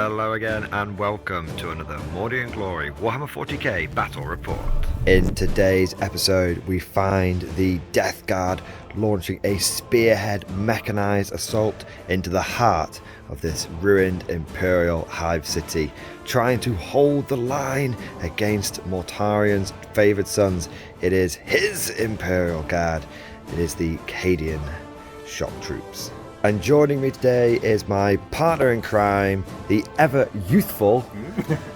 Hello again and welcome to another Mordy and Glory Warhammer 40k Battle Report. In today's episode we find the Death Guard launching a spearhead mechanized assault into the heart of this ruined Imperial hive city, trying to hold the line against Mortarian's favoured sons. It is his Imperial Guard. It is the Cadian shock troops. And joining me today is my partner in crime, the ever youthful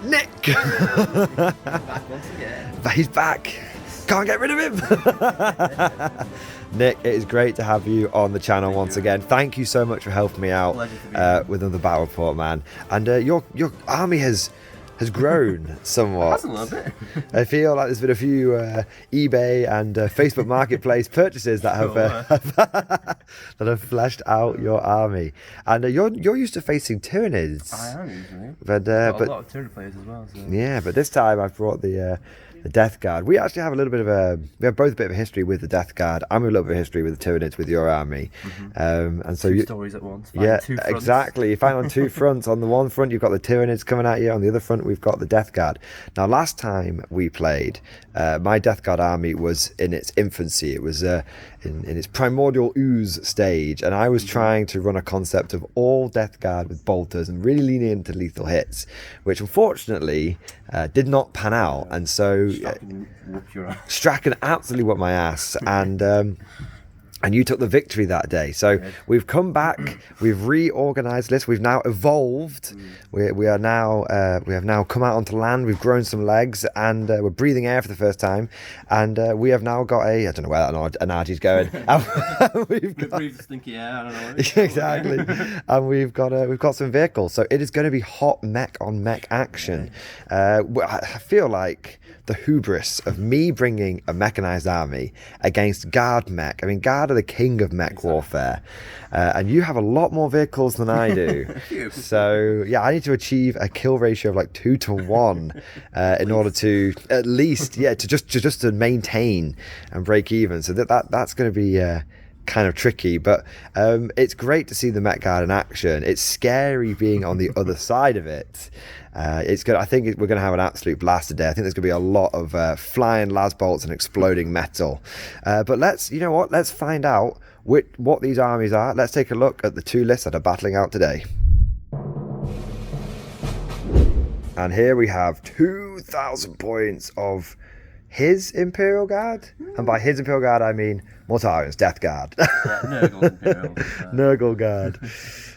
Nick. Back once again. He's back. Can't get rid of him. Nick, it is great to have you on the channel once again. Thank you so much for helping me out with another battle report, man. And your army has grown somewhat. It has a little bit. I feel like there's been a few eBay and Facebook Marketplace purchases that have that have fleshed out your army. And you're used to facing Tyranids. I am usually. But a lot of Tyranid players as well. So. Yeah, but this time I've brought the Death Guard. We actually have a little bit of we have both a bit of a history with the Death Guard. I'm a little bit of a history with the Tyranids with your army. And so two stories at once. Yeah, two fronts. exactly. You find on two fronts. On the one front you've got the Tyranids coming at you. On the other front we've got the Death Guard. Now last time we played, my Death Guard army was in its infancy. It was in its primordial ooze stage, and I was trying to run a concept of all Death Guard with bolters and really leaning into lethal hits, which unfortunately did not pan out. And so Strachan absolutely whooped my ass, and you took the victory that day. So we've come back, we've reorganized this, we've now evolved. We have now come out onto land, we've grown some legs, and we're breathing air for the first time. And we have now got I don't know where that analogy's going. We've breathed stinky air, I don't know. Exactly. And we've got some vehicles. So it is going to be hot mech on mech action. I feel like the hubris of me bringing a mechanized army against Guard mech. I mean, Guard are the king of mech warfare, and you have a lot more vehicles than I do. So yeah, I need to achieve a kill ratio of like 2 to 1 in order to at least to maintain and break even. So that's going to be kind of tricky, but it's great to see the Mech Guard in action. It's scary being on the other side of it. It's good. I think we're going to have an absolute blast today. I think there's going to be a lot of flying las bolts and exploding metal. But let's find out what these armies are. Let's take a look at the two lists that are battling out today. And here we have 2,000 points of his Imperial Guard, and by his Imperial Guard I mean Mortarian's Death Guard. Nurgle Imperial. Nurgle Guard.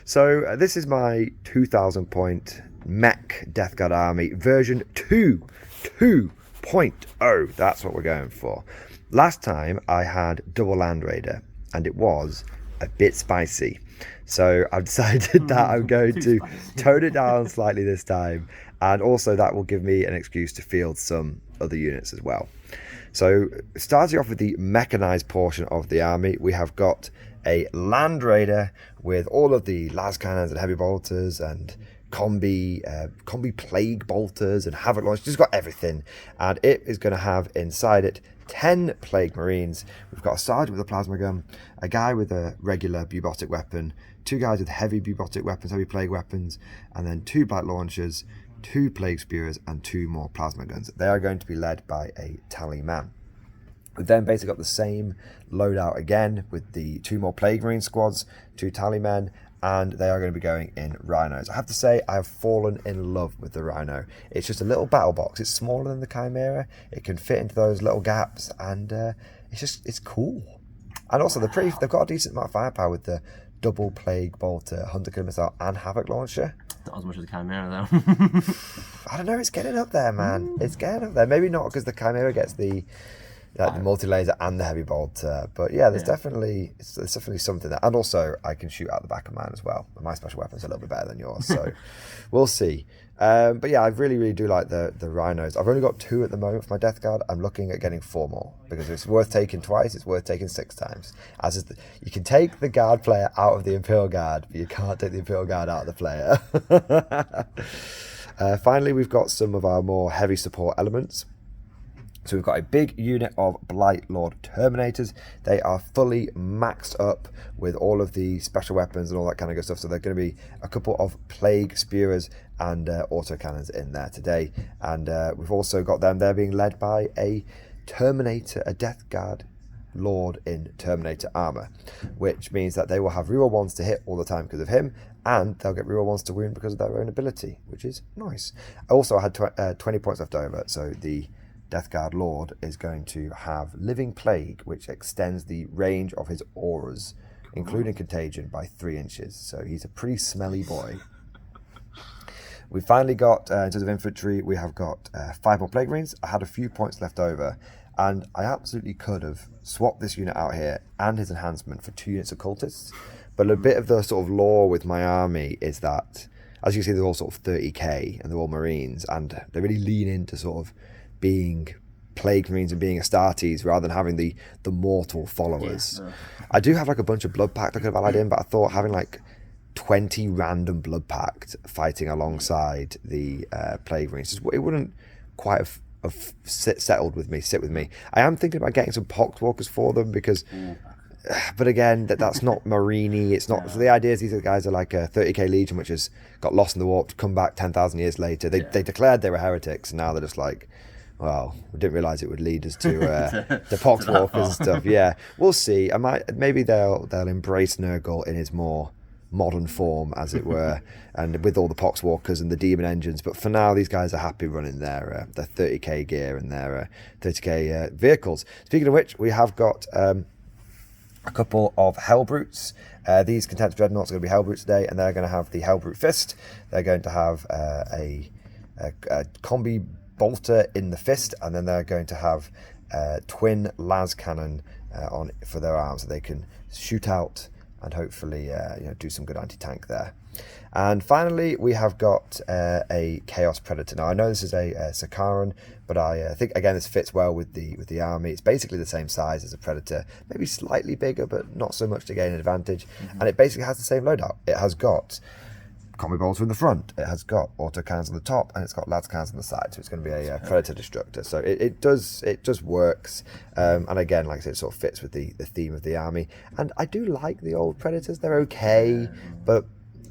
So this is my 2,000 point Mech Death Guard army, version 2.0. That's what we're going for. Last time I had double Land Raider, and it was a bit spicy. So I've decided that I'm going to tone it down slightly this time, and also that will give me an excuse to field some other units as well. So starting off with the mechanized portion of the army, we have got a Land Raider with all of the las cannons and heavy bolters and combi plague bolters and havoc launchers. It's got everything, and it is going to have inside it 10 plague marines. We've got a sergeant with a plasma gun, a guy with a regular bubotic weapon, 2 guys with heavy bubotic weapons, heavy plague weapons, and then 2 blight launchers, 2 plague spewers, and 2 more plasma guns. They are going to be led by a tally man. We've then basically got the same loadout again with the 2 more plague marine squads, 2 tally men, and they are going to be going in rhinos. I have to say, I have fallen in love with the rhino. It's just a little battle box. It's smaller than the Chimera. It can fit into those little gaps, and it's cool. And also they've got a decent amount of firepower with the double plague bolter, hunter killer missile, and havoc launcher. Not as much as the Chimera though. I don't know. It's getting up there, man. It's getting up there. Maybe not because the Chimera gets the multi-laser and the heavy bolter, but yeah, there's definitely something there. And also I can shoot out the back of mine as well. My special weapon's a little bit better than yours, so we'll see. But yeah, I really do like the rhinos. I've only got 2 at the moment for my Death Guard. I'm looking at getting 4 more because it's worth taking twice. It's worth taking 6 times. You can take the Guard player out of the Imperial Guard, but you can't take the Imperial Guard out of the player. Finally, we've got some of our more heavy support elements. So we've got a big unit of Blight Lord Terminators. They are fully maxed up with all of the special weapons and all that kind of good stuff. So they're going to be a couple of Plague Spewers and autocannons in there today. And we've also got them. They're being led by a Terminator, a Death Guard Lord in Terminator armor, which means that they will have reroll 1s to hit all the time because of him, and they'll get reroll 1s to wound because of their own ability, which is nice. Also, I had 20 points left over, so the Death Guard Lord is going to have Living Plague, which extends the range of his auras, including contagion, by 3 inches. So he's a pretty smelly boy. We finally got, in terms of infantry, we have got 5 more Plague Marines. I had a few points left over, and I absolutely could have swapped this unit out here and his enhancement for 2 units of cultists. But a bit of the sort of lore with my army is that, as you see, they're all sort of 30k, and they're all Marines, and they really lean into sort of being Plague Marines and being Astartes rather than having the mortal followers. Yeah. I do have like a bunch of Blood Pact I could have allied in, but I thought having like 20 random Blood Pact fighting alongside the Plague Marines, it wouldn't quite have sit with me. I am thinking about getting some Poxwalkers for them because, but again, that's not Marini. It's not. So the idea is these guys are like a 30k Legion, which has got lost in the warp, come back 10,000 years later. They declared they were heretics, and now they're just like, well, we didn't realise it would lead us to the Poxwalkers and stuff. Yeah, we'll see. Maybe they'll embrace Nurgle in his more modern form, as it were, and with all the Poxwalkers and the demon engines. But for now, these guys are happy running their 30k gear and their 30k vehicles. Speaking of which, we have got a couple of Hellbrutes. These Content Dreadnoughts are going to be Hellbrutes today, and they're going to have the Hellbrute Fist. They're going to have a combi bolter in the fist, and then they're going to have twin las cannon on for their arms, so they can shoot out and hopefully do some good anti-tank there. And finally, we have got a Chaos Predator. Now, I know this is a Sakaran, but I think, again, this fits well with the army. It's basically the same size as a Predator, maybe slightly bigger, but not so much to gain an advantage. Mm-hmm. And it basically has the same loadout. It has got combi bolter in the front, it has got autocannons on the top, and it's got las cannons on the side. So it's going to be a Predator Destructor. So it just works. And again, like I said, it sort of fits with the theme of the army. And I do like the old Predators. They're okay, but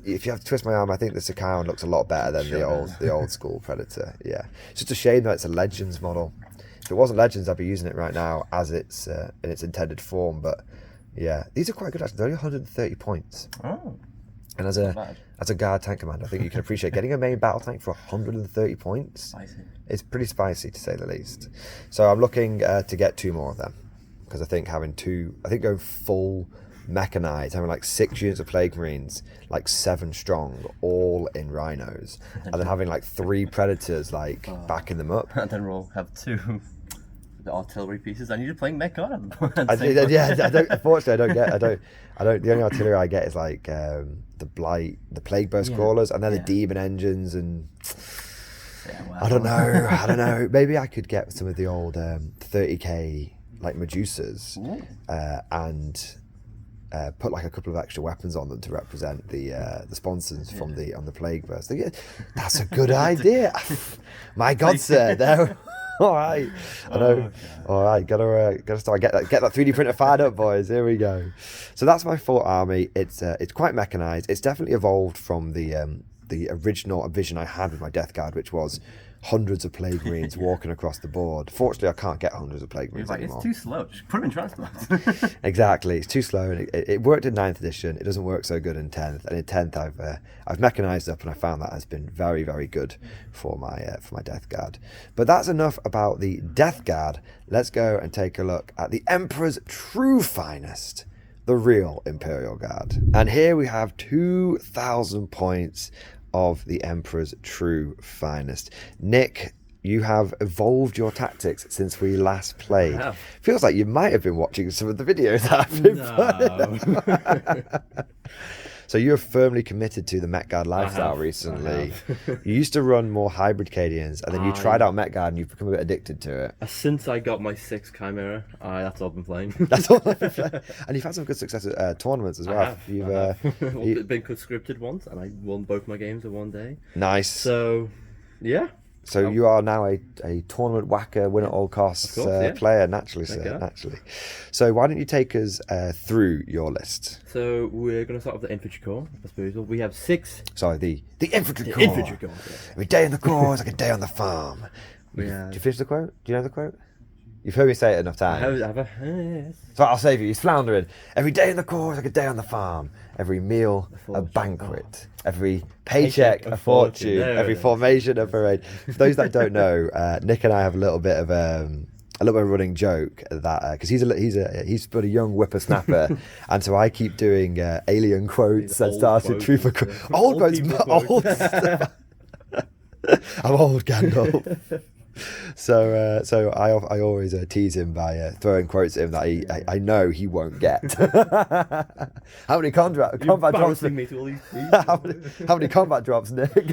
if you have to twist my arm, I think the Sakaran looks a lot better than the old school Predator. Yeah, it's just a shame that it's a Legends model. If it wasn't Legends, I'd be using it right now as it's in its intended form. But yeah, these are quite good actually. They're only 130 points. Oh. And as a guard tank commander, I think you can appreciate getting a main battle tank for 130 points. Spicy. It's pretty spicy, to say the least. So I'm looking to get 2 more of them, because I think going full mechanized, having like 6 units of Plague Marines, like 7 strong, all in rhinos, and then having like 3 Predators like backing them up. And then we'll have 2 the artillery pieces, and you're playing Mech on them. Unfortunately, I don't. The only artillery I get is like the Plague Burst Crawlers, and then the Demon Engines, and I don't know. Maybe I could get some of the old 30k like Medusas, and put like a couple of extra weapons on them to represent the sponsors from on the Plague Burst. That's a good idea. My God, sir, there. All right, I know. Okay. All right, gotta start get that 3D printer fired up, boys. Here we go. So that's my full army. It's quite mechanized. It's definitely evolved from the original vision I had with my Death Guard, which was hundreds of Plague Marines walking across the board. Fortunately, I can't get hundreds of Plague Marines anymore. It's too slow. Just put them in transport. Exactly, it's too slow, and it worked in 9th edition. It doesn't work so good in 10th. And in 10th, I've mechanized up, and I found that has been very, very good for my Death Guard. But that's enough about the Death Guard. Let's go and take a look at the Emperor's true finest, the real Imperial Guard. And here we have 2,000 points of the Emperor's true finest. Nick, you have evolved your tactics since we last played. Feels like you might have been watching some of the videos that I've been putting. So you're firmly committed to the Mech Guard lifestyle recently. You used to run more hybrid Cadians, and then you tried out Mech Guard and you've become a bit addicted to it. Since I got my 6th Chimera, that's all I've been playing. That's all I've been playing. And you've had some good success at tournaments as well. You've been conscripted once, and I won both my games in one day. Nice. So, yeah. So you are now a tournament whacker, win at all costs player, naturally, sir, naturally. So why don't you take us through your list? So we're going to start with the infantry corps, I suppose. We have 6. Sorry, the infantry corps. Infantry corps. Yeah. Every day in the corps is like a day on the farm. Did you finish the quote? Do you know the quote? You've heard me say it enough times. Yes. So I'll save you. He's floundering. Every day in the corps is like a day on the farm. Every meal, a banquet. Every paycheck, a fortune. Every formation, a parade. For those that don't know, Nick and I have a little bit of a running joke that because he's but a young whippersnapper, and so I keep doing alien quotes that started trooper quotes, old quotes, old. I'm old, Gandalf. So I always tease him by throwing quotes at him that I know he won't get. How many combat drops? Me to all these how many combat drops, Nick?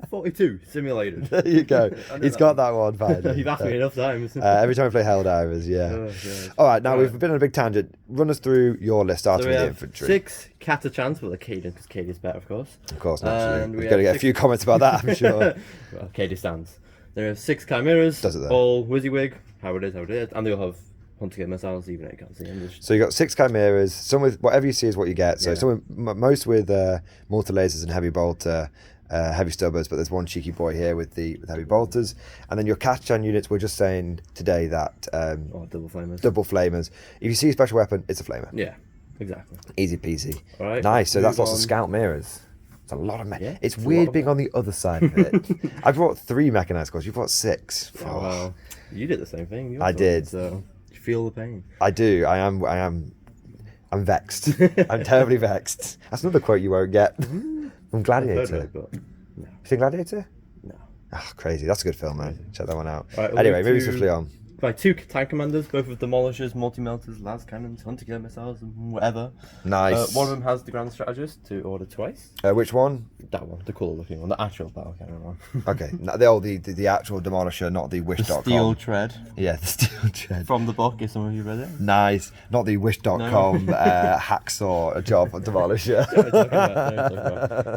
42 simulated. There you go. He's got that one fine. You've asked me enough times. Every time I play Helldivers, yeah. All right, now we've been on a big tangent. Run us through your list, starting with the infantry. 6 Catachans with a Caden, because Caden's better, of course. Of course, naturally. We're going to get a few comments about that, I'm sure. Well, Caden stands. There are 6 chimeras, all WYSIWYG, how it is, and they all have hunter missiles, even though you can't see them. So you got 6 chimeras, some with whatever you see is what you get. So some with, most with mortar lasers and heavy bolter, heavy stubbers, but there's one cheeky boy here with heavy bolters. And then your Catachan units, we're just saying today that double flamers. Double flamers. If you see a special weapon, it's a flamer. Yeah, exactly. Easy peasy. All right, nice. So that's lots of scout mirrors. It's a lot of mech. Yeah, it's weird being on the other side of it. I brought 3 mechanized squads. You brought 6. Oh, well, you did the same thing. I did. So you feel the pain. I do. I'm vexed. I'm terribly vexed. That's another quote you won't get. From Gladiator. But no. You seen Gladiator? No. Oh, crazy. That's a good film, man. Check that one out. Right, anyway, moving swiftly on. By 2 tank commanders, both with demolishers, multi-melters, las cannons, hunter-killer missiles, and whatever. Nice. One of them has the grand strategist to order twice. Which one? That one, the cooler looking one, the actual battle cannon one. Okay, the actual demolisher, not the wish.com. Steel tread. Yeah, the steel tread. From the book, if some of you read it. Nice. Not the wish.com hacksaw job demolisher.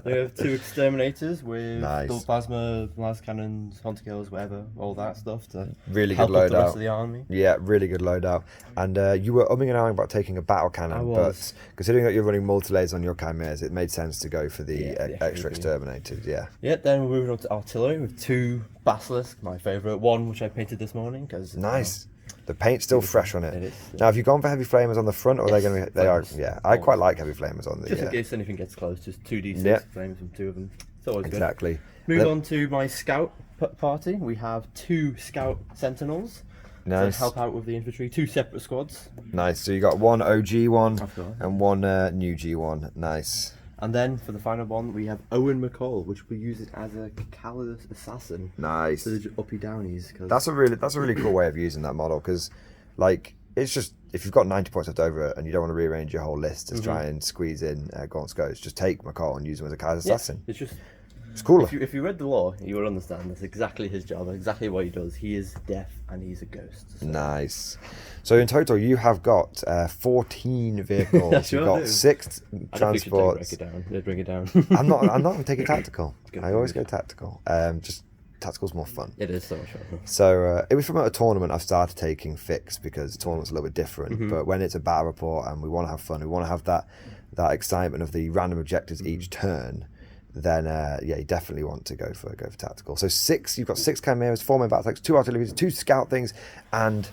They have 2 exterminators with double nice. plasma, las cannons, hunter killers, whatever, all that stuff to really help good up the rest loadout. of the army. Yeah, really good loadout. And you were umming and ahhing about taking a battle cannon, but considering that you're running multi-layers on your chimeras, it made sense to go for the extra exterminators. Yeah. Yeah. Then we're moving on to artillery with 2 basilisk, my favourite. One which I painted this morning because nice. The paint's still fresh on it. It is. Now, have you gone for heavy flamers on the front, or are they going to be? They are. Yeah, I quite like heavy flamers on the. Just in case anything gets close, just 2d6 flames from 2 of them. It's always good. Exactly. Move on to my scout party. We have 2 scout sentinels. Nice. To help out with the infantry, 2 separate squads. Nice. So you got one OG one and one new G one. Nice. And then for the final one, we have Owen McCall, which we use it as a callous assassin. Nice. So the uppy downies. That's a really cool way of using that model because, like, it's just if you've got 90 points left over and you don't want to rearrange your whole list to try and squeeze in Gaunt Scots, just take McCall and use him as a callous assassin. It's just. It's cooler. If you read the lore, you will understand that's exactly his job, exactly what he does. He is deaf and he's a ghost. So. Nice. So in total, you have got 14 vehicles. You've got 6 transports. Bring it down. I'm not taking tactical. I always go tactical. Just tactical's more fun. It is so much fun. So it was from a tournament I've started taking fixed because the tournament's a little bit different. But when it's a battle report and we want to have fun, we want to have that excitement of the random objectives each turn. Then you definitely want to go for tactical. So you've got 6 chimeras, 4 main battle tanks, 2 artillery, 2 scout things, and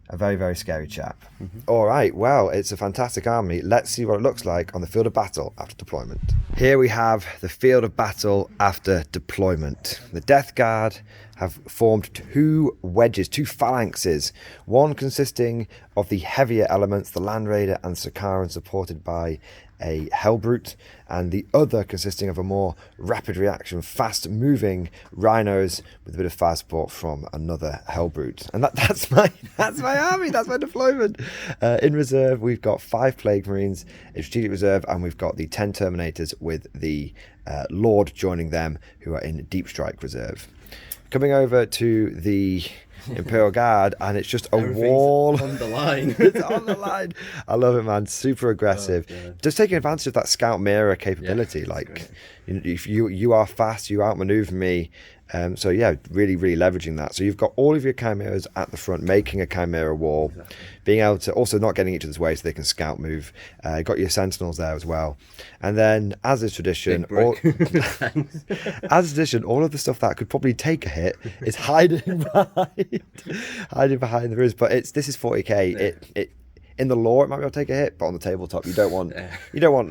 a very, very scary chap. All right, well, it's a fantastic army. Let's see what it looks like on the field of battle after deployment. Here we have the field of battle after deployment. The Death Guard have formed 2 wedges, 2 phalanxes, one consisting of the heavier elements, the Land Raider and Sakaran, supported by a Hellbrute, and the other consisting of a more rapid reaction, fast moving rhinos with a bit of fire support from another Hellbrute. And that's my army, that's my deployment. In reserve, we've got 5 Plague Marines in strategic reserve, and we've got the 10 Terminators with the Lord joining them, who are in Deep Strike reserve. Coming over to the Imperial Guard, and it's just a wall on the line. It's on the line. I love it, man. Super aggressive. Just taking advantage of that scout mirror capability. Like, if you are fast, you outmaneuver me. So yeah, really leveraging that. So you've got all of your chimeras at the front, making a chimera wall, being able to also not getting each other's way so they can scout move. Got your sentinels there as well, and then as is tradition, all of the stuff that could probably take a hit is hiding behind the roofs. But this is 40k. It in the lore, it might be able to take a hit, but on the tabletop, you don't want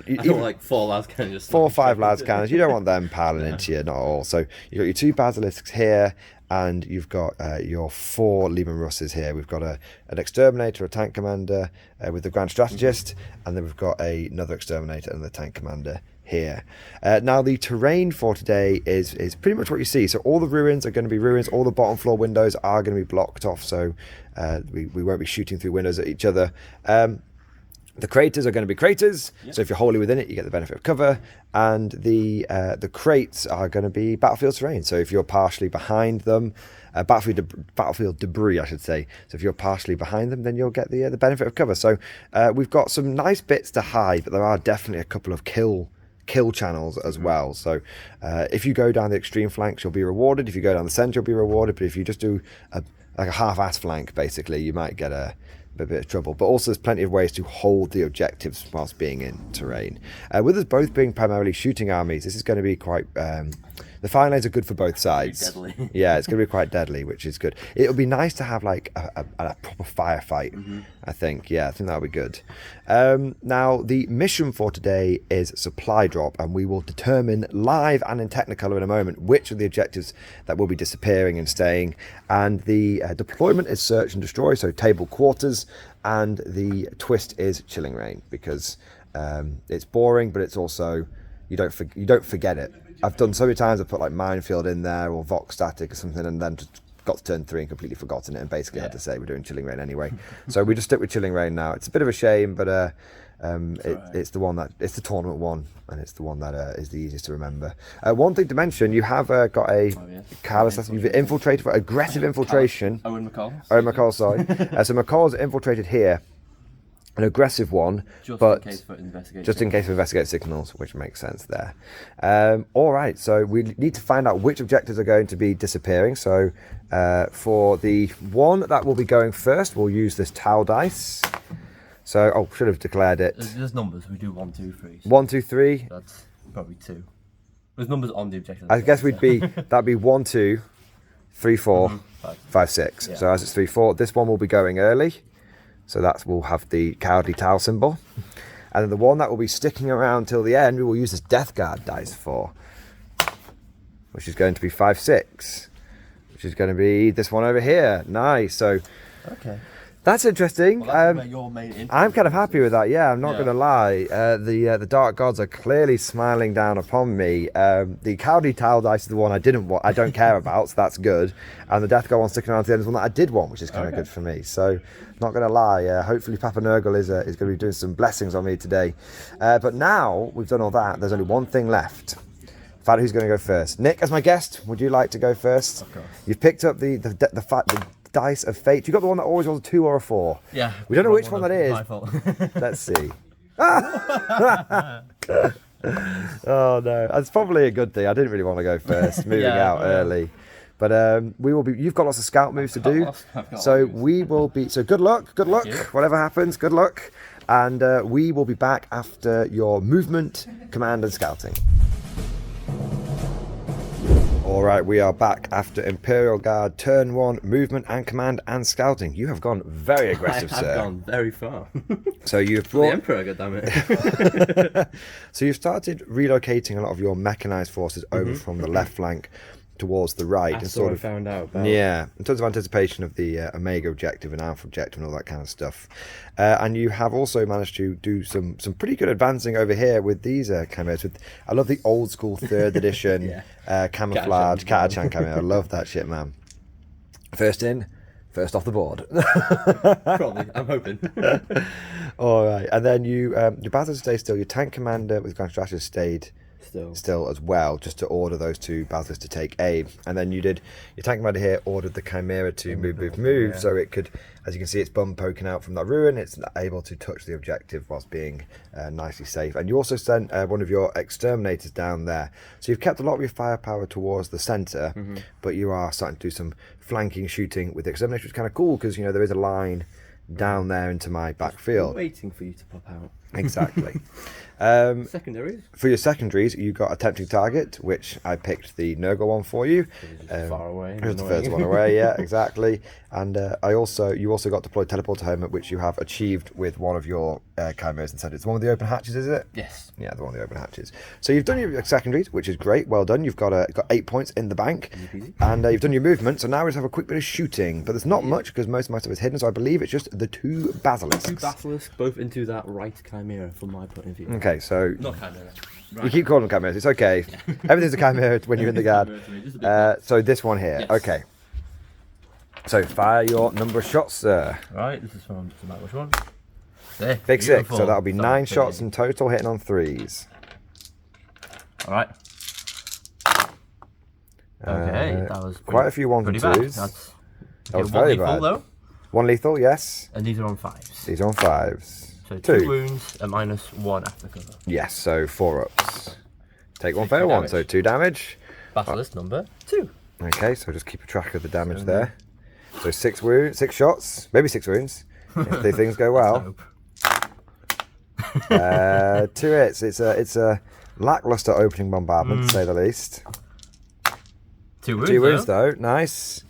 like 4 las cannons, 4 or 5 las cannons. You don't want them piling into you, not at all. So you've got your 2 basilisks here, and you've got your 4 Leman Russes here. We've got an exterminator, a tank commander with the grand strategist, and then we've got another exterminator and the tank commander here. Now the terrain for today is pretty much what you see. So all the ruins are going to be ruins. All the bottom floor windows are going to be blocked off, so we won't be shooting through windows at each other. The craters are going to be craters, so if you're wholly within it, you get the benefit of cover. And the crates are going to be battlefield terrain. So if you're partially behind them, battlefield debris, I should say. So if you're partially behind them, then you'll get the benefit of cover. So we've got some nice bits to hide, but there are definitely a couple of kill channels as well. So if you go down the extreme flanks, you'll be rewarded. If you go down the center, you'll be rewarded. But if you just do a half-ass flank, basically, you might get a bit of trouble. But also there's plenty of ways to hold the objectives whilst being in terrain. With us both being primarily shooting armies, this is going to be quite the fire lanes are good for both sides. Yeah, it's going to be quite deadly, which is good. It'll be nice to have like a proper firefight. I think that'll be good. Now the mission for today is supply drop, and we will determine live and in Technicolor in a moment which of the objectives that will be disappearing and staying. And the deployment is search and destroy, so table quarters, and the twist is chilling rain, because it's boring, but it's also you don't forget it. I've done so many times. I've put like minefield in there or vox static or something, and then just got to turn 3 and completely forgotten it, and basically had to say we're doing chilling rain anyway. So we just stick with chilling rain now. It's a bit of a shame, but it's the one it's the tournament one, and it's the one that is the easiest to remember. One thing to mention, you have got a careless lesson. You've infiltrated for aggressive infiltration. Owen McCall, sorry. So McCall's infiltrated here. An aggressive one, just in case of investigate signals, which makes sense there. All right, so we need to find out which objectives are going to be disappearing. So for the one that will be going first, we'll use this towel dice. So, should have declared it. There's numbers. We do 1, 2, 3. 1, 2, 3. That's probably 2. There's numbers on the objective. I guess that'd be 1, 2, 3, 4, 5, 6. Yeah. So as it's 3, 4, this one will be going early. So we'll have the cowardly towel symbol. And then the one that will be sticking around till the end, we will use this Death Guard dice for, which is going to be 5, 6, which is going to be this one over here. Nice. So that's interesting. Well, that's your main I'm kind of happy with that. Yeah, I'm not going to lie. The Dark Gods are clearly smiling down upon me. The Cowardly Towel dice is the one I don't care about, so that's good. And the Death God one sticking around to the end is one that I did want, which is kind of good for me. So, not going to lie. Hopefully, Papa Nurgle is going to be doing some blessings on me today. But now we've done all that, there's only one thing left. Find out who's going to go first. Nick, as my guest, would you like to go first? Of course. You've picked up the dice of fate. You got the one that always rolls a 2 or a 4. Yeah. We don't know which one that is. My fault. Let's see. Oh no, that's probably a good thing. I didn't really want to go first, moving out early. But we will be. You've got lots of scout moves to do, so we will be. So good luck. Good luck. Whatever happens, good luck. And we will be back after your movement, command, and scouting. All right, we are back after Imperial Guard turn 1, movement and command and scouting. You have gone very aggressive, sir. I have gone very far. So you've brought the Emperor, goddammit. So you've started relocating a lot of your mechanized forces over from the left flank towards the right. That's what I found out about. Yeah, in terms of anticipation of the Omega objective and Alpha objective and all that kind of stuff. And you have also managed to do some pretty good advancing over here with these cameos. I love the old school 3rd edition camouflage Catachan cameo. I love that shit, man. First in, first off the board. Probably, I'm hoping. All right, and then your battles stay still. Your tank commander with Grand Strategist stayed still as well, just to order those 2 basilisks to take aim. And then your tank commander here ordered the Chimera to move, yeah. so it could, as you can see, its bum poking out from that ruin. It's able to touch the objective whilst being nicely safe. And you also sent one of your exterminators down there, so you've kept a lot of your firepower towards the centre, but you are starting to do some flanking shooting with the exterminator, which is kind of cool because, you know, there is a line down there into my backfield. Waiting for you to pop out. Exactly. Secondaries? For your secondaries, you got a tempting target, which I picked the Nurgle one for you. Far away. It was the first one away, yeah, exactly. And you also got deployed teleporter helmet, which you have achieved with one of your chimeras instead. It's the one with the open hatches, is it? Yes. Yeah, the one with the open hatches. So you've done your secondaries, which is great. Well done. You've got 8 points in the bank, and you've done your movement. So now we just have a quick bit of shooting, but there's not much because most of my stuff is hidden. So I believe it's just the 2 basilisks. 2 basilisks, both into that right chimera, from my point of view. Okay, so Not chimera. Right. you keep calling them chimeras. It's okay. Everything's a chimera when you're in the guard. So this one here. Yes. Okay. So fire your number of shots, sir. Right, this is from which one? There, Big 6. So that'll be 9 brilliant. shots in total, hitting on 3s. All right. Okay, that was quite a few 1s and 2s. That was very bad. Though. 1 lethal, yes. And these are on 5s. These are on 5s. So 2 wounds, a -1 after cover. Yes, so 4 ups. Take 1 fail 1, so 2 damage. Basilisk number 2. Okay, so just keep a track of the damage there. So 6 wounds, 6 shots, maybe 6 wounds, if the things go well. 2 hits. It's a lackluster opening bombardment, to say the least. 2 wounds. 2 wounds though, nice.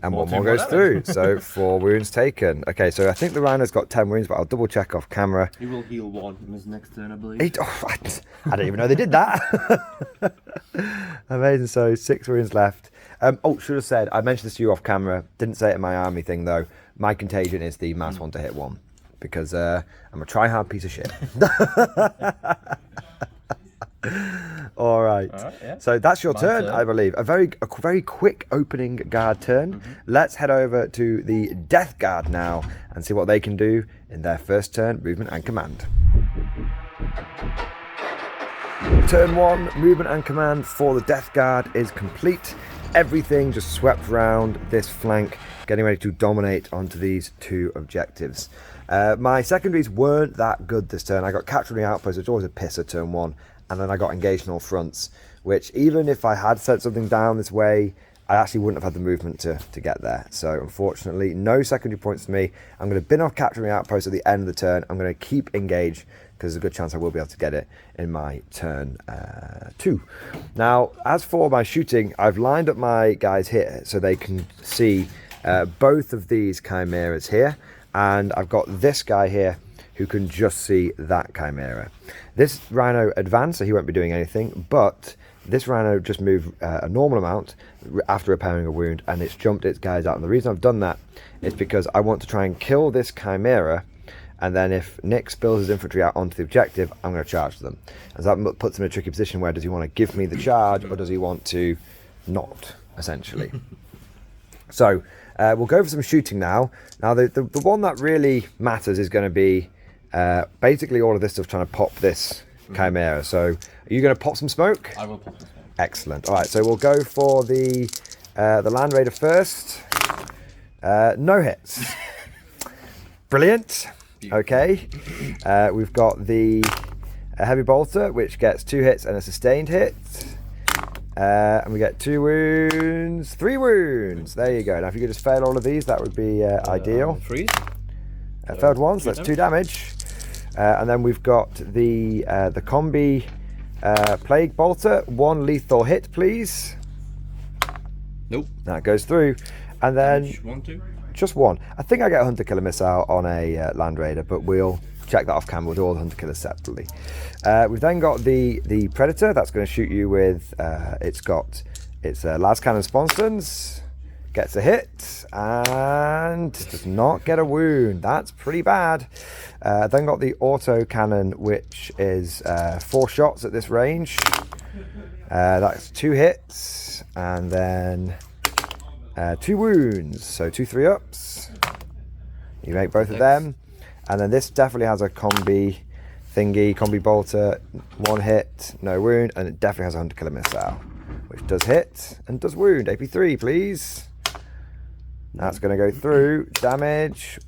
And one more goes through, so 4 wounds taken. Okay, so I think the Rhino's got 10 wounds, but I'll double check off camera. He will heal 1 in his next turn, I believe. I didn't even know they did that. Amazing, so 6 wounds left. Should have said, I mentioned this to you off camera, didn't say it in my army thing though. My contagion is the mass 1 to hit 1, because I'm a try-hard piece of shit. All right. Yeah. So that's your turn, turn. I believe. A very quick opening guard turn. Let's head over to the Death Guard now and see what they can do in their first turn, movement and command. Turn 1, movement and command for the Death Guard is complete. Everything just swept round this flank, getting ready to dominate onto these 2 objectives. My secondaries weren't that good this turn. I got capturing the outpost, which is always a pisser turn 1, and then I got engaged on all fronts, which even if I had sent something down this way, I actually wouldn't have had the movement to get there. So unfortunately, no secondary points to me. I'm going to bin off capturing the outpost at the end of the turn. I'm going to keep engaged because there's a good chance I will be able to get it in my turn 2. Now, as for my shooting, I've lined up my guys here so they can see both of these chimeras here, and I've got this guy here who can just see that chimera. This Rhino advanced, so he won't be doing anything, but this Rhino just moved a normal amount after repairing a wound, and it's jumped its guys out. And the reason I've done that is because I want to try and kill this chimera, and then if Nick spills his infantry out onto the objective, I'm going to charge them. And so that puts him in a tricky position where does he want to give me the charge, or does he want to not, essentially. So we'll go for some shooting now. Now the one that really matters is going to be basically all of this stuff trying to pop this chimera. So are you going to pop some smoke? I will pop some smoke. Excellent. All right, so we'll go for the Land Raider first. No hits. Brilliant. Okay. We've got the Heavy Bolter, which gets 2 hits and a sustained hit. And we get 2 wounds, 3 wounds. There you go. Now, if you could just fail all of these, that would be ideal. Failed one, so that's 2 damage. And then we've got the combi Plague Bolter. 1 lethal hit, please. Nope. That goes through. And then Damage, 1, 2. just 1. I think I get a Hunter Killer missile on a Land Raider, but we'll check that off camera. We'll do all the Hunter Killers separately. We've then got the Predator. That's going to shoot you with, it's got its las cannon sponsons. Gets a hit and does not get a wound. That's pretty bad. Then got the auto cannon, which is 4 shots at this range. That's 2 hits and then 2 wounds. So 2 3-ups. You make both of them. And then this definitely has a combi thingy, combi bolter, 1 hit, no wound, and it definitely has a 100 killer missile, which does hit and does wound. AP3, please. That's going to go through. Damage.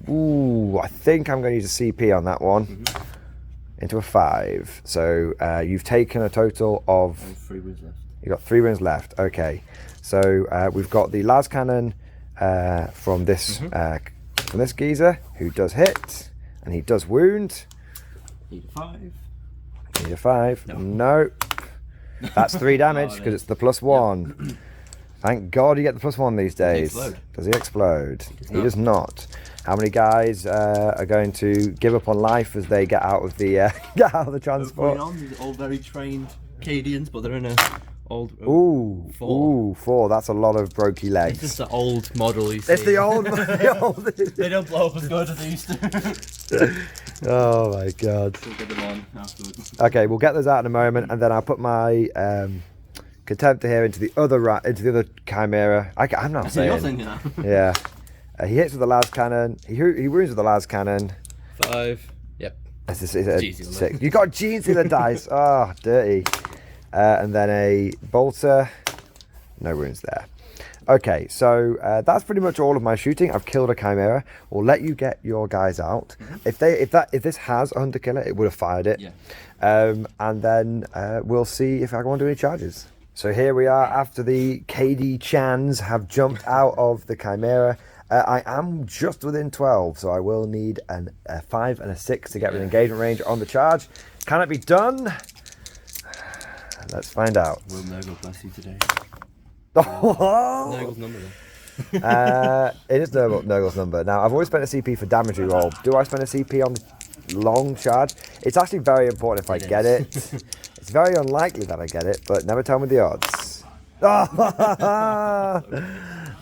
Ooh, I think I'm going to use a CP on that one. Into a 5. So you've taken a total of... 3 wounds left. You've got 3 wounds left. Okay. So we've got the las cannon from this geezer, who does hit, and he does wound. Need a 5. Need a 5. No. That's 3 damage because it's the +1. Yep. Thank God you get the +1 these days. Does he explode? He does not. How many guys are going to give up on life as they get out of the transport? These are all very trained Cadians, but they're in a old. Ooh, 4. Ooh, 4. That's a lot of brokey legs. It's just the old model you see. It's the old. They don't blow up as good as they used to. Oh my God. We'll get them on afterwards. Okay, we'll get those out in a moment, and then I'll put my Contemptor here into the other Chimera. I'm not saying. Yeah. He hits with the las cannon. He wounds with the las cannon. 5. Yep. This is a 6. You got G's in the dice. Oh, dirty. And then a bolter. No wounds there. Okay, so that's pretty much all of my shooting. I've killed a Chimera. We'll let you get your guys out. If this has a hunter killer, it would have fired it. Yeah. And then we'll see if I want to do any charges. So here we are after the KD Chans have jumped out of the Chimera. I am just within 12, so I will need a 5 and a 6 to get within engagement range on the charge. Can it be done? Let's find out. Will Nurgle bless you today? Nurgle's number then. It is Nurgle's number. Now, I've always spent a CP for damage reroll. Do I spend a CP on the long charge? It's actually very important if I get it. It's very unlikely that I get it, but never tell me the odds.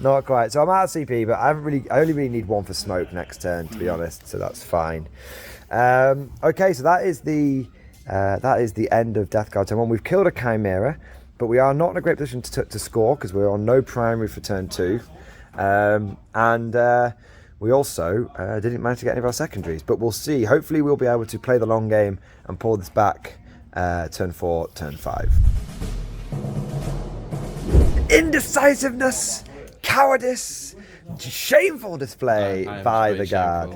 Not quite. So I'm out of CP, but I only really need 1 for smoke next turn, to be honest. So that's fine. Okay, so that is the end of Death Guard turn 1. We've killed a Chimera, but we are not in a great position to score because we're on no primary for turn 2, and we also didn't manage to get any of our secondaries. But we'll see. Hopefully, we'll be able to play the long game and pull this back. Turn 4, turn 5. Indecisiveness, cowardice, shameful display by the guard.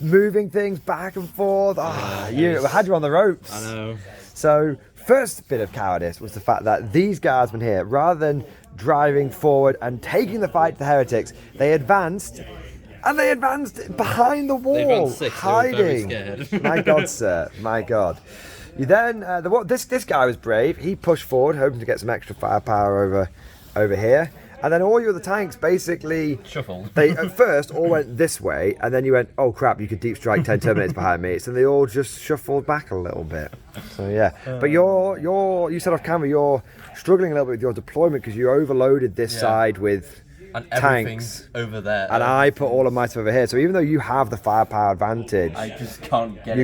Moving things back and forth. You had you on the ropes. I know. So, first bit of cowardice was the fact that these guardsmen here, rather than driving forward and taking the fight to the heretics, they advanced. And they advanced behind the wall, hiding. My God, sir. My God. You then, this guy was brave. He pushed forward, hoping to get some extra firepower over here. And then all your other tanks basically shuffled. They at first all went this way, and then you went, oh crap, you could deep strike 10 Terminators behind me. So they all just shuffled back a little bit. So yeah, but you said off camera you're struggling a little bit with your deployment because you overloaded this side with and tanks over there, and I put all of my stuff over here. So even though you have the firepower advantage, I just can't get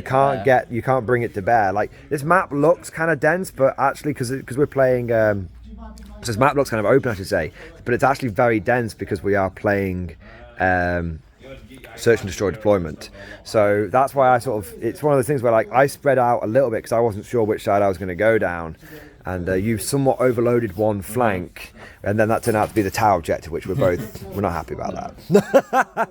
you can't bring it to bear. Like this map looks kind of dense, but actually because we're playing. So this map looks kind of open, I should say, but it's actually very dense because we are playing search and destroy deployment. So that's why it's one of those things where like I spread out a little bit because I wasn't sure which side I was going to go down. And you somewhat overloaded one flank, and then that turned out to be the tower objective, which we're not happy about that.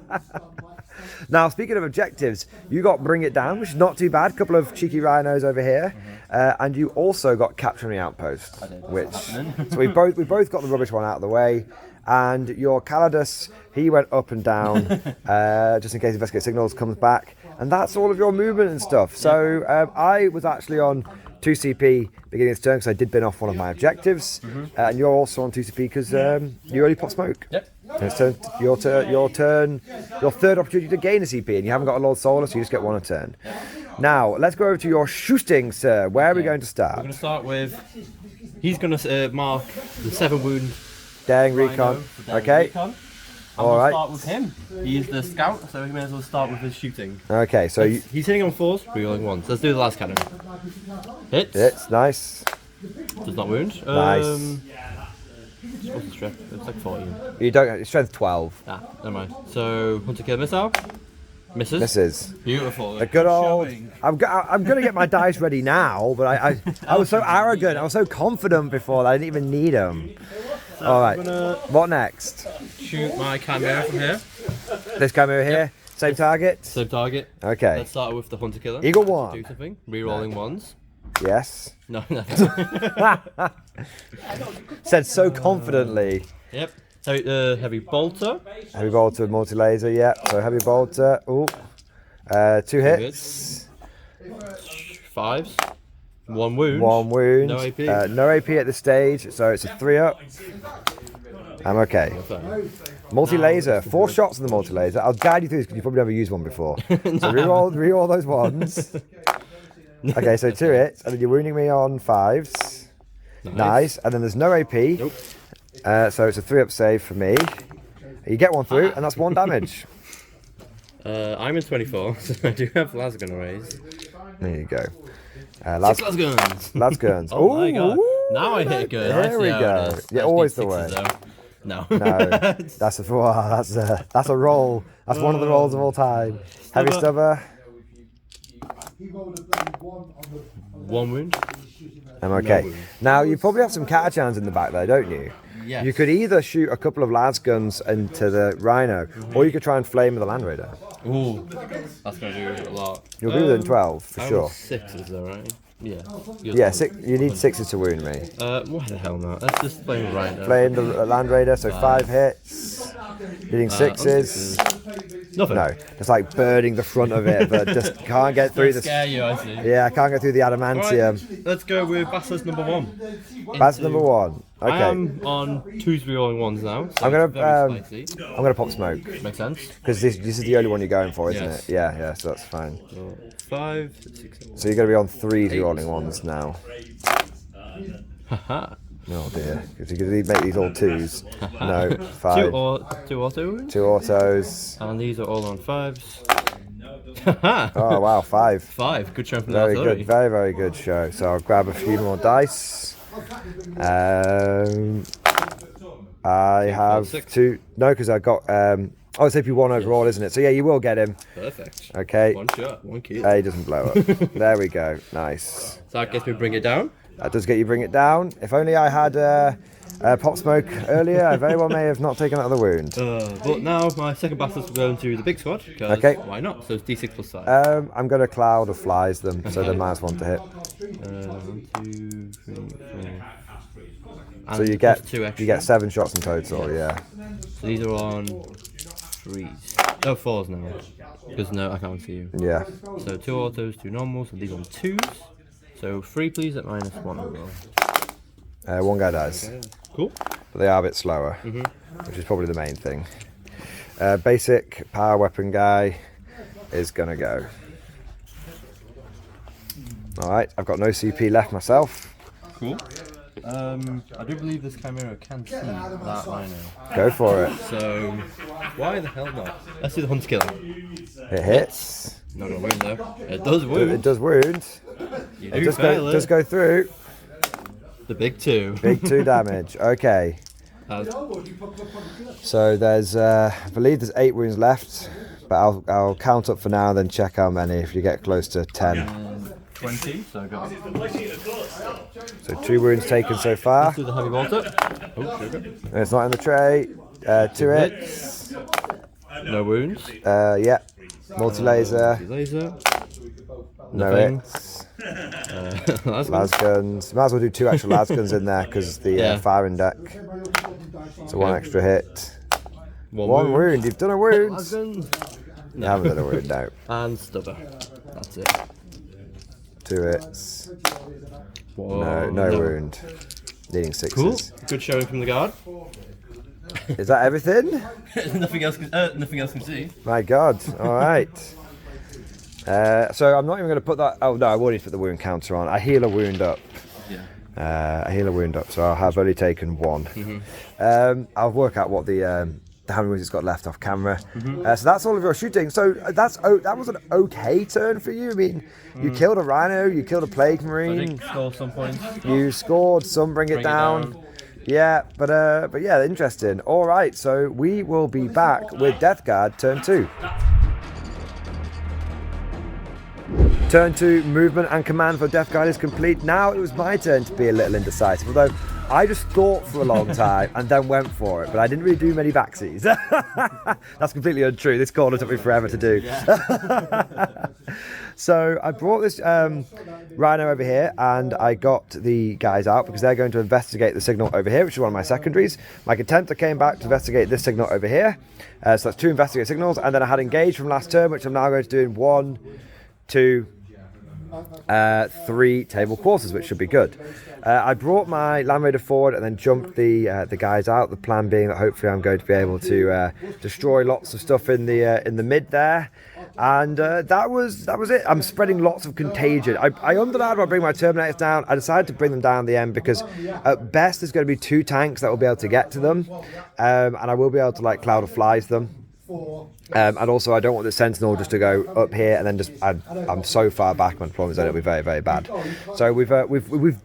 Now, speaking of objectives, you got Bring It Down, which is not too bad. A couple of cheeky rhinos over here, and you also got Capturing the Outpost, so we both got the rubbish one out of the way. And your Calidus, he went up and down, just in case Investigate Signals comes back, and that's all of your movement and stuff. So I was actually on 2 CP beginning of this turn because I did bin off one of my objectives, and you're also on 2 CP because you already put smoke. Yep. And it's your third opportunity to gain a CP, and you haven't got a Lord Solar, so you just get 1 a turn. Now let's go over to your shooting, sir. Where are we going to start? We're going to start with. He's going to mark the 7 wound. Daring Recon. Okay. Recon. All right. Start with him. He's the scout, so he may as well start with his shooting. Okay, so he's hitting on 4s, rerolling 1s. Let's do the last cannon. Hits. It's nice. Does not wound. Nice. What's the strength? It's like 14. You don't. Strength 12. Never mind. So hunter kill missile. Misses. Beautiful. A good old. I'm gonna get my dice ready now, but I was so arrogant. I was so confident before that I didn't even need them. All right. What next? Shoot my chimera from here. This chimera here. Yep. Same target. Same target. Okay. Let's start with the hunter killer. Eagle 1. Do something. Rerolling ones. Yes. No. Said so confidently. Yep. So heavy bolter. Heavy bolter, multi-laser, yeah. So heavy bolter. Ooh. 2 hits. 5s. 1 wound. 1 wound. No AP. No AP at this stage, so it's a 3-up. I'm okay. Multi-laser. 4 shots on the multi-laser. I'll guide you through this because you've probably never used one before. So reroll those ones. Okay, so 2 hits, and then you're wounding me on 5s. Nice. And then there's no AP. Nope. So it's a 3-up save for me. You get 1 through, and that's 1 damage. I'm in 24, so I do have lasgun arrays. There you go. 6 lasguns. Lasguns. Oh my god. Now I hit good. There we go. Yeah, always the way. No. That's a roll. That's one of the rolls of all time. Heavy stubber. 1 wound. I'm okay. Now you probably have some catachans in the back there, don't you? Yes. You could either shoot a couple of lasguns into the rhino, or you could try and flame with the Land Raider. Ooh, that's gonna do a lot. You'll be within 12 for sure. 6s though, right? Yeah. Yeah, 6. You need 6s to wound me. Why the hell not? Let's just flame the rhino. Flame the Land Raider, so 5 hits. Hitting 6s. Nothing. No, it's like burning the front of it, but just can't get through the. Scare you, I see. Yeah, I can't get through the adamantium. Right, let's go with Bastards number 1. That's number 1. Okay. I am on 2s rerolling 1s now. So I'm gonna pop smoke. Makes sense. Because this is the only one you're going for, isn't Yes. it? Yeah. So that's fine. 5, 6, 7. So you're gonna be on 3s rerolling 1s now. Haha. Oh dear, because you're gonna make these all 2s. No, 5. 2 autos. 2 autos. And these are all on 5s. Oh wow, 5. 5. Good show from the Very artillery. good, very good show. So I'll grab a few more dice. I have 2. No, because I got. Oh, it's AP1 overall, isn't it? So yeah, you will get him. Perfect. Okay. 1 shot, 1 kill. He doesn't blow up. There we go. Nice. So that gets me bring it down. That does get you bring it down. If only I had pop smoke earlier, I very well may have not taken out the wound. But now my second bastard's going to the big squad. Okay. Why not? So it's D6 plus 5. I'm going to cloud of flies them, so they're -1 to hit. 1, 2, 3, 4. So you get 7 shots in total, yeah. So these are on 3s. No, 4s now. Because no, I can't see you. Yeah. So 2 autos, 2 normals, and these on 2s. So 3 please at -1 overall. 1 guy dies. Okay. Cool. But they are a bit slower, which is probably the main thing. Basic power weapon guy is going to go. Alright, I've got no CP left myself. Cool. I do believe this chimera can see that rhino. Go for it. So, why the hell not? Let's do the hunter killer. It hits. Not gonna wound though. It does wound. It does wound. It does go through. The big 2. Big 2 damage. Okay. So there's, I believe there's 8 wounds left, but I'll count up for now, then check how many if you get close to 10. 20. So go. So 2 wounds taken so far. Let's do the heavy bolter. Oh, sugar. It's not in the tray. 2 hits. No wounds. Yeah. Multi-laser. Multi-laser. No hits. Lasguns. Might as well do 2 extra lasguns in there because the firing deck. So 1 extra hit. 1 wound. You've done a wound. You haven't done a wound, no. And stubber. That's it. 2 hits. Whoa, No wound. Needing 6s. Cool. Good showing from the guard. Is that everything? nothing else can see. My God. All right. So I'm not even going to put that. Oh no, I will need to put the wound counter on. I heal a wound up. Yeah. I heal a wound up, so I'll have only taken 1. I'll work out what how many wounds it's got left off camera. So that's all of your shooting. So that was an okay turn for you. I mean, you killed a rhino, you killed a plague marine. I did score some points. You scored some. Bring it down. Yeah, but yeah, interesting. All right, so we will be back with Death Guard turn 2. Turn 2, movement and command for Death Guard is complete. Now it was my turn to be a little indecisive, although I just thought for a long time and then went for it, but I didn't really do many backsies. That's completely untrue. This corner took me forever to do. Yeah. So I brought this rhino over here, and I got the guys out because they're going to investigate the signal over here, which is one of my secondaries. My contemptor came back to investigate this signal over here. So that's 2 investigate signals, and then I had engage from last turn, which I'm now going to do in 1, 2, 3 table quarters, which should be good. I brought my Land Raider forward and then jumped the guys out. The plan being that hopefully I'm going to be able to destroy lots of stuff in the mid there. And that was it. I'm spreading lots of contagion. I underlined when I bring my Terminators down. I decided to bring them down at the end because at best there's going to be 2 tanks that will be able to get to them, and I will be able to like Cloud of Flies them. And also I don't want the Sentinel just to go up here and then just I'm so far back my deployments that it'll be very, very bad. So we've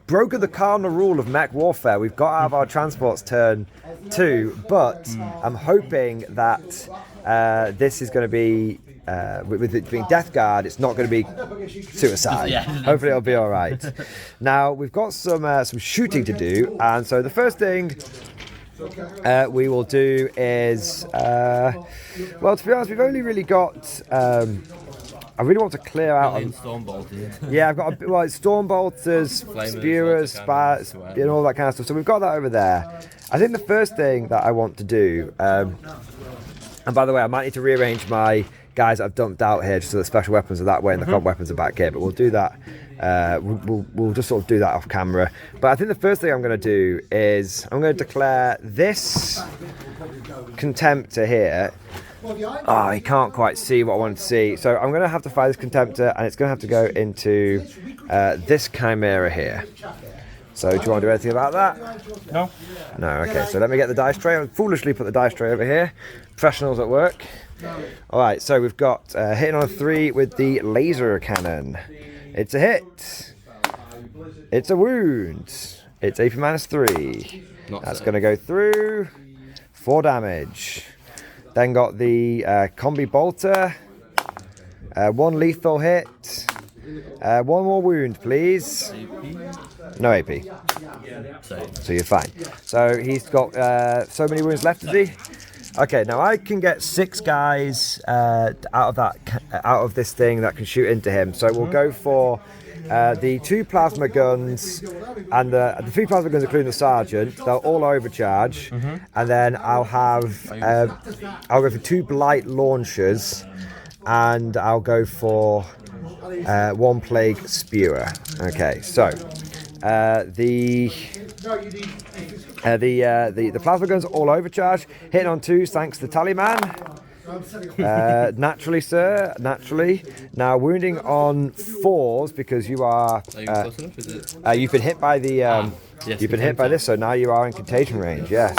broken the cardinal rule of mech warfare. We've got out of our transports turn 2, but I'm hoping that this is going to be with it being Death Guard, it's not going to be suicide. Yeah. Hopefully it'll be all right. Now we've got some shooting to do, and so the first thing we will do is well, to be honest, we've only really got I really want to clear out Storm Bolters. Yeah, I've got it's Storm Bolters, Spewers, Spats, and all that kind of stuff. So we've got that over there. I think the first thing that I want to do, and by the way, I might need to rearrange my guys that I've dumped out here just so the special weapons are that way and the comp weapons are back here, but we'll do that. We'll just sort of do that off camera. But I think the first thing I'm going to do is I'm going to declare this Contemptor here. Oh, he can't quite see what I want to see. So I'm going to have to fire this Contemptor, and it's going to have to go into this Chimera here. So do you want to do anything about that? No. No, okay. So let me get the dice tray. I'll foolishly put the dice tray over here. Professionals at work. All right, so we've got hitting on a 3 with the laser cannon. It's a hit. It's a wound. It's AP -3. That's going to go through. 4 damage. Then got the combi bolter. 1 lethal hit. 1 more wound, please. No AP. So you're fine. So he's got so many wounds left, does he? Okay, now I can get 6 guys out of this thing that can shoot into him. So we'll go for the 2 plasma guns and the 3 plasma guns, including the sergeant. They'll all overcharge, and then I'll go for 2 blight launchers, and I'll go for 1 plague spewer. Okay, so the plasma guns are all overcharged. Hitting on 2s thanks to the Tallyman. Naturally, sir. Naturally. Now wounding on 4s because you are. You've been hit by the. Yes, you've been hit by this, so now you are in contagion range. Yes.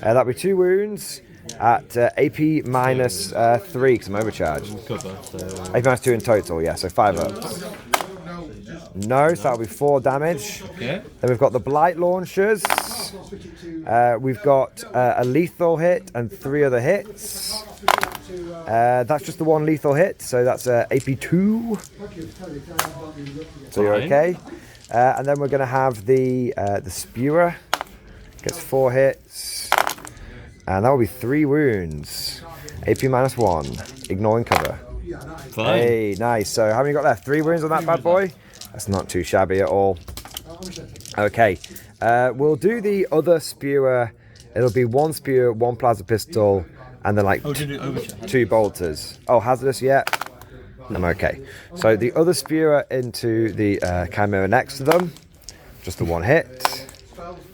That'll be 2 wounds at AP -3 because I'm overcharged. AP -2 in total. Yeah, so 5 ups. No, so that'll be 4 damage. Okay. Then we've got the blight launchers. We've got a lethal hit and 3 other hits. That's just the 1 lethal hit, so that's AP2. So you're okay. And then we're going to have the spewer. Gets 4 hits. And that will be 3 wounds. AP -1. Ignoring cover. Fine. Hey, nice. So how many got left? 3 wounds on that bad boy? That's not too shabby at all. Okay. We'll do the other spewer. It'll be 1 spewer, 1 plasma pistol, and then like 2 bolters. Oh, hazardous yet? I'm okay. So the other spewer into the Chimera next to them. Just the 1 hit.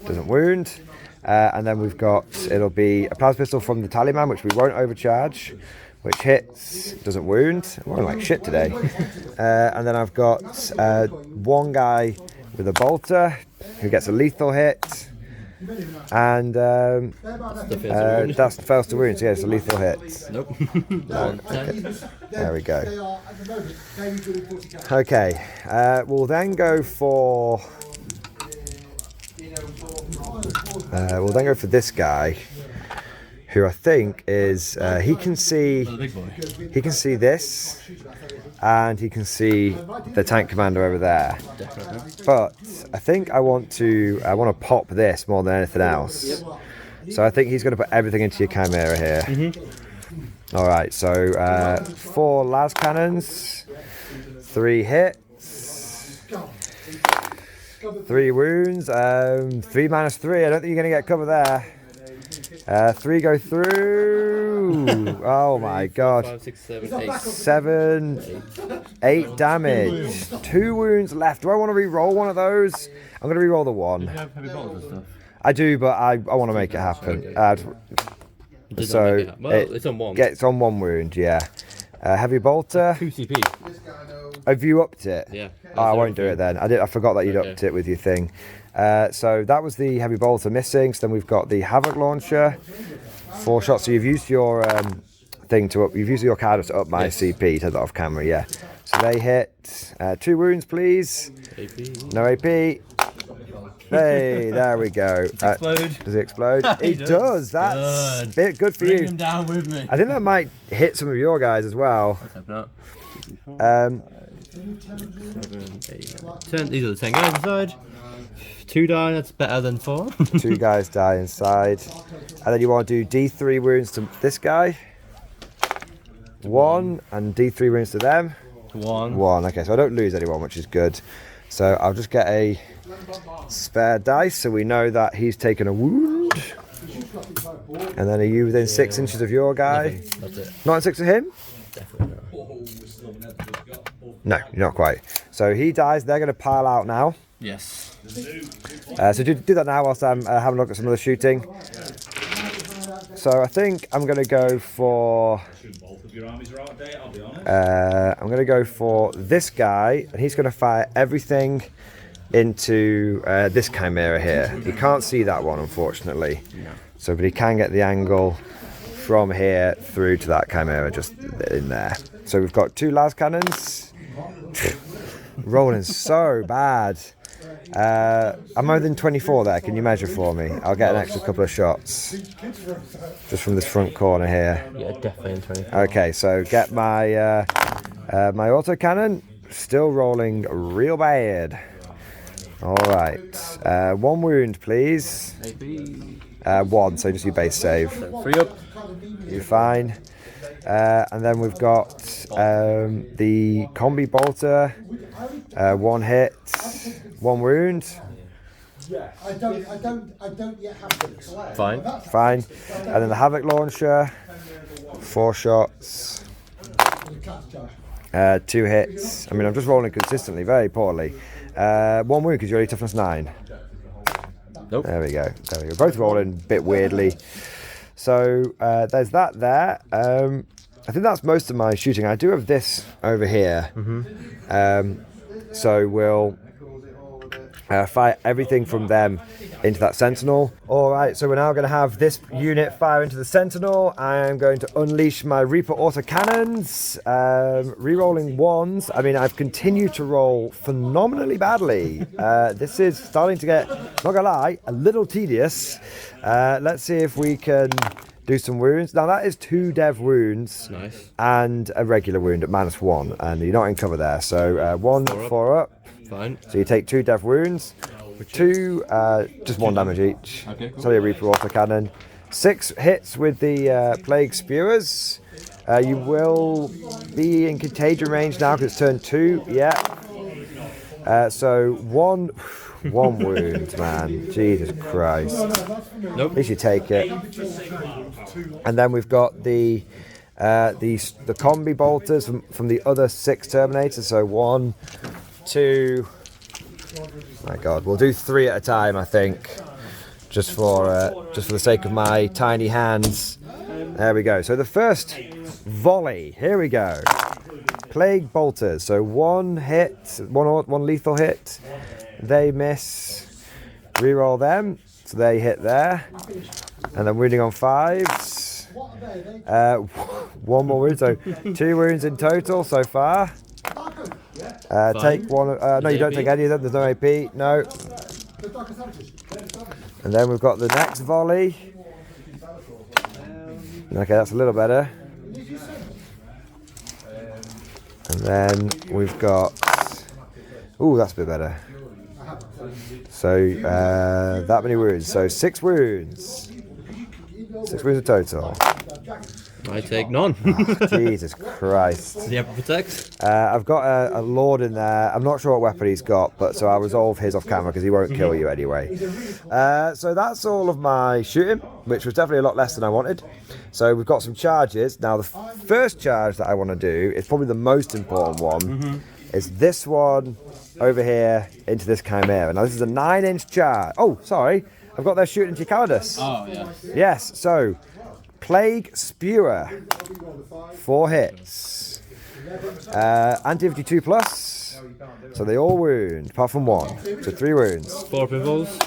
Doesn't wound. And then we've got, it'll be a plasma pistol from the Tallyman, which we won't overcharge, which hits, doesn't wound. I'm wearing like shit today. And then I've got 1 guy with a bolter who gets a lethal hit. And that fails to wound, so yeah, it's a lethal hit. Nope. No, okay. There we go. Okay, we'll then go for this guy, who I think is he can see this, and he can see the tank commander over there. But I think I want to pop this more than anything else. So I think he's going to put everything into your Chimera here. All right, so 4 las cannons, 3 hits, 3 wounds, 3 minus 3. I don't think you're going to get cover there. 3 go through. Oh my god. 5, 6, 7, 8. 7, 8 damage. 2 wounds left. Do I want to re-roll one of those? I'm going to re-roll the 1. I do, but I want to make it happen. So it's on 1. It's on 1 wound, yeah. Heavy bolter. 2 CP. Have you upped it? Yeah. Oh, I won't do it then. I forgot that you'd upped it with your thing. So that was the heavy bolter missing. So then we've got the havoc launcher. 4 shots. So you've used your thing to up. You've used your card to up my CP. Take that off camera. Yeah. So they hit 2 wounds, please. AP. No AP. Hey, there we go. Does it explode? It does. That's good for you. Bring him down with me. I think that might hit some of your guys as well. Let's hope not. 7, 8, 10. These are the 10 guys inside. 2 die, that's better than 4. 2 guys die inside. And then you want to do D3 wounds to this guy. 1 and D3 wounds to them. 1. Okay, so I don't lose anyone, which is good. So I'll just get a spare dice so we know that he's taken a wound. And then are you within 6 inches of your guy? That's it. Not in 6 of him? Definitely not. No, you're not quite. So he dies. They're going to pile out now. Yes. So do that now whilst I'm having a look at some of the shooting. So I think I'm going to go for... I'm going to go for this guy, and he's going to fire everything into this Chimera here. He can't see that one, unfortunately. So, but he can get the angle from here through to that Chimera just in there. So we've got 2 las cannons. Rolling so bad. I'm within 24 there. Can you measure for me? I'll get an extra couple of shots just from this front corner here. Yeah, definitely in 24. Okay, so get my my autocannon. Still rolling real bad. All right, 1 wound, please. 1, so just your base save. So 3 up. You're fine. And then we've got the combi bolter. 1 hit, 1 wound. I don't yet have this. Fine. Fine. And then the havoc launcher. 4 shots. 2 hits. I mean, I'm just rolling consistently, very poorly. 1 wound because you're only toughness 9. Nope. There we go. Both rolling a bit weirdly. So there's that there. I think that's most of my shooting. I do have this over here. So we'll fire everything from them into that sentinel. All right, so we're now going to have this unit fire into the sentinel. I'm going to unleash my Reaper autocannons, re-rolling 1s. I mean, I've continued to roll phenomenally badly. This is starting to get, not gonna lie, a little tedious. Let's see if we can do some wounds. Now that is 2 dev wounds. Nice. And a regular wound at -1, and you're not in cover there. So 1, 4 up. Fine. So you take 2 dev wounds, 2, just 1 damage each. Okay, cool. So your Reaper autocannon. 6 hits with the Plague Spewers. You will be in contagion range now because it's turn 2. Yeah. So 1 wound, man. Jesus Christ. Nope. At least you take it. And then we've got the combi bolters from the other 6 Terminators. So 1, 2. My God, we'll do 3 at a time, I think, just for the sake of my tiny hands. There we go. So the first volley. Here we go. Plague bolters. So 1 hit, 1 lethal hit. They miss. Reroll them. So they hit there. And then wounding on 5s. 1 more wound. So 2 wounds in total so far. Take 1. No, you don't take any of them. There's no AP. No. And then we've got the next volley. Okay, that's a little better. And then we've got... Ooh, that's a bit better. So, that many wounds. So 6 wounds. 6 wounds in total. I take none. Jesus Christ. Does he have to protect? I've got a Lord in there. I'm not sure what weapon he's got, but so I'll resolve his off camera because he won't kill you anyway. So that's all of my shooting, which was definitely a lot less than I wanted. So we've got some charges. Now the first charge that I want to do is probably the most important one. Is this one over here into this Chimera. Now this is a 9-inch charge. Oh, sorry. I've got their shooting into Calidus. Oh, yeah. Yes, so Plague Spewer, 4 hits. Anti-infantry 2 plus, so they all wound, apart from 1. So 3 wounds. 4 pivots.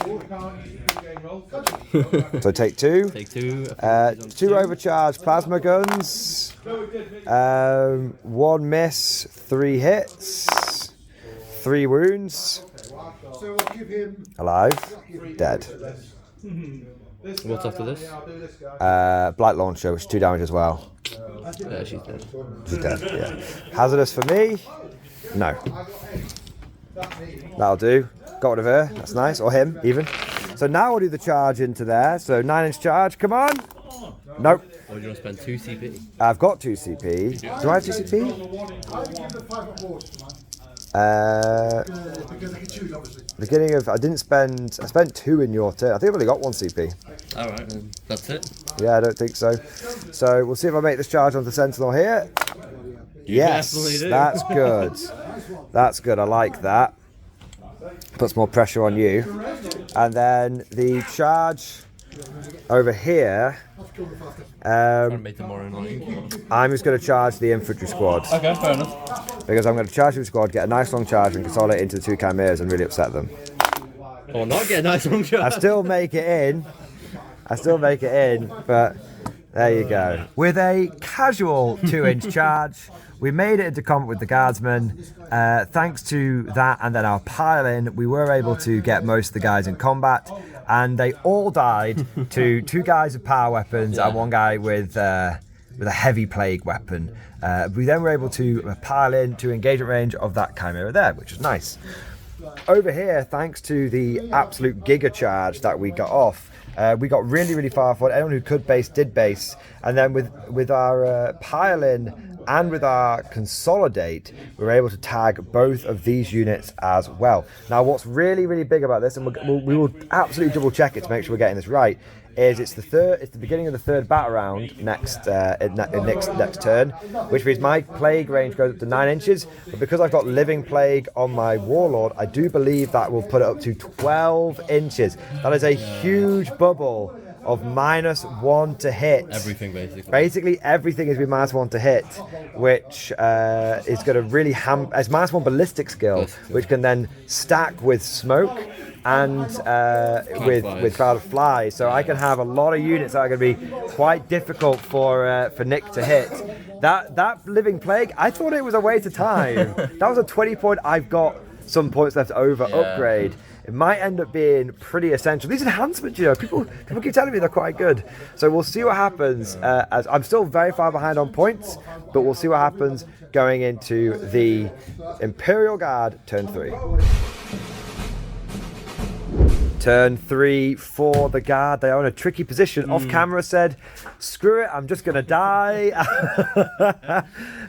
So take 2. Take 2. 2 overcharged plasma guns. 1 miss, 3 hits. 3 wounds. Alive. Dead. What's after this? Blight Launcher, which is 2 damage as well. Yeah, she's dead. She's dead, yeah. Hazardous for me? No. That'll do. Got rid of her. That's nice. Or him, even. So now we'll do the charge into there. So 9-inch charge. Come on. Nope. Or do you want to spend 2 CP? I've got 2 CP. Do I have 2 CP? Beginning of, I spent 2 in your turn. I think I've only got 1 CP. Alright, then that's it. Yeah, I don't think so. So we'll see if I make this charge onto Sentinel here. Yes, that's good. That's good, I like that. Puts more pressure on you. And then the charge over here, Make them more annoying. I'm just going to charge the infantry squad. Okay, fair enough. Because I'm going to charge the squad, get a nice long charge and consolidate into the 2 Chimeras and really upset them. Or not get a nice long charge. I still make it in, but there you go. With a casual 2-inch charge, we made it into combat with the guardsmen. Thanks to that and then our pile-in, we were able to get most of the guys in combat, and they all died to 2 guys with power weapons and 1 guy with a heavy plague weapon. We then were able to pile in to engagement range of that Chimera there, which is nice. Over here, thanks to the absolute giga charge that we got off, we got really, really far forward. Anyone who could base did base, and then with our pile-in and with our consolidate, we were able to tag both of these units as well. Now, what's really, really big about this, and we will absolutely double check it to make sure we're getting this right, is it's the beginning of the 3rd battle round next turn, which means my plague range goes up to 9 inches. But because I've got living plague on my warlord, I do believe that will put it up to 12 inches. That is a huge bubble of -1 to hit. Everything, basically. Basically, everything is with -1 to hit, which is going to really as -1 ballistic skill, which can then stack with smoke and with Cloud of Flies. So I can have a lot of units that are going to be quite difficult for Nick to hit. That living plague, I thought it was a waste of time. That was a 20 point. I've got some points left over upgrade. It might end up being pretty essential. These enhancements, people keep telling me they're quite good. So we'll see what happens. As I'm still very far behind on points, but we'll see what happens going into the Imperial Guard turn 3. Turn 3 for the guard. They are in a tricky position. Off camera said, screw it, I'm just going to die.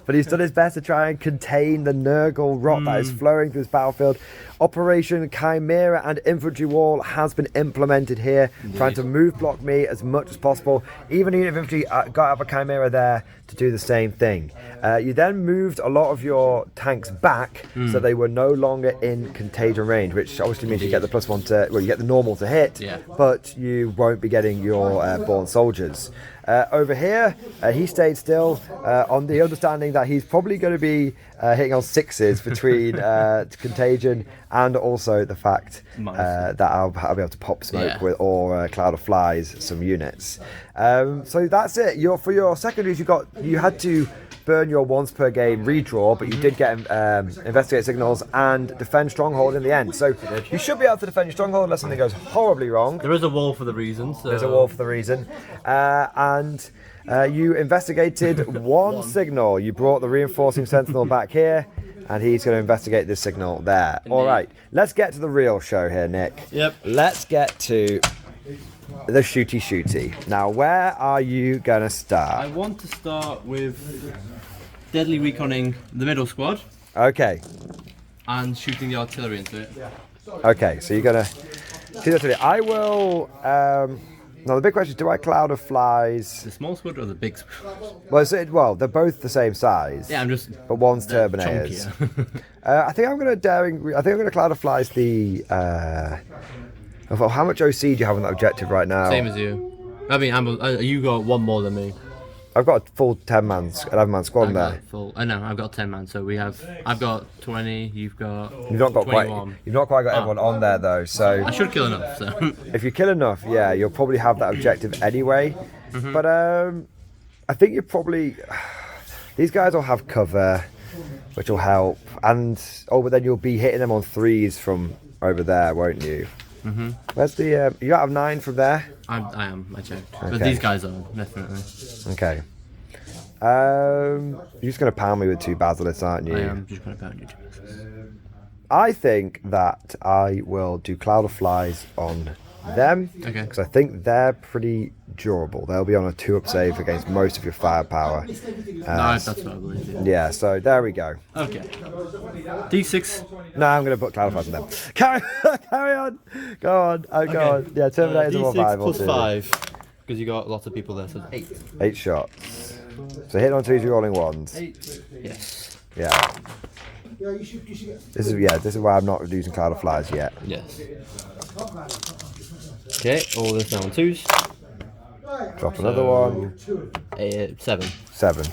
But he's done his best to try and contain the Nurgle rot that is flowing through this battlefield. Operation Chimera and Infantry Wall has been implemented here, trying to move block me as much as possible. Even a unit of infantry got up a Chimera there to do the same thing. You then moved a lot of your tanks back so they were no longer in contagion range, which obviously means you get the +1 to, well, you get the normal to hit, but you won't be getting your born soldiers. Over here, he stayed still on the understanding that he's probably going to be hitting on 6s between contagion and also the fact that I'll be able to pop smoke with or Cloud of Flies some units. So that's it. For your secondaries, you had to burn your once per game redraw, but you did get investigate signals and defend stronghold in the end. So you should be able to defend your stronghold unless something goes horribly wrong. There is a wall for the reason. So. There's a wall for the reason. You investigated one signal. You brought the reinforcing sentinel back here, and he's going to investigate this signal there. Indeed. All right, let's get to the real show here, Nick. Yep. Let's get to the shooty. Now, where are you going to start? I want to start with deadly reconning the middle squad. Okay. And shooting the artillery into it. Okay, so you're going to shoot the artillery. I will... now, the big question is, do I cloud of flies... The small squad or the big squad? Well, they're both the same size. Yeah, I'm just... But one's Terminators. I think I'm going to cloud of flies the... how much OC do you have on that objective right now? Same as you. I mean, you got one more than me. I've got a full 11-man squad there. I've got 10 man. So I've got 20. You've not got 21. You've not quite got everyone on there though. So I should kill enough. So if you kill enough, yeah, you'll probably have that objective anyway. But I think you probably these guys will have cover, which will help. But then you'll be hitting them on 3s from over there, won't you? Where's the you out of 9 from there? I am. I checked. Okay. But these guys are definitely. Okay. You're just going to pound me with 2 basilisks, aren't you? I am just going to pound you 2 basilisks. I think that I will do cloud of flies on them. Okay. Because I think they're pretty durable. They'll be on a 2-up save against most of your firepower. That's what I believe. Yeah, so there we go. Okay. D6. No, I'm going to put cloud of flies on them. Carry on. Go on. Go on. Yeah, Terminators are more viable. D6 plus 5. Because you got lots of people there, so 8. 8 shots. So hit on 2s, you're rolling 1s. 8. Yes. Yeah. Yeah, you should get... This is why I'm not using cloud of flies yet. Yes. Okay, all this now on 2s. Drop another one. 7. 7.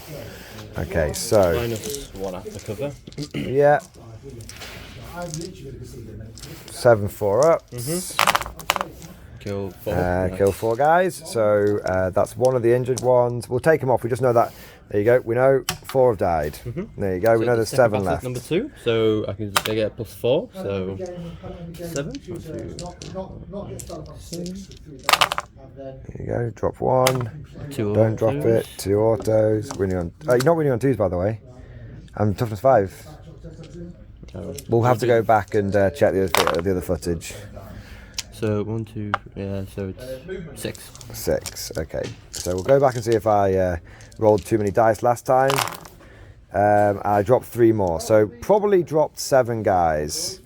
Okay, so... Minus 1 after cover. Yeah. 7 4 up. Kill 4. Kill 4 guys. So that's one of the injured ones. We'll take them off. We just know that. There you go. We know 4 have died. There you go. So we know there's 7 left. Number 2. So I can just get plus 4. So 7. There you go. Drop 1. 2. Don't drop it. 2 autos. Winning on. You're not winning on 2s, by the way. I'm toughness 5. We'll have to go back and check the other footage. So 1, 2, yeah. So it's 6. 6. Okay. So we'll go back and see if I rolled too many dice last time. I dropped 3 more, so probably dropped 7 guys.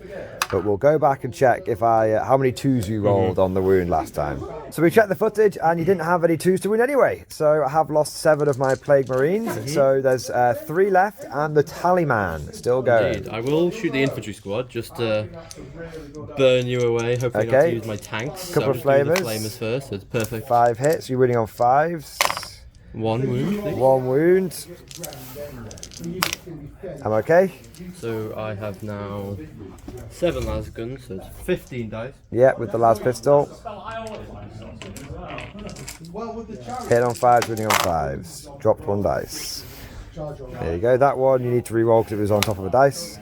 But we'll go back and check if how many 2s you rolled on the wound last time. So we checked the footage, and you didn't have any 2s to win anyway. So I have lost 7 of my Plague Marines. So there's 3 left, and the Tallyman still going. Indeed. I will shoot the infantry squad just to burn you away. Hopefully not to use my tanks. Couple of flamers. flamers First, so it's perfect. 5 hits. You're winning on 5s. 1 wound. 1 wound. I'm okay. So I have now 7 las guns, so it's 15 dice. Yeah, with the last pistol. Hit on 5s, winning on 5s. Dropped 1 dice. There you go. That one you need to re-roll because it was on top of a dice.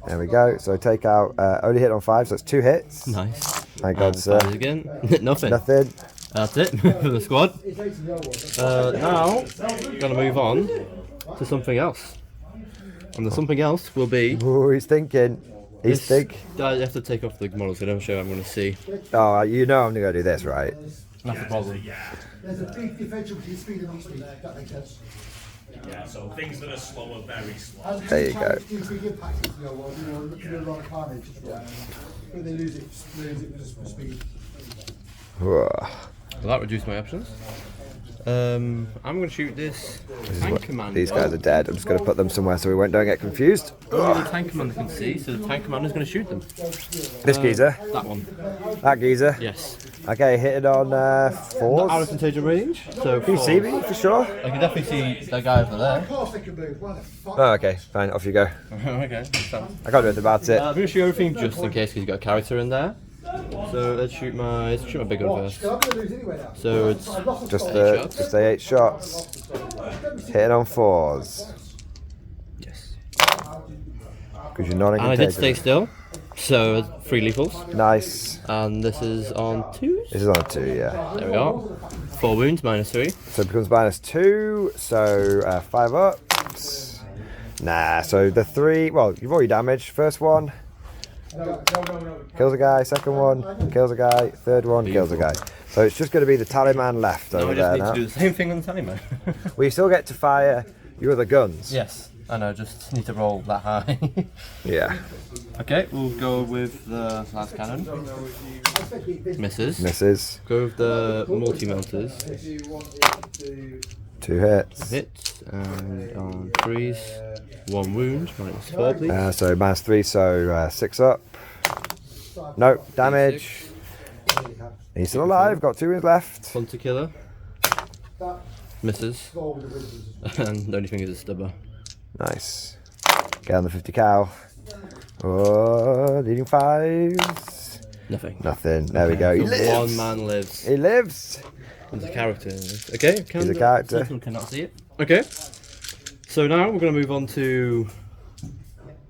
There we go. So take out only hit on 5, so that's 2 hits. Nice. Thank God, sir. Again. Nothing. Nothing. That's it for the squad. Now, gonna move on to something else. And the something else will be... Ooh, he's thinking. He's thinking. I have to take off the models, so I don't show I'm going to see. Oh, you know I'm going to go do this, right? That's the problem. There's a big differential between speed and non-speed, if that makes sense. Yeah, so things that are slow are very slow. There you go. Big impact into the world, you know, a lot of carnage. But they lose it for speed. Whoa. Well, that reduced my options. I'm going to shoot this tank commander. These guys are dead. I'm just going to put them somewhere so don't get confused. Only the tank commander can see, so the tank commander is going to shoot them. This geezer? That one. That geezer? Yes. Okay, hit it on 4s. Out of contagion range. So Can you see me for sure? I can definitely see that guy over there. Of course they can move. Why the fuck? Oh, okay, fine. Off you go. Okay. I can't do anything about it. I'm going to shoot everything just in case because you've got a character in there. So let's shoot my big one first. I'm going to lose anyway now. So it's Just 8 the shots. just the 8 shots. Hitting on 4s. Yes. Because you're not in And I did contagion. stay still. So 3 lethals. Nice. And this is on 2s. This is on a 2, yeah. There we are. 4 wounds, -3. So it becomes -2, so 5 ups. Nah, so the 3, well, you've already damaged. First one, kills a guy. Second one, kills a guy. Third one, kills a guy. So it's just going to be the Taliban left Now over we just there need now. to do the same thing on the timer. Well, you still get to fire your other guns. Yes, I know, just need to roll that high. Yeah. Okay, we'll go with the last cannon. Misses. Misses. Go with the multi-melters. 2 hits. Hits, and on 3s, 1 wound, -4 please. So -3, so 6 up. No, damage. He's still alive, got 2 wounds left. Hunter killer. Misses. And the only thing is a stubber. Nice. Get on the 50 cal. Oh, leading 5s. Nothing. Nothing. There we go. He So lives. 1 man lives. He lives. He's a character. Okay, He's a character. Someone cannot see it. Okay. So now we're going to move on to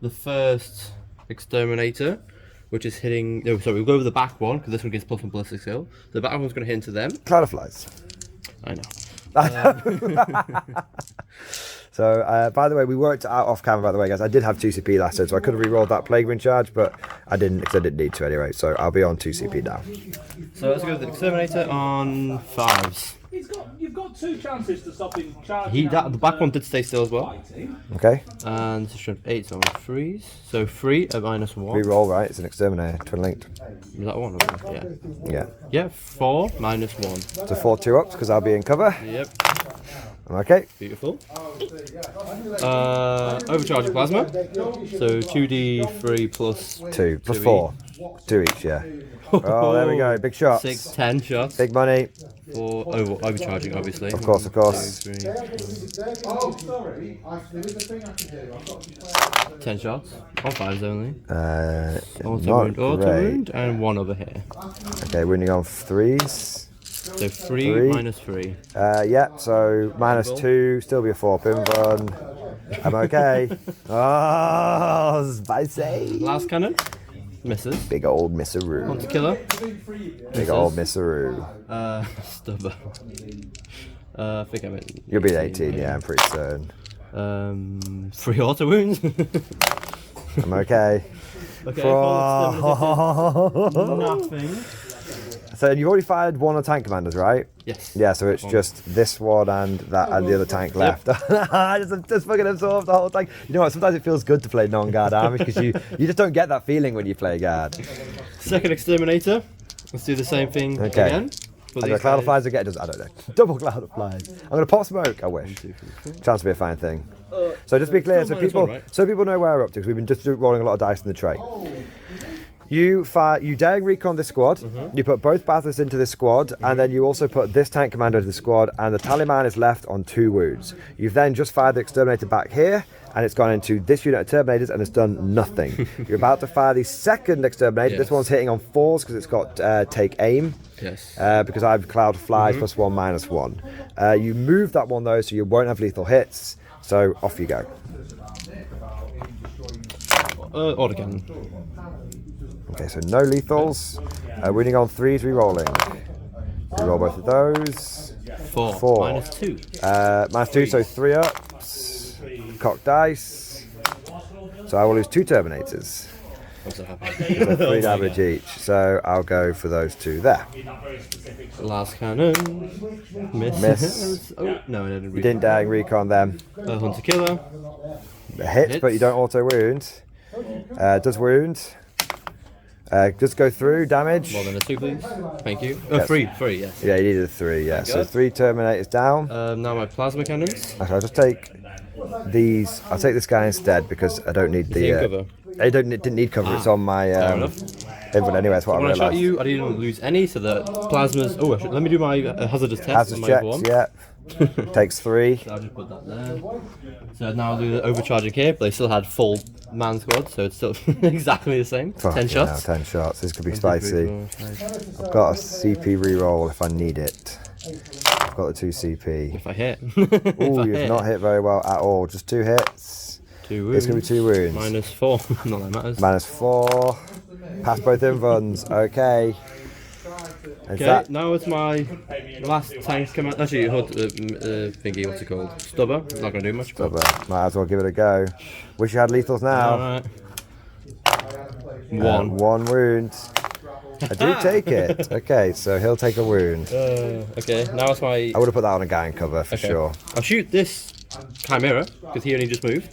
the first exterminator, which is hitting. No, sorry, we'll go with the back one because this one gives +1 ballistic skill. The back one's going to hit into them. Cloud of flies. I know. So, by the way, we worked out off camera, by the way, guys. I did have 2 CP last time, so I could have re-rolled that Plague Ring charge, but I didn't because I didn't need to anyway. So I'll be on 2 CP now. So let's go with the exterminator on 5s. You've got 2 chances to stop him charging. The back one did stay still as well. Okay? And this is strength 8 on 3s. So 3 at -1. Re-roll, right? It's an exterminator, twin linked. Is that one? Yeah. Yeah. Yeah, 4 -1. So 4 2-ups because I'll be in cover. Yep. Okay. Beautiful. Overcharging plasma. So 2d3 plus 2 plus 2 4. 2 each, yeah. Oh, there we go. Big shots. 6, 10 shots. Big money. For overcharging, obviously. Of course, of course. 2, 3, Oh, sorry. There is a thing I can do. I've got to 10 shots. On 5s only. Not Auto great. wound, and 1 over here. Okay, wounding on 3s. So 3 Three. -3. Yeah, so -2, still be a 4 pin run. I'm okay. Oh, spicy. Last cannon. Misses. Big old Misseroo. Hunter killer. Big old Misseroo. Stubber. I think I'm at You'll be at 18, yeah, I'm pretty certain. 3 auto wounds. I'm okay. Okay, Oh. nothing. So you've already fired 1 of the tank commanders, right? Yes. Yeah, so it's just this one and that and the other tank left. I just fucking absorbed the whole tank. You know what? Sometimes it feels good to play non-guard armies because you just don't get that feeling when you play guard. Second exterminator. Let's do the same thing Okay. again. For I these got cloud of guys. flies again. I don't know. Double cloud of flies. I'm gonna pop smoke. I wish. Chance to be a fine thing. So just to be clear, so still minus people, one, right? so people know where we're up to because we've been just rolling a lot of dice in the tray. You daring recon this squad, you put both battlers into this squad, and then you also put this tank commander into the squad, and the Taliban is left on 2 wounds. You've then just fired the exterminator back here, and it's gone into this unit of terminators, and it's done nothing. You're about to fire the second exterminator. This Yes. one's hitting on 4s because it's got take aim. Yes. Because I have cloud of flies +1 -1. You move that one though, so you won't have lethal hits. So off you go. Order cannon. Okay, so no lethals. Winning on 3s, re-rolling. Re-roll both of those. 4. 4. -2. -2, so 3 ups. Cock dice. So I will lose 2 terminators. I'm so happy. So 3 damage each. So I'll go for those 2 there. Last cannon. Miss. Miss. Oh, no, I didn't You didn't daring recon them. Hunter killer. Hits, but you don't auto wound. Does wound. Just go through damage. More than a 2, please. Thank you. Yes. 3, yes. Yeah, you needed a 3. Yeah, so God. 3 terminators down. Now my plasma cannons. Okay, I'll just take these. I'll take this guy instead because I don't need Is he in the. cover? I didn't need cover. It's on my input anyway. That's what I When I shot realised. you, I didn't lose any, so the plasmas. Oh, let me do my hazardous test. Hazard on my checks, one. yeah. Takes 3. So I'll just put that there. So now I'll do the overcharging here, but they still had full man squad, so it's still exactly the same. 10 shots. 10 shots. This could be 1, 2, 3, spicy. 4, 5. I've got a CP reroll if I need it. I've got the 2 CP. If I hit. Oh, you've not hit very well at all. Just 2 hits. 2 wounds. It's going to be 2 wounds. -4. Not that matters. -4. Pass both invuns. Okay. Is Okay, that now it's my last tank command. Actually, thingy, what's it called? Stubber. Not gonna do much. But... Might as well give it a go. Wish you had lethals now. Alright. 1. 1 wound. I do take it. Okay, so he'll take a wound. Okay, now it's my. I would have put that on a guy in cover for sure. I'll shoot this Chimera because he only just moved.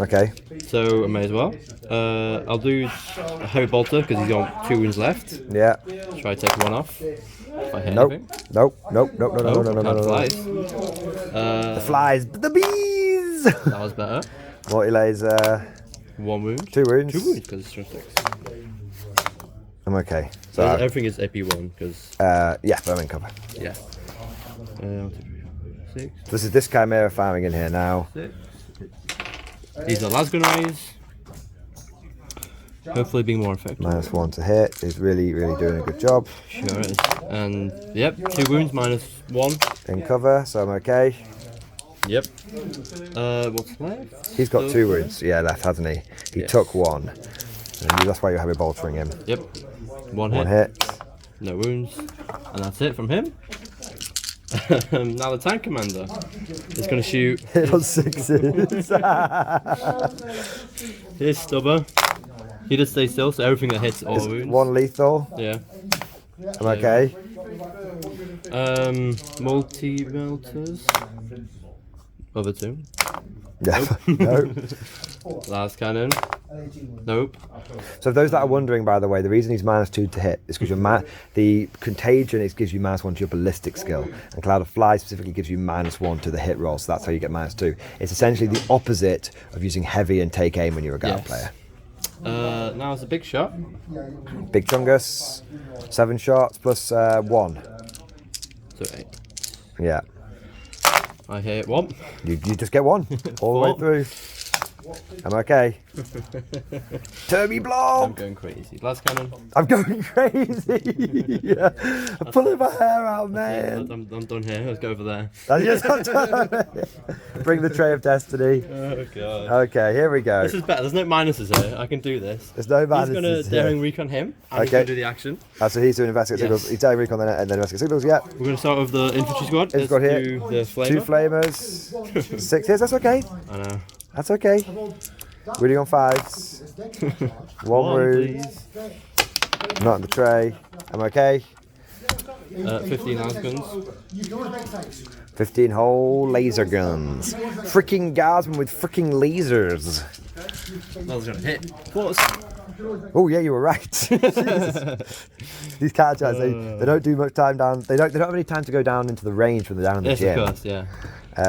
Okay. So I may as well. I'll do a heavy bolter because he's got 2 wounds left. Yeah. Try to take 1 off. If I hit Nope. anything. Nope. Nope. Nope. No. No. No. No. No. No. No. Flies. The flies. The bees. That was better. Multi-laser. 1 wound. 2 wounds. 2 wounds because it's strength 6. I'm okay. So So everything is AP1 because yeah, but I'm in cover. yeah. 1, 2, 3, 4, 6. This is this Chimera farming in here now. 6. These are las rays. Hopefully being more effective. -1 to hit. He's really doing a good job. Sure it is. And yep, 2 wounds -1. In cover, so I'm okay. Yep. What's left? He's got 2 wounds, yeah, left, hasn't he? He Yes. took 1. And that's why you're heavy boltering him. Yep. 1 hit. 1 hit. No wounds. And that's it from him. Now the tank commander is going to shoot Hit on 6s. his stubber. He does stay still, so everything that hits all wounds. 1 lethal. Yeah. I'm okay. Multi-melters. Other 2. Yeah. Nope. Last cannon. Nope. So those that are wondering, by the way, the reason he's -2 to hit is because the contagion gives you -1 to your ballistic skill, and Cloud of Fly specifically gives you -1 to the hit roll. So that's how you get -2. It's essentially the opposite of using heavy and take aim when you're a guard Yes. player. Now it's a big shot. Big Chungus, 7 shots plus 1. So 8. Yeah. I hit 1. You just get 1 all the way 4. through. I'm okay. Turby I'm blob! going crazy. Last cannon. I'm going crazy! Yeah. I'm pulling my hair out, man. I'm done here. Let's go over there. I just bring the tray of destiny. Oh god. Okay, here we go. This is better. There's no minuses here. I can do this. There's no He's madness. gonna daring recon him, and he's Okay. gonna do the action. So he's doing investigate signals. Yes. He's doing recon and then investigate signals. Yeah. We're gonna start with the infantry squad. Infantry squad here. Do the 2 flamer. flamers. 6 hits. That's okay. I know. That's okay. Wounding on 5s. 1 wound. Please. Not in the tray. I'm okay. 15 las guns. 15 whole laser guns. Freaking guardsmen with freaking lasers. That was gonna hit. What? Oh yeah, you were right. Jesus. These cat jacks, they don't do much time down. They don't have any time to go down into the range when they're down in the Yes, gym. of course, yeah.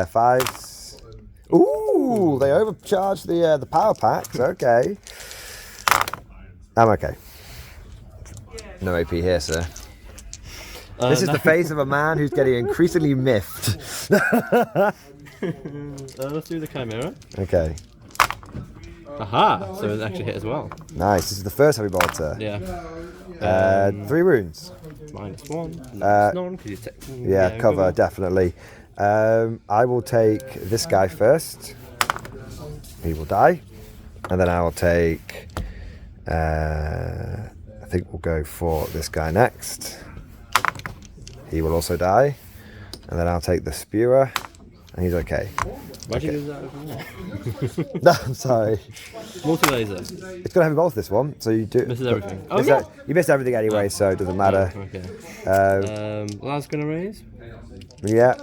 5s. Ooh, they overcharged the power packs. Okay. I'm okay. No AP here, sir. This is the face of a man who's getting increasingly miffed. Let's do the Chimera. Okay. Aha! So it actually hit as well. Nice. This is the first heavy bolter. Yeah. 3 wounds. -1. None, 'cause you take. Yeah, cover, definitely. I will take this guy first. He will die. And then I will take... I think we'll go for this guy next. He will also die. And then I'll take the spewer. And he's okay. Why'd you do that over there? No, I'm sorry. Multi-laser. It's got heavy bolts, this one. So you do... Misses everything. Oh, yeah. You missed everything anyway, so it doesn't matter. Oh, okay. Um, Gonna raise. Yeah.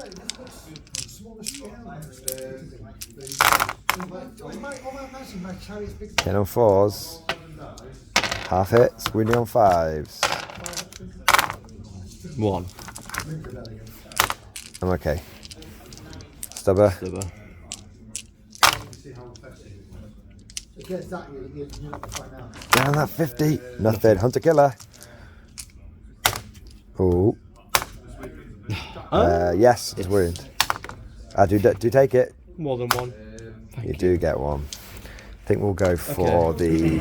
Ten on 4s. Half hits. Wounding on 5s. 1. I'm okay. Stubber. Stubber. It gets that, you're not going to find out. Down that 50. Nothing. Hunter killer. Oh. Yes, it's wound. I do take it. More than one. You do get one. I think we'll go for the.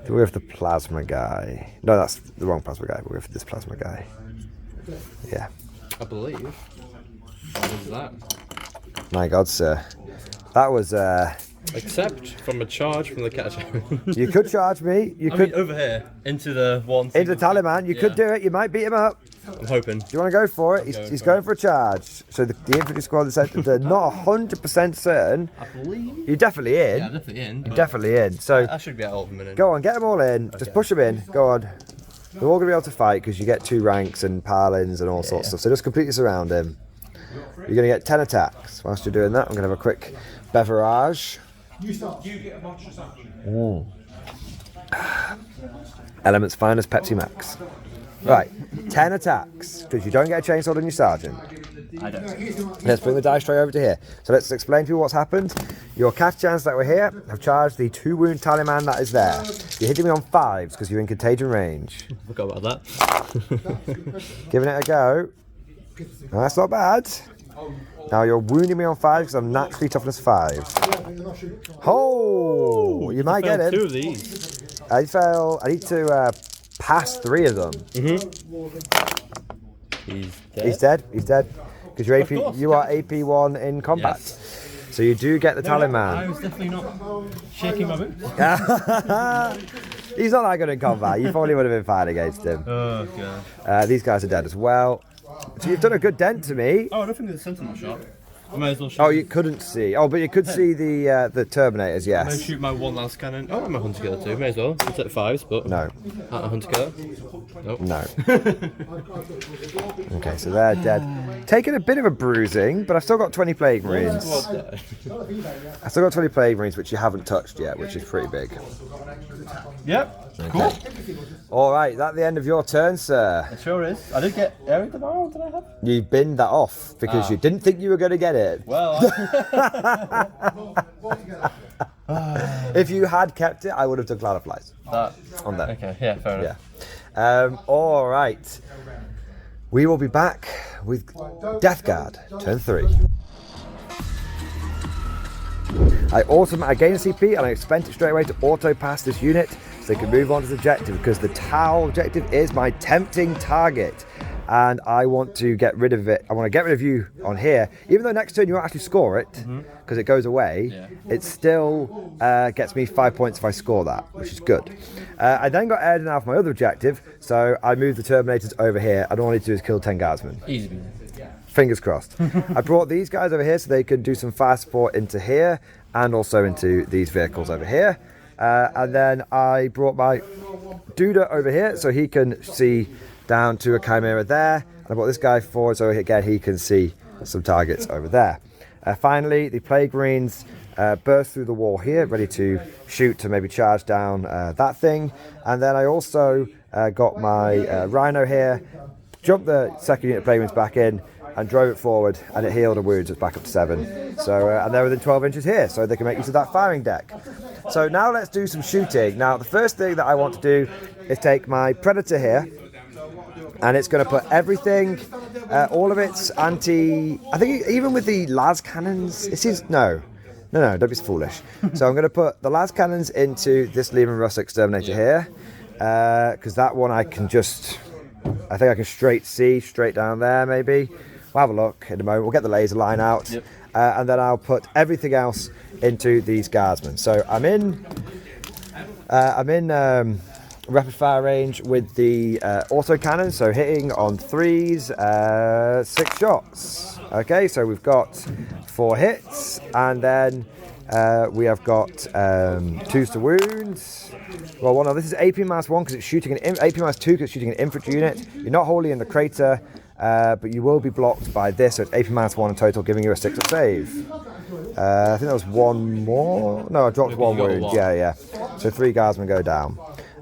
We'll go for the plasma guy. No, that's the wrong plasma guy. We'll go for this plasma guy. Yeah. I believe. What is that? My God, sir. That was. Except from a charge from the catcher. You could charge me. You could. over here into the one. Into the Taliban. You could do it. You might beat him up. I'm hoping. Do you want to go for it? He's going for a charge. So the infantry squad is said they're not 100% certain. I believe. You're definitely in. Yeah, I'm definitely in. You're definitely in. So I should be out of a minute. go on, get them all in. Just push them in. Go on. They're all going to be able to fight because you get 2 ranks and parlins and all sorts of stuff. So just completely surround him. You're going to get 10 attacks. Whilst you're doing that, I'm going to have a quick beverage. You start. Element's finest Pepsi Max. Right, 10 attacks, because you don't get a chainsaw on your sergeant. I don't. Let's bring the dice tray over to here. So let's explain to you what's happened. Your Kafchans that were here have charged the 2 wound Taliban that is there. You're hitting me on 5s because you're in contagion range. Forgot about that. Giving it a go. No, that's not bad. Now you're wounding me on 5 because I'm naturally toughness 5. Oh, you might get him. 2 of these. I fail. I need to pass 3 of them. He's dead. He's dead. Because you're AP. course. You are AP1 in combat. Yes. So you do get the I Taliban. was definitely not shaking my boots. He's not that good in combat. You probably would have been fine against him. Oh god. These guys are dead as well. So you've done a good dent to me. Oh, I don't think there's a sentinel shot. I might as well shoot. Oh, you couldn't see. Oh, but you could see the Terminators. I may Yes. shoot my 1 last cannon. Oh, I'm a hunter killer too. May as well. It's at 5s, but No. not a hunter killer. Nope. No. Okay, so they're dead. Taking a bit of a bruising, but I've still got 20 Plague Marines. I've still got 20 Plague Marines, which you haven't touched yet, which is pretty big. Yep. Cool. All right, that's the end of your turn, sir. It sure is. I did get area tomorrow. Did I have? You binned that off because you didn't think you were going to get it. Well. If you had kept it, I would have done Cloud of Flies on that. Okay. Yeah. Fair enough. Yeah. All right. We will be back with Death Guard, turn 3. I gain a CP and I spent it straight away to auto pass this unit so they can move on to the objective because the Tau objective is my tempting target and I want to get rid of it. I want to get rid of you on here. Even though next turn you won't actually score it because it goes away, it still gets me 5 points if I score that, which is good. I then got Airden out for my other objective, so I moved the Terminators over here and all I need to do is kill 10 guardsmen. Easy. Fingers crossed. I brought these guys over here so they can do some fire support into here and also into these vehicles over here. And then I brought my Duda over here so he can see down to a Chimera there. And I brought this guy forward so again he can see some targets over there. Finally, the Plague Marines burst through the wall here, ready to shoot to maybe charge down that thing. And then I also got my Rhino here, jumped the second unit of Plague Marines back in, and drove it forward, and it healed a wound, so it's back up to 7. So, and they're within 12 inches here, so they can make use of that firing deck. So now let's do some shooting. Now, the first thing that I want to do is take my Predator here, and it's going to put everything, all of its anti... I think even with the las cannons, it seems... No, don't be foolish. So I'm going to put the las cannons into this Lehman Russ Exterminator here, because that one I can just... I think I can straight down there maybe. We'll have a look in a moment. We'll get the laser line out, and then I'll put everything else into these guardsmen. So I'm in rapid fire range with the auto cannon. So hitting on 3s, 6 shots. Okay, so we've got 4 hits, and then we have got 2s to wounds. Well, this is AP minus 1 because it's shooting an AP minus 2 because it's shooting an infantry unit. You're not wholly in the crater, but you will be blocked by this. So it's AP minus 1 in total, giving you a 6 of save. I think that was 1 more. No, I dropped 1 wound. Yeah. So 3 guardsmen go down.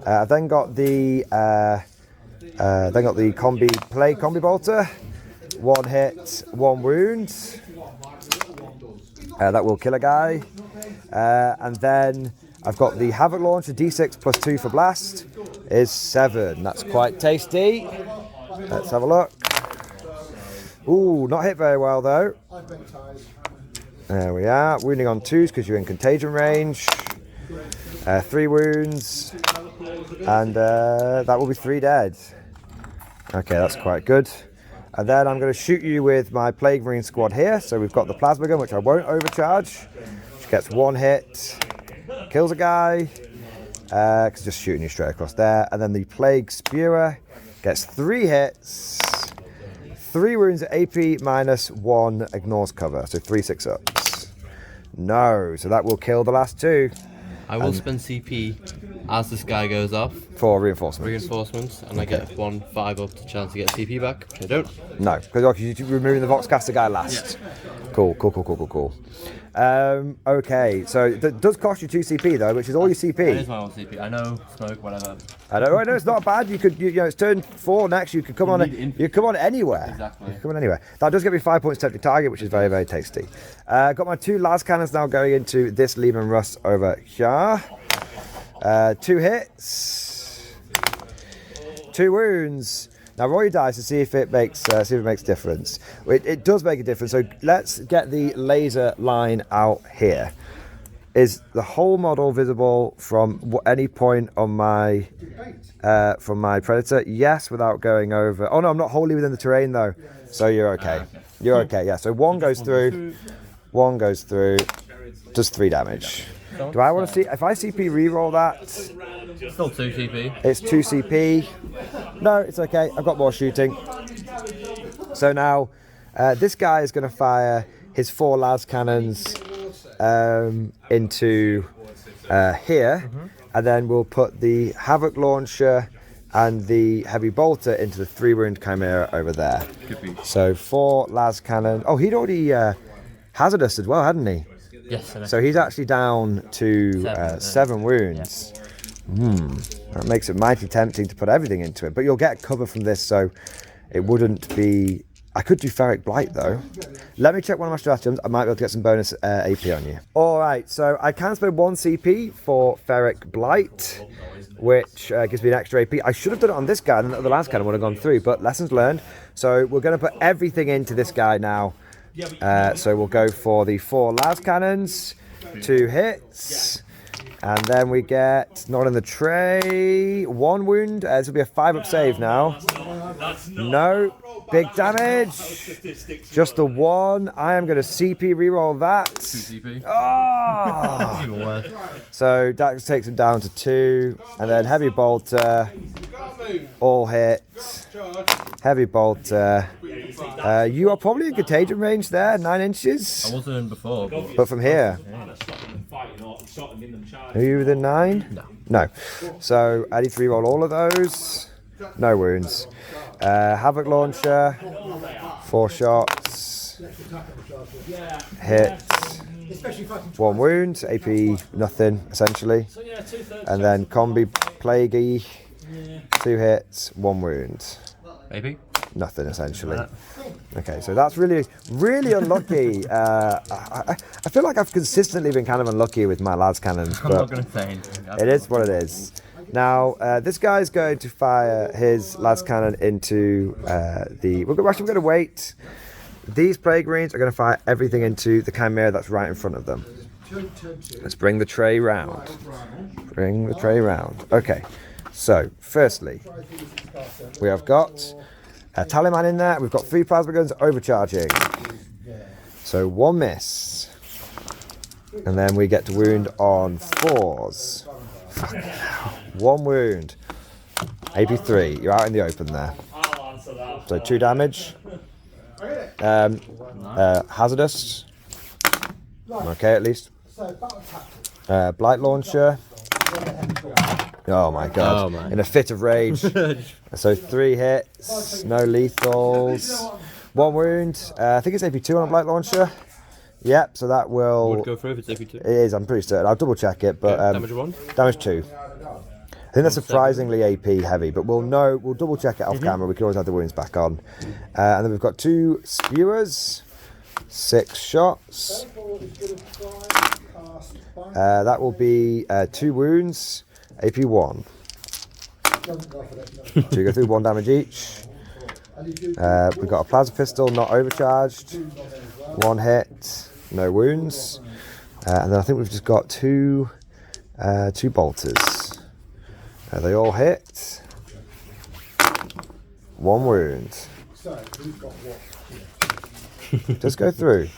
I've then got the combi bolter. 1 hit, 1 wound. That will kill a guy. And then I've got the Havoc Launcher, D6 plus 2 for blast, is 7. That's quite tasty. Let's have a look. Ooh, not hit very well though. There we are. Wounding on 2s because you're in contagion range. 3 wounds. And that will be 3 dead. Okay, that's quite good. And then I'm going to shoot you with my Plague Marine squad here. So we've got the plasma gun, which I won't overcharge, which gets 1 hit, kills a guy, because just shooting you straight across there. And then the Plague Spewer gets 3 hits, 3 wounds at AP minus 1, ignores cover, so 3 6-ups. No, so that will kill the last 2. I will spend CP as this guy goes off. For reinforcements. Reinforcements, and I get 1 5-up to chance to get CP back. I don't. No, because you're removing the Voxcaster guy last. Yeah. Cool. Okay, so it does cost you 2 CP though, which is all your CP. That is my own CP. I know, smoke, whatever. I know, it's not bad. You could, it's turn 4 next. You could come on. You come on anywhere. Exactly. You can come on anywhere. That does get me 5 points tempting target, which is very, very tasty. Got my 2 las cannons now going into this Lehman Russ over here. 2 hits, 2 wounds. Now roll your dice to see if it makes difference. It does make a difference. So let's get the laser line out here. Is the whole model visible from any point on my from my predator? Yes, without going over. Oh no, I'm not wholly within the terrain though. So you're okay. You're okay. Yeah. So 1 goes through. 1 goes through. Does 3 damage. Do I want to see if I CP reroll that? Still 2 CP. It's 2 CP. No, it's okay. I've got more shooting. So now this guy is going to fire his 4 las cannons into here, and then we'll put the Havoc Launcher and the Heavy Bolter into the 3 wound Chimera over there. So 4 las cannon. Oh, he'd already hazardous as well, hadn't he? Yes. So he's actually down to 7 wounds. That makes it mighty tempting to put everything into it, but you'll get cover from this, so it wouldn't be. I could do Ferric Blight though. Let me check one of my stratagems. I might be able to get some bonus AP on you. All right, so I can spend 1 CP for Ferric Blight, which gives me an extra AP. I should have done it on this guy, and the last cannon would have gone through, but lessons learned. So we're going to put everything into this guy now. So we'll go for the 4 las cannons, 2 hits, and then we get, not in the tray, 1 wound. This will be a 5-up save now. No, big damage. Just the 1. I am going to CP reroll that. 2 CP. Oh! Even worse. So that takes him down to 2, and then Heavy Bolter, all hits. Heavy Bolter. You are probably in contagion range there, 9 inches. I wasn't in before. But from here. Are you within 9? No. So I need to reroll all of those. No wounds. Havoc Launcher, 4 shots. Hit. 1 wound. AP nothing essentially. And then Combi Plaguey, 2 hits, 1 wound. Maybe. Nothing essentially. Okay, so that's really unlucky. I feel like I've consistently been kind of unlucky with my las cannons, I'm not but going to say anything. it is what it is. Now, this guy's going to fire his las cannon into we're going to wait. These Plague Marines are going to fire everything into the Chimera that's right in front of them. Let's bring the tray round. Bring the tray round. Okay, so firstly, we have got a Tallyman in there. We've got 3 plasma guns overcharging. So 1 miss. And then we get to wound on 4s. 1 wound. AP 3. You're out in the open there. So 2 damage. Hazardous. Okay, at least. Blight Launcher. Oh my god. Oh, in a fit of rage. So 3 hits. No lethals. 1 wound. I think it's AP 2 on a Blight Launcher. Yep, so that will. Would go through if it's AP 2. It is, I'm pretty certain. I'll double check it, but damage 1? Damage 2. I think that's surprisingly AP heavy, but we'll double check it off camera. We can always have the wounds back on. And then we've got 2 skewers. 6 shots. That will be 2 wounds, AP 1. 2 go through, 1 damage each. We've got a plasma pistol, not overcharged. 1 hit, no wounds. And then I think we've just got 2 bolters. They all hit. 1 wound. Just go through.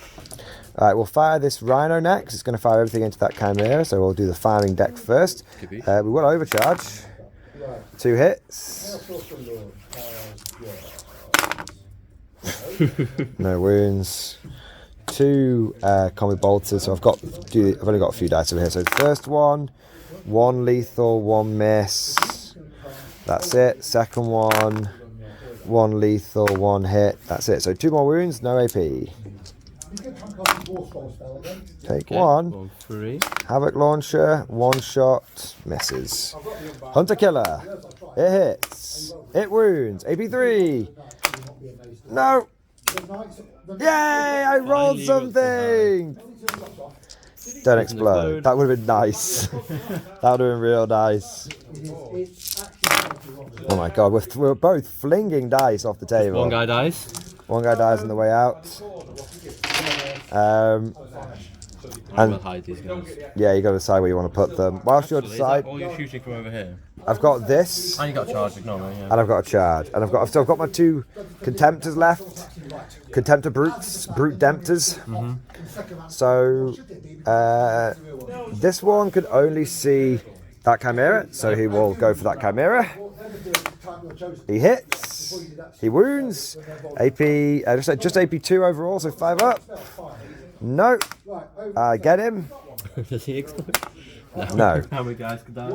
Alright, we'll fire this Rhino next. It's going to fire everything into that Chimera, so we'll do the firing deck first. We will overcharge. 2 hits. No wounds. 2 combi bolters, so I've only got a few dice over here. So first one, 1 lethal, 1 miss. That's it. Second one, 1 lethal, 1 hit. That's it. So 2 more wounds, no AP. Take 1. 3. Havoc launcher, 1 shot, misses. Hunter killer, it hits. It wounds. AP 3. No. Yay! I rolled something. Don't explode. That would have been nice. That would have been real nice. Oh my god, we're both flinging dice off the table. 1 guy dies. 1 guy dies on the way out. And we'll hide these guys. Yeah, you got to decide where you want to put them. Whilst you're deciding, All you're shooting from over here. I've got this, And you got a charge, ignore me. Yeah. and I've got a charge, and I've got my 2 contemptors left. Contemptor brute demptors. So this one could only see that Chimera, so he will go for that Chimera. He hits. He wounds. AP just AP 2 overall, so 5 up. No. Get him. Does he explode? No. How many guys could die?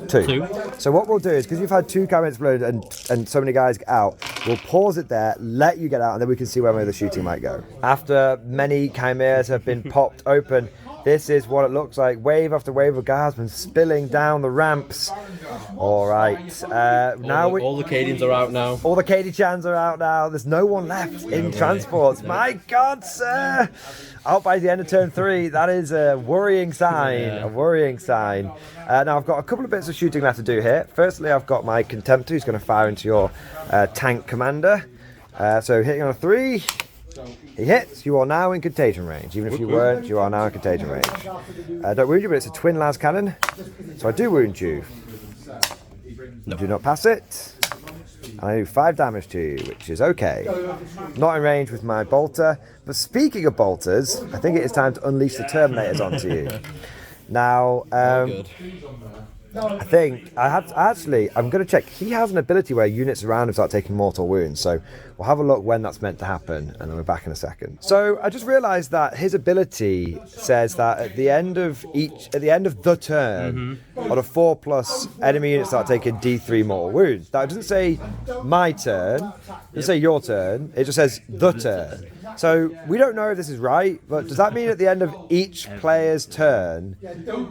Two. So what we'll do is, because you've had 2 Chimeras explode and so many guys get out, we'll pause it there, let you get out, and then we can see where the shooting might go. After many Chimeras have been popped open, this is what it looks like. Wave after wave of guardsmen spilling down the ramps. All right. Now all the Cadians are out now. All the Cady-chans are out now. There's no one left in transports. My God, sir! Out by the end of turn 3. That is a worrying sign. Yeah. A worrying sign. Now I've got a couple of bits of shooting left to do here. Firstly, I've got my Contemptor who's going to fire into your tank commander. So hitting on a 3. He hits. You are now in contagion range. Even if you weren't, you are now in contagion range. Don't wound you, but it's a twin las cannon. So I do wound you. No. Do not pass it. And I do 5 damage to you, which is okay. Not in range with my bolter. But speaking of bolters, I think it is time to unleash the Terminators onto you. Now, I think I'm going to check. He has an ability where units around him start taking mortal wounds, so we'll have a look when that's meant to happen, and then we're back in a second. So I just realised that his ability says that at the end of the turn, on a 4+, enemy units start taking D3 mortal wounds. Now it doesn't say my turn, it doesn't say your turn, it just says the turn. So we don't know if this is right, but does that mean at the end of each player's turn,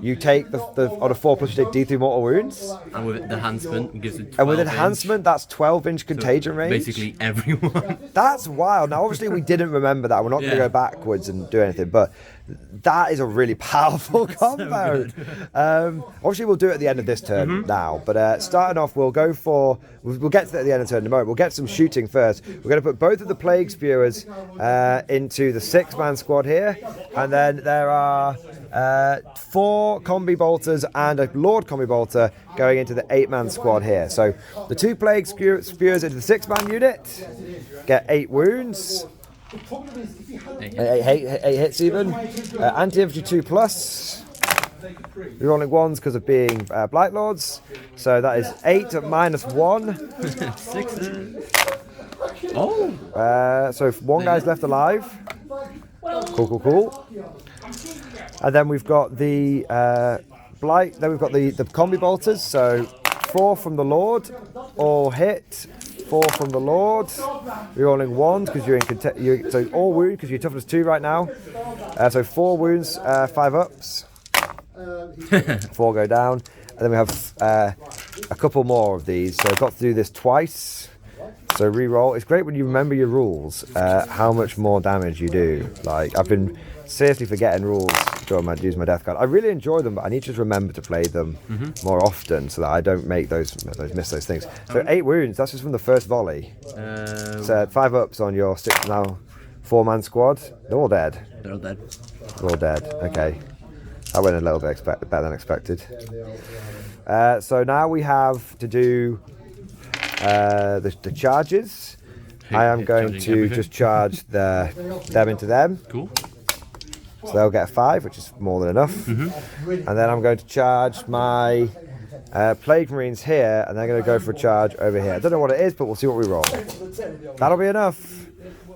you take on a 4+, you take D3 mortal wounds? And with the enhancement, it gives it 12 And with enhancement, that's 12-inch contagion range? Basically everyone. That's wild. Now, obviously, we didn't remember that. We're not going to go backwards and do anything, but that is a really powerful combo. Obviously, we'll do it at the end of this turn now, but starting off, we'll get to that at the end of the turn in a moment. We'll get some shooting first. We're going to put both of the Plague Spewers into the 6-man squad here, and then there are 4 combi bolters and a Lord combi bolter going into the 8-man squad here. So the 2 Plague Spewers into the 6-man unit get 8 wounds. 8 hits even. Anti-infantry 2+. We're rolling 1s because of being Blight Lords. So that is 8 at -1. 6. Oh. So 1 guy's left alive. Cool. And then we've got the Blight. Then we've got the combi bolters. So 4 from the Lord, all hit. 4 from the Lord. We're rolling 1s because you're so all wound because you're toughness 2 right now. So 4 wounds, 5 ups. 4 go down, and then we have a couple more of these. So I've got to do this twice. So re-roll. It's great when you remember your rules, how much more damage you do. Like, I've been seriously forgetting rules during my use my death card. I really enjoy them, but I need to just remember to play them more often so that I don't make miss those things. So 8 wounds. That's just from the first volley. So 5 ups on your 6 now 4-man squad. They're all dead. They're all dead. They're all dead. Okay, that went a little bit better than expected. So now we have to do the charges. I am going to just charge them into them. Cool. So they'll get a 5, which is more than enough. And then I'm going to charge my Plague Marines here, and they're going to go for a charge over here. I don't know what it is, but we'll see what we roll. That'll be enough.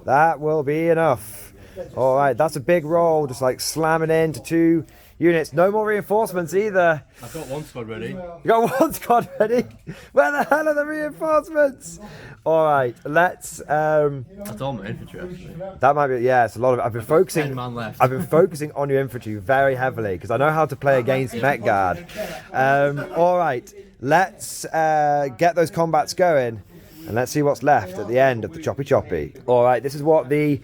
That will be enough. All right, that's a big roll, just like slamming into 2 units. No more reinforcements either. I've got 1 squad ready. You got 1 squad ready? Where the hell are the reinforcements? All right, let's. That's all my infantry actually. That might be. Yeah, it's a lot of. I've been focusing. 10 man left. I've been focusing on your infantry very heavily because I know how to play against Mech Guard. All right, let's get those combats going, and let's see what's left at the end of the choppy. All right, this is what the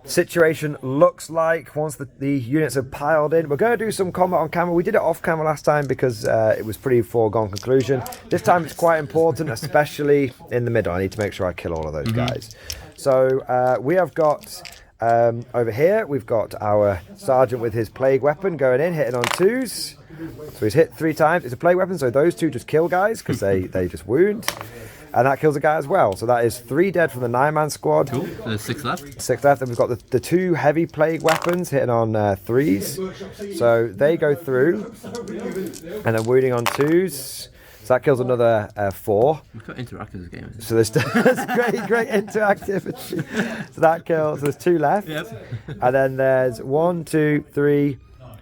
situation looks like once the units are piled in. We're going to do some combat on camera. We did it off camera last time because it was pretty foregone conclusion. This time it's quite important, especially in the middle. I need to make sure I kill all of those guys. So we have got over here, we've got our sergeant with his plague weapon going in, hitting on 2s. So he's hit 3 times. It's a plague weapon, so those 2 just kill guys because they just wound. And that kills a guy as well. So that is 3 dead from the 9-man squad. Cool. There's 6 left. 6 left. And we've got the 2 heavy plague weapons hitting on 3s. So they go through. And then wounding on 2s. So that kills another 4. We've got interactive this game. So there's great interactivity. So that kills. So there's 2 left. Yep. And then there's 1, 2, 3,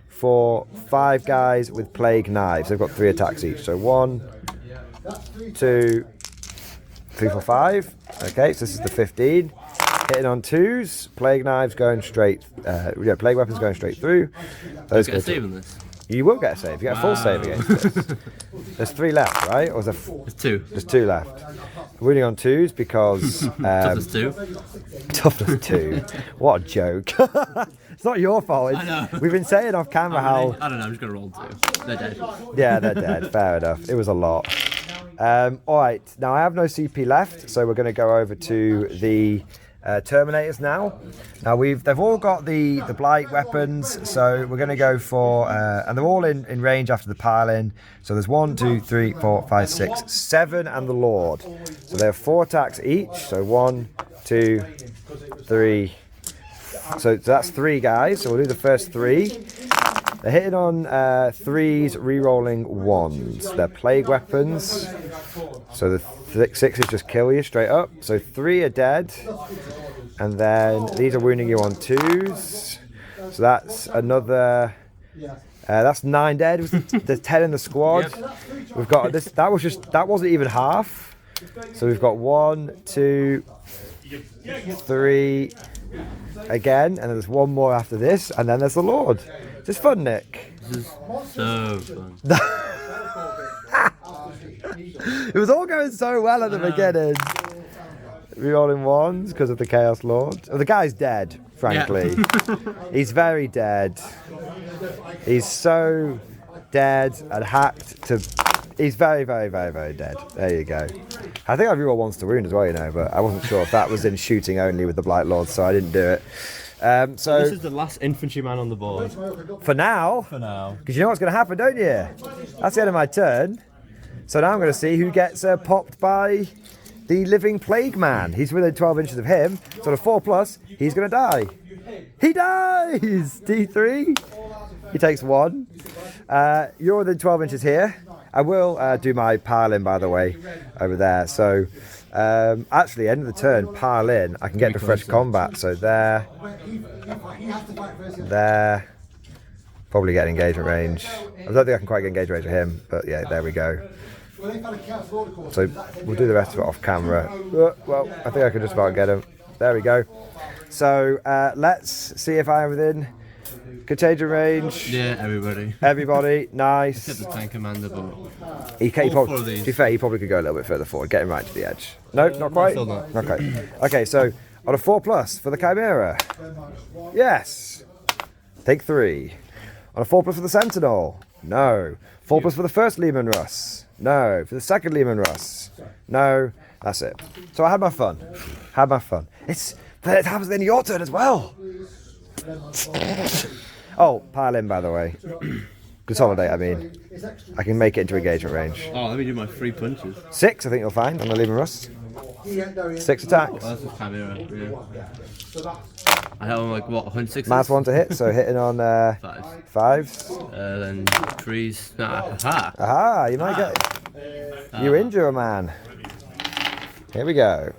4, 5 guys with plague knives. They've got 3 attacks each. So 1, 2, 3, 4, 5. Okay, so this is the 15. Hitting on 2s. Plague knives going straight. Plague weapons going straight through. Those Get a save on this. You will get a save. You get a full save against this. There's 3 left, right? Or is there There's 2. There's 2 left. Wounding on 2s because Toughness 2. Toughness 2. What a joke. It's not your fault. I know. We've been saying off camera how. I don't know. I'm just gonna roll 2. They're dead. Yeah, they're dead. Fair enough. It was a lot. All right. Now I have no CP left, so we're going to go over to the Terminators now. Now they've all got the blight weapons, so we're going to go for and they're all in range after the pile-in. So there's 1, 2, 3, 4, 5, 6, 7, and the Lord. So they have 4 attacks each. So 1, 2, 3. So that's 3 guys. So we'll do the first 3. They're hitting on 3s, re-rolling 1s. They're plague weapons. So the 6s just kill you straight up. So 3 are dead. And then these are wounding you on 2s. So that's another. That's 9 dead. There's 10 in the squad. Yep. We've got this. That wasn't even half. So we've got 1, 2, 3 again, and then there's 1 more after this, and then there's the Lord. This is fun, Nick. This is so fun. It was all going so well at the beginning. Rerolling 1s because of the Chaos Lord. Oh, the guy's dead, frankly. Yeah. He's very dead. He's so dead and hacked to. He's very, very, very, very dead. There you go. I think I reroll 1s to wound as well, but I wasn't sure if that was in shooting only with the Blight Lord, so I didn't do it. So this is the last infantryman on the board. For now. Because you know what's going to happen, don't you? That's the end of my turn. So now I'm going to see who gets popped by the living plague man. He's within 12 inches of him. So the 4+, he's going to die. He dies! D3. He takes 1. You're within 12 inches here. I will do my pile in, by the way, over there. So actually, end of the turn, pile in. I can get to fresh combat. So there. Probably get engagement range. I don't think I can quite get engagement range of him, but yeah, there we go. So we'll do the rest of it off camera. Well, I think I can just about get him. There we go. So let's see if I'm within Contagion range. Yeah, everybody. Everybody, Except nice. the tank commander, but He all four of probably, these. to be fair, he probably could go a little bit further forward, getting right to the edge. No, not quite. still not. Okay. Okay, so on a 4+ for the Chimera. Yes. Take 3. On a 4+ for the Sentinel. No. 4+ for the first Lehman Russ. No. For the second Lehman Russ. No. That's it. So I had my fun. But it happens in your turn as well. Oh, pile in, by the way. Consolidate, I mean. I can make it into engagement range. oh, let me do my 3 punches. 6, I think you'll find, on the Lehman Russ. 6 attacks. That's just Chimera. Yeah. I have like what 160. Mass 1 to hit, so hitting on 5s. Then 3s. Aha. Aha, you might get. You injure a man. Here we go.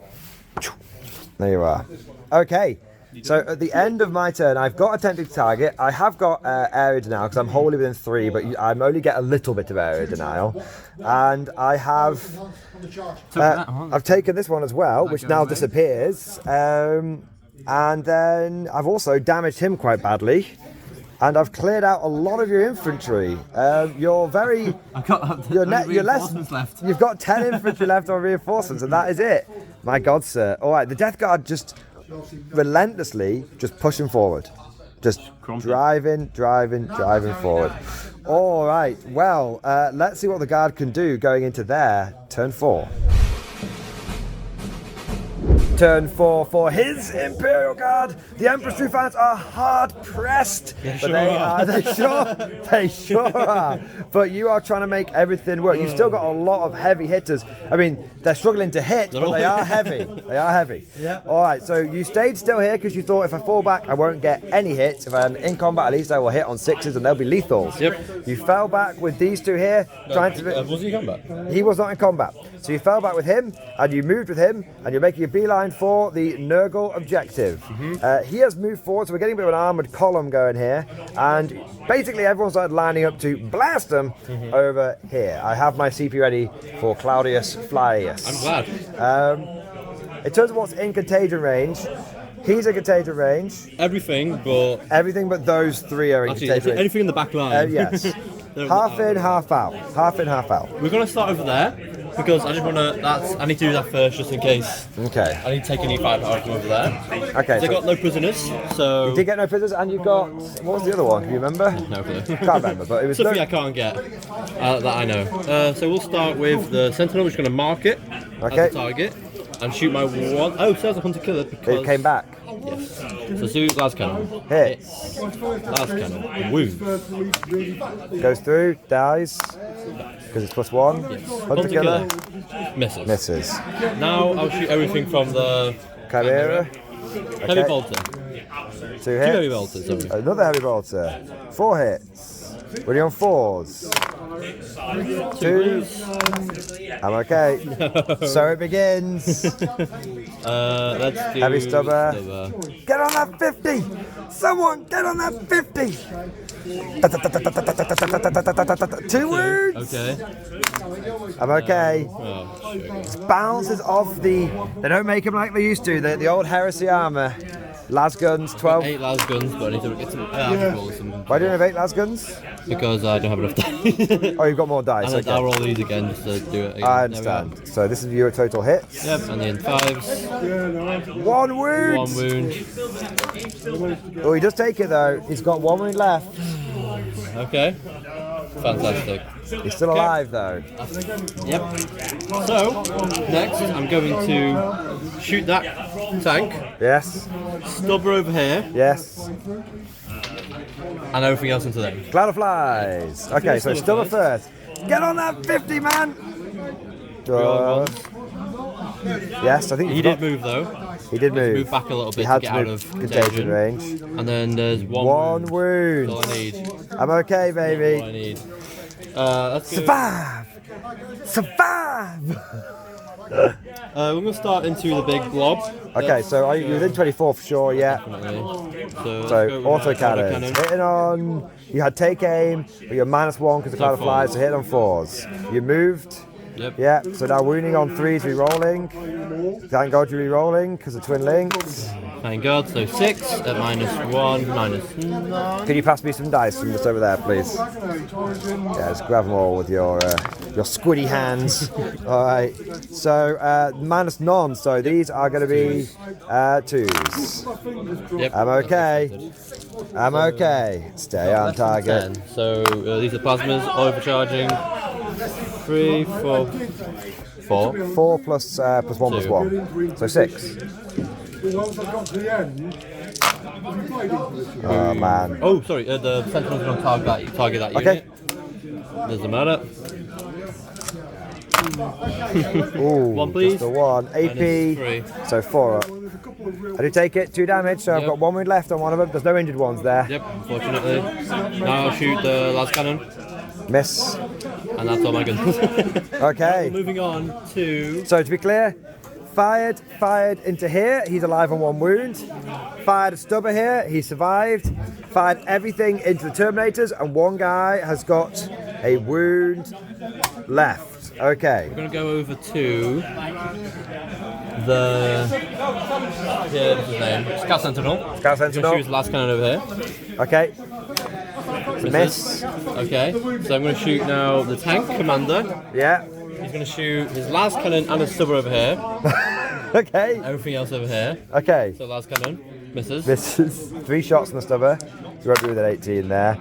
There you are. Okay. So at the end of my turn, I've got attempted target. I have got area denial because I'm wholly within 3, but I'm only get a little bit of area denial, and I have. I've taken this one as well, which now disappears, and then I've also damaged him quite badly, and I've cleared out a lot of your infantry. You're very. You're less. Left. You've got 10 infantry left on reinforcements, and that is it. My God, sir. All right, the Death Guard just relentlessly just pushing forward, just driving forward. All right, well, let's see what the Guard can do going into their turn 4. Turn 4 for his Imperial Guard. The Emperor's true fans are hard pressed, but they sure are. But you are trying to make everything work. You've still got a lot of heavy hitters. I mean, they're struggling to hit, but they are heavy. They are heavy. Yeah. All right, so you stayed still here because you thought if I fall back, I won't get any hits. If I'm in combat, at least I will hit on 6s and they'll be lethals. Yep. You fell back with these two here, trying to. Was he in combat? He was not in combat. So you fell back with him, and you moved with him, and you're making a beeline for the Nurgle objective. He has moved forward, so we're getting a bit of an armoured column going here, and basically everyone started lining up to blast them over here. I have my CP ready for Claudius Flyus. I'm glad. In terms of what's in contagion range, he's in contagion range. Everything but those 3 are in contagion range. anything in the back line. Yes. Half in, half out. Half in, half out. We're gonna start over there because I just wanna. I need to do that first just in case. Okay. I need to take any firepower from over there. Okay. They got no prisoners, so. You did get no prisoners, and you got. What was the other one? Can you remember? No clue. Can't remember, but it was. Something I can't get that I know. So we'll start with the Sentinel. We're just gonna mark it as a target and shoot my 1. Oh, so that's a hunter killer because It came back. Yes. So do last cannon. Hit. Last cannon. Wound. Goes through, dies. Because it's +1. Yes. Hunter killer. Misses. Misses. Now I'll shoot everything from the Chimera. heavy bolter. 2 Two heavy hits. bolters, sorry. Another heavy bolter. 4 hits. We're on 4s. 2. I'm okay. So it begins. Let's do Heavy stubber. Get on that 50! Someone get on that 50! 2 wounds! Okay. I'm okay. Oh, sugar. Bounces off the. They don't make them like they used to. The old heresy armor. Las guns, 12. 8 las guns, but I need to get some articles Why do you have 8 las guns? because I don't have enough time. Oh, you've got more dice. And then Okay. I'll roll these again just to do it again. I There understand. So this is your total hits. we go. Yep, and then 5s. 1 wound. 1 wound. Oh, he does take it though. He's got 1 wound left. Okay. Fantastic. He's still alive though. Yep. So, next I'm going to shoot that tank, Yes. stubber over here, Yes. and everything else into there. Cloud of flies. Okay, so still the first. Get on that 50, man. Yes, I think He did move though. He did move. Move back a little He bit to had get to out move of contagion range. And then there's 1 1 wound. wound. That's all I need. I'm okay, All I baby. need. Let's go. Survive. Survive. We're going to start into the big blob. Okay, so are you within 24 for sure? Yeah. Definitely. So So auto cannons. Hitting on. You had take aim, but you're -1 because the cloud of flies. So hit on 4s. You moved. Yep. Yeah, so now wounding on 3 is re-rolling. Thank God you're re-rolling because of twin links. Thank God. So 6 at -1, -9. Can you pass me some dice from just over there, please? Yeah, just grab them all with your squiddy hands. All right. So minus none. So these are going to be 2s. Yep. I'm okay. I'm okay. Stay on target. 10. So these are plasmas, overcharging. 3, 4, 4. 4 plus 1 plus 1. So 6. Once I've got to the end, Oh man. Oh, sorry. The sentinel's going to target that Okay. unit. Doesn't matter. Ooh, 1 please. just a 1. AP. -3. So 4 up. I do take it. 2 damage. So I've Yep. got 1 wound left on one of them. There's no injured ones there. Yep. Unfortunately. Now I'll shoot the last cannon, Miss. and that's all my guns. Okay. Moving on to. So to be clear, fired into here, he's alive on 1 wound. Fired a stubber here, he survived. Fired everything into the Terminators, and 1 guy has got a wound left. Okay. We're going to go over to the. Yeah, what's his name? Scout Sentinel. Scout He's going to Sentinel. shoot his last cannon over here. Okay. It's a miss. Misses. Okay, so I'm going to shoot now the tank commander. Yeah. He's going to shoot his last cannon and his stubber over here. Okay. Everything else over here. Okay. So last cannon misses. Misses. 3 shots on the stubber. So you won't be with an 18 there.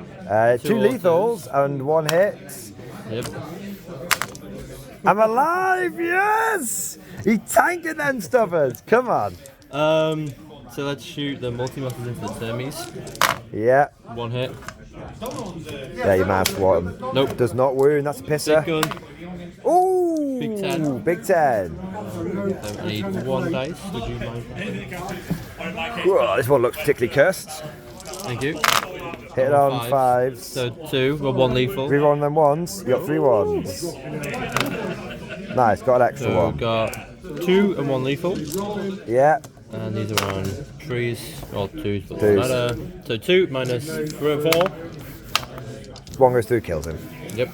2 Two lethals and 1 hit. Yep. I'm alive, yes! He tanked them stubbers. Come on. So let's shoot the multi-masters into the Termies. Yeah. 1 hit. Yeah, you might have to him. Nope. Does not wound. That's a pisser. Big gun. Ooh. Big 10. Big 10. I need 1 dice. Would you mind? Whoa, this one looks particularly cursed. Thank you. Hit on 5s. So 2, well 1 lethal. 3 1 them ones. You got 3 ones. Nice, got an extra So one. we've got 2 and 1 lethal. Yeah. And these are on 3s, or 2s, but Twos. doesn't matter. So 2 minus 4. 1 goes through, kills him. Yep.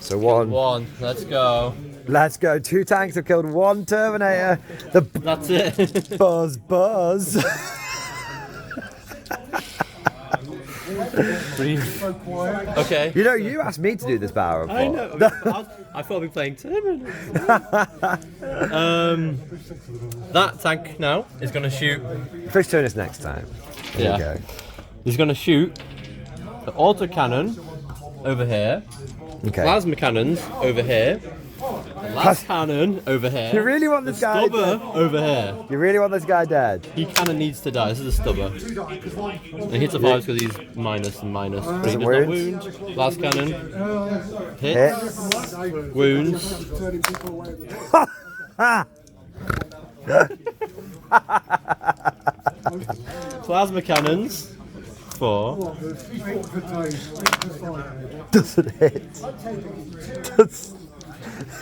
So 1. 1. Let's go. Let's go. 2 tanks have killed 1 Terminator. The That's it. buzz. Okay. You know, you asked me to do this battle. I know. I thought we'd be playing Terminator. That tank now is going to shoot. First turn is next time. There Yeah. you go. He's going to shoot the autocannon over here, Okay. plasma cannons over here, the last cannon over here. You really want the this guy stubber over here. You really want this guy dead? He kind of needs to die. This is a stubber. And he hits a 5 because he's minus and minus. But he Doesn't does not wound. wound. Last cannon. Hit. Hits. Wounds. Plasma cannons. 4. Doesn't hit.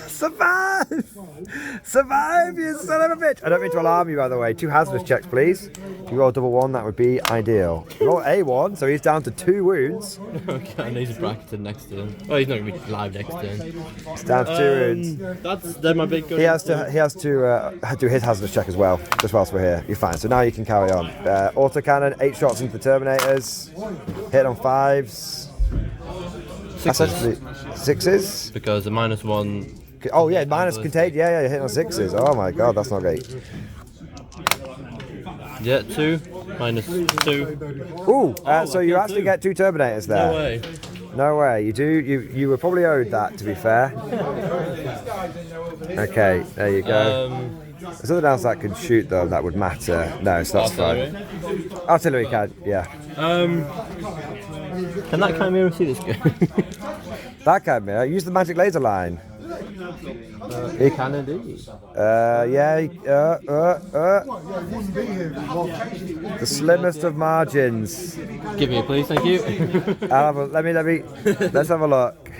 Survive! Survive, you son of a bitch! I don't mean to alarm you, by the way. 2 hazardous checks, please. If you roll double 1, that would be ideal. You roll A1, so he's down to 2 wounds. Okay, and he's bracketed next to him. Oh, he's not going to be live next to him. It's down to 2 wounds. They're my big gun. He has to do his hazardous check as well, just whilst we're here. You're fine. So now you can carry on. Autocannon, 8 shots into the Terminators. Hit on 5s. 6s. Essentially 6s. Because the -1. Oh yeah, minus contained. Yeah, you're hitting on 6s. Oh my god, that's not great. Yeah, 2. -2. Ooh, so you actually get 2 Terminators there. No way. No way. You do. You were probably owed that, to be fair. Okay, there you go. There's something else that can shoot though that would matter. No, so that's fine. Artillery can, yeah. Can that camera see this guy? That can be. Use the magic laser line. It can indeed. Yeah. The slimmest of margins. Give me a please, thank you. Let me. Let's have a look.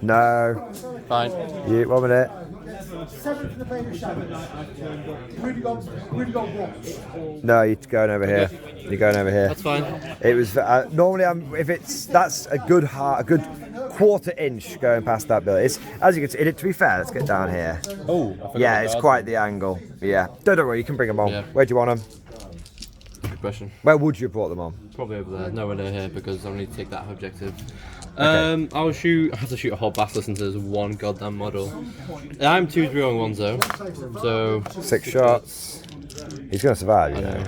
No. Fine. You 1 minute. 7 for the famous shadow. Really got watch. No, you're going over here. You're going over here. That's fine. It was normally that's a good 1/4 going past that building. It's, as you can see, to be fair, let's get down here. Oh, I forgot Yeah, the it's guards. quite the angle. Yeah. Don't worry, you can bring them on. Yeah. Where do you want them? Good question. Where would you have brought them on? Probably over there. Nowhere near here because I need to take that objective. I have to shoot a whole bastard since there's one goddamn model. I'm 2-3-1 though. So 6 shots. He's going to survive, you know.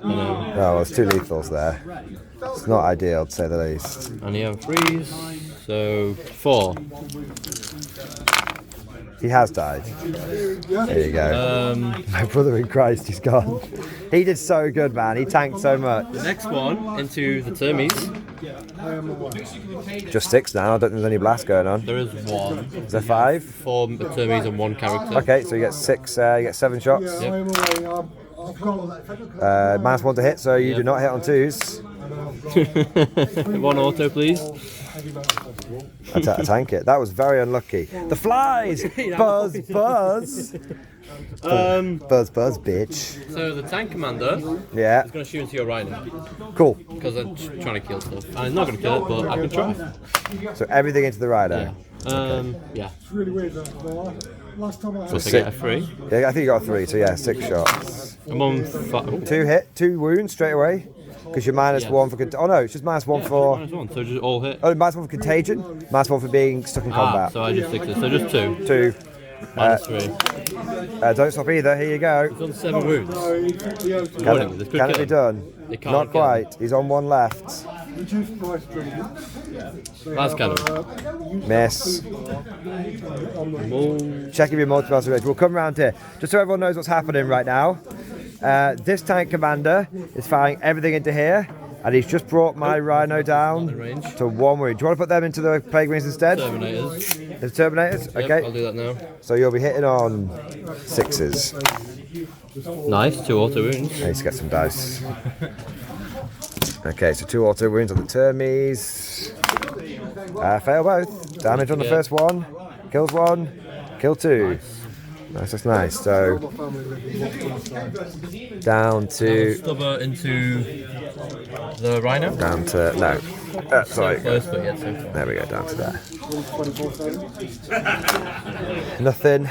Oh, well, there's 2 lethals there. It's not ideal, to say the least. And he have freeze. So 4. He has died. There you go. My brother in Christ, he's gone. He did so good, man. He tanked so much. The next one into the Termies. Just 6 now. I don't think there's any blast going on. There is 1. Is there 5? 4 Termies and 1 character. Okay, so you get 6. You get 7 shots. Yep. -1 to hit, so you do not hit on 2s. 1 auto, please. I tank it. That was very unlucky. The flies! Buzz, buzz! Buzz, buzz, bitch. So the tank commander Yeah, is going to shoot into your Rhino cool. because I'm trying to kill stuff. And it's not going to kill it, but I can try. So everything into the rider. Yeah. It's really weird. Last time I had So I get a 3. Yeah, I think you got 3, so yeah, 6 shots. I'm on 5. 2 hit, 2 wounds straight away. Because you're -1 for... Oh no, it's just -1 for... -1, so just all hit. Oh, -1 for contagion, -1 for being stuck in combat. So I just 6 it. So just 2. 2. -3. Don't stop either, here you go. He's on 7 wounds. Can it be done? It can't Not kill him. quite. He's on 1 left. That's cannon. Miss. Check if your multi-pass range. We'll come around here. Just so everyone knows what's happening right now. This tank commander is firing everything into here, and he's just brought my Rhino down to 1 wound. Do you want to put them into the Plague Marines instead? Terminators. The Terminators? Yep, Okay. I'll do that now. So you'll be hitting on 6s. Nice, 2 auto wounds. I need to get some dice. Okay, so 2 auto wounds on the Termies. Fail both. Damage on the first one. Kills 1. Kill 2. Nice, that's nice. So down to Stubber into the Rhino. down to no. Sorry. Close, but yeah, so There we go. Down to there. Nothing.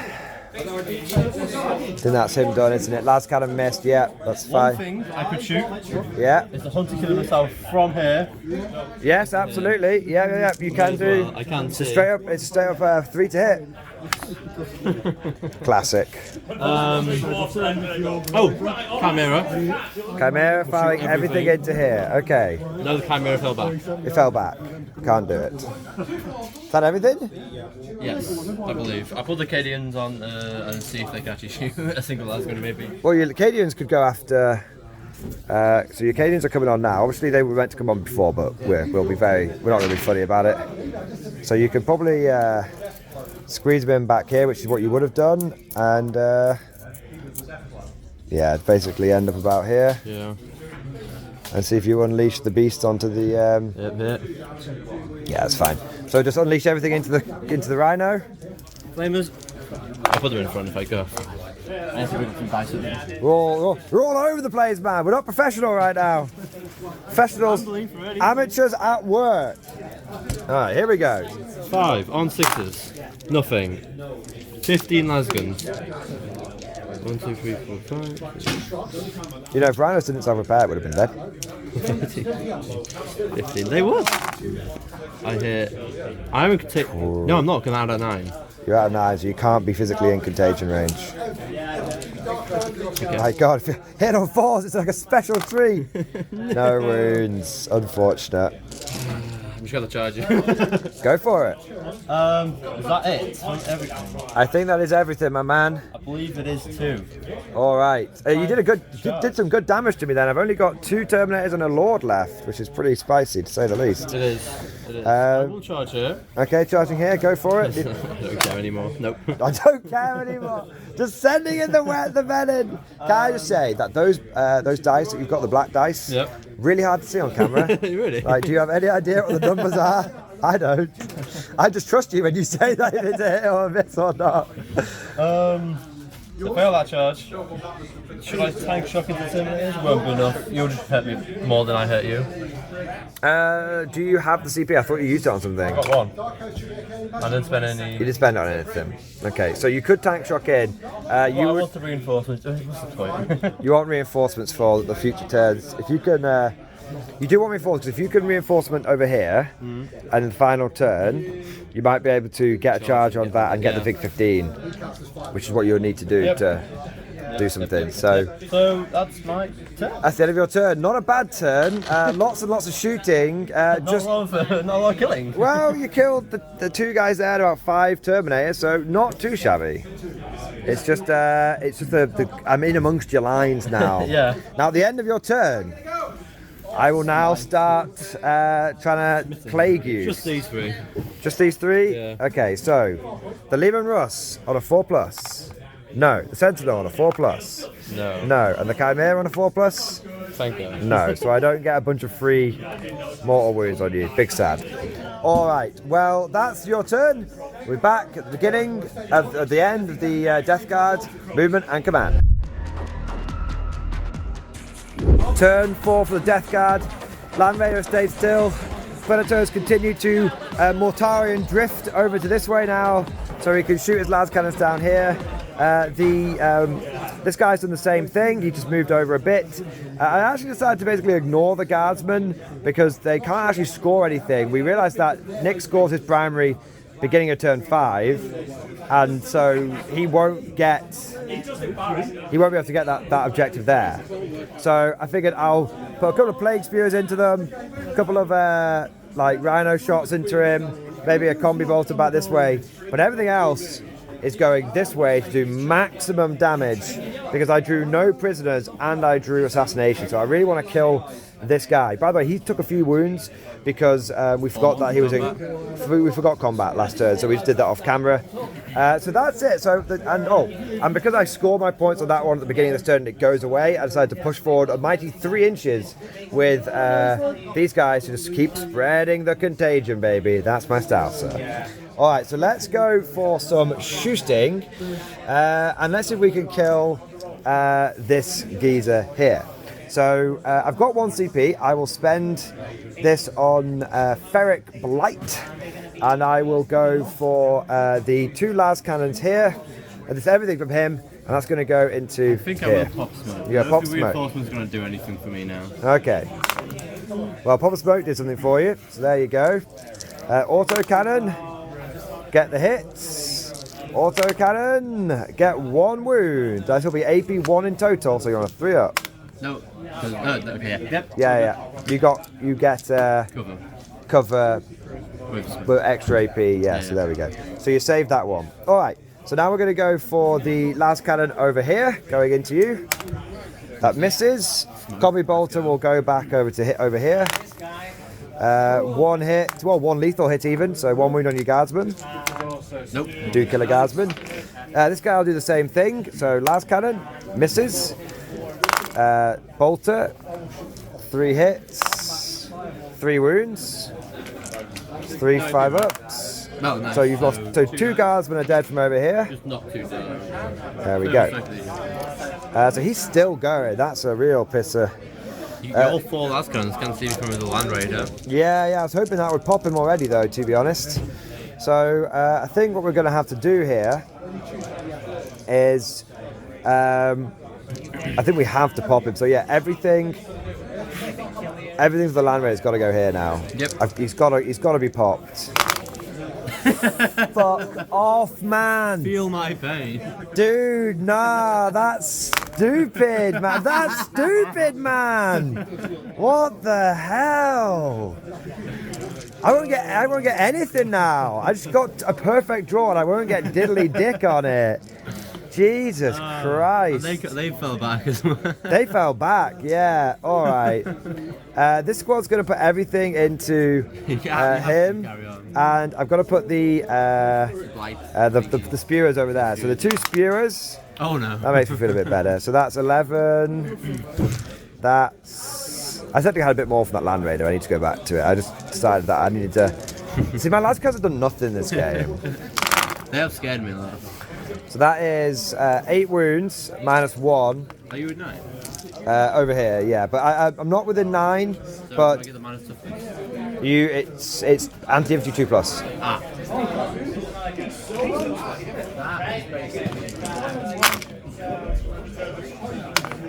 Then that's him done, isn't it? Last kind of missed. Yeah, that's One fine. thing I could shoot Yeah. is the hunter killing himself from here. Yes, absolutely. Yeah. You can do. Well, I can It's see. a straight up 3 to hit. Classic. Oh, Chimera. Chimera firing everything into here. Okay. No, the Chimera fell back. It fell back. Can't do it. Is that everything? Yes, I believe. I put the Cadians on and see if they can actually shoot a single that's going to maybe. Well, your Acadians could go after. So your Acadians are coming on now. Obviously, they were meant to come on before, but we're not going to be funny about it. So you could probably squeeze them in back here, which is what you would have done, and yeah, basically end up about here. Yeah. And see if you unleash the beast onto the. Yep. Yeah, that's fine. So just unleash everything into the Rhino. Flamers. I'll put them in front if I go. I have to bring some dice with me. We're all over the place, man. We're not professional right now. Professionals, amateurs at work. All right, here we go. 5 on 6s. Nothing. 15 lasguns. 1, 2, 3, 4, 5. You know, if Rhinos didn't self-repair, it would have been dead. 15. They would. I hit. I'm in contagion. No, I'm not. I'm out at 9. You're out of 9, so you can't be physically in contagion range. My God, if you hit on 4s, it's like a special 3. No wounds, unfortunate. I'm just gonna charge you. Go for it. Is that it? Everything. I think that is everything, my man. I believe it is 2. All right. You did some good damage to me then. I've only got 2 Terminators and a Lord left, which is pretty spicy to say the least. It is. It is. I will charge here. Okay, charging here. Go for it. I don't care anymore. Nope. I don't care anymore. Just sending in the venom. Can I just say that those dice that you've got, the black dice, Yep. really hard to see on camera. Really? Like, do you have any idea what the numbers are? I don't. I just trust you when you say that if it's a hit or a miss or not. So fail that charge. Should I tank shock into the Terminators? It won't be enough. You'll just hurt me more than I hurt you. Do you have the CP? I thought you used it on something. I got one. I didn't spend any. You didn't spend it on anything. Okay, so you could tank shock in. I want the reinforcements. What's the point? You want reinforcements for the future turns. If you can, you do want reinforcements. If you can reinforcement over here, and in the final turn, you might be able to get a charge on that and get the Vig 15, which is what you'll need to do to do something. So that's my turn. That's the end of your turn. Not a bad turn. Lots and lots of shooting. Not a lot of killing. Well, you killed the two guys there, about 5 Terminators, so not too shabby. It's just I'm in amongst your lines now. Yeah. Now, at the end of your turn, I will now start trying to plague you. Just these 3. Just these 3? Yeah. Okay, so the Lehman Russ on a 4+. No. The Sentinel on a 4+. No. No. And the Chimera on a 4+. Thank God. No. So I don't get a bunch of free mortal wounds on you. Big sad. All right. Well, that's your turn. We're back at the beginning at the end of the Death Guard movement and command. Turn 4 for the Death Guard. Land Raider stayed still. Predators continue to Mortarian drift over to this way now, so he can shoot his las cannons down here. This guy's done the same thing. He just moved over a bit. I actually decided to basically ignore the guardsmen because they can't actually score anything. We realised that Nick scores his primary beginning of turn 5, and so he won't be able to get that objective there. So I figured I'll put a couple of plague spears into them, a couple of like rhino shots into him, maybe a combi bolter back this way, but everything else is going this way to do maximum damage because I drew no prisoners and I drew assassination. So I really want to kill this guy. By the way, he took a few wounds because we forgot that he was we forgot combat last turn, so we just did that off camera. So that's it. So and because I scored my points on that one at the beginning of this turn, it goes away. I decided to push forward a mighty 3 inches with these guys to just keep spreading the contagion, baby. That's my style, sir. All right, so let's go for some shooting, and let's see if we can kill this geezer here. So I've got 1 CP. I will spend this on Ferric Blight, and I will go for the 2 las cannons here. And it's everything from him, and that's going to go into I think here. I will pop smoke. Yeah, pop smoke. Reinforcement's going to do anything for me now. Okay. Well, pop smoke did something for you, so there you go. Auto cannon. Get the hits. Auto cannon. Get 1 wound. That will be AP 1 in total, so you're on a 3-up. No. Okay. Yeah. Yep. Yeah. You get cover with extra AP. Yeah. So there we go. So you saved that one. All right. So now we're going to go for the las cannon over here, going into you. That misses. Combi bolter will go back over to hit over here. 1 hit, well, 1 lethal hit even, so 1 wound on your guardsman. Nope. Do kill a guardsman. This guy will do the same thing, so las cannon, misses. Bolter, 3 hits, 3 wounds, 3 5-ups. Oh, nice. So you've lost, so 2 guardsmen are dead from over here. Just knock 2 down. There we go. So he's still going, that's a real pisser. All 4 las cannons can see from the Land Raider. Yeah, I was hoping that would pop him already though, to be honest. So I think what we're going to have to do here is, I think we have to pop him. So yeah, everything for the Land Raider's got to go here now. Yep. He's got to be popped. Fuck off, man. Feel my pain. Dude, nah, that's stupid, man. That's stupid, man. What the hell? I won't get anything now. I just got a perfect draw and I won't get diddly dick on it. Jesus Christ. They fell back as well. They fell back, yeah. All right. This squad's going to put everything into him, and I've got to put the spearers over there. So the 2 spearers. Oh no. That makes me feel a bit better. So that's 11. That's. I certainly had a bit more from that Land Raider. I need to go back to it. I just decided that I needed to. See, my las cannons have done nothing in this game. They have scared me a lot. So that is 8 wounds minus 1 Are you with 9? over here. Yeah, but I'm not within 9. So But I get the minus toughness? it's anti-infantry 2 plus. Ah.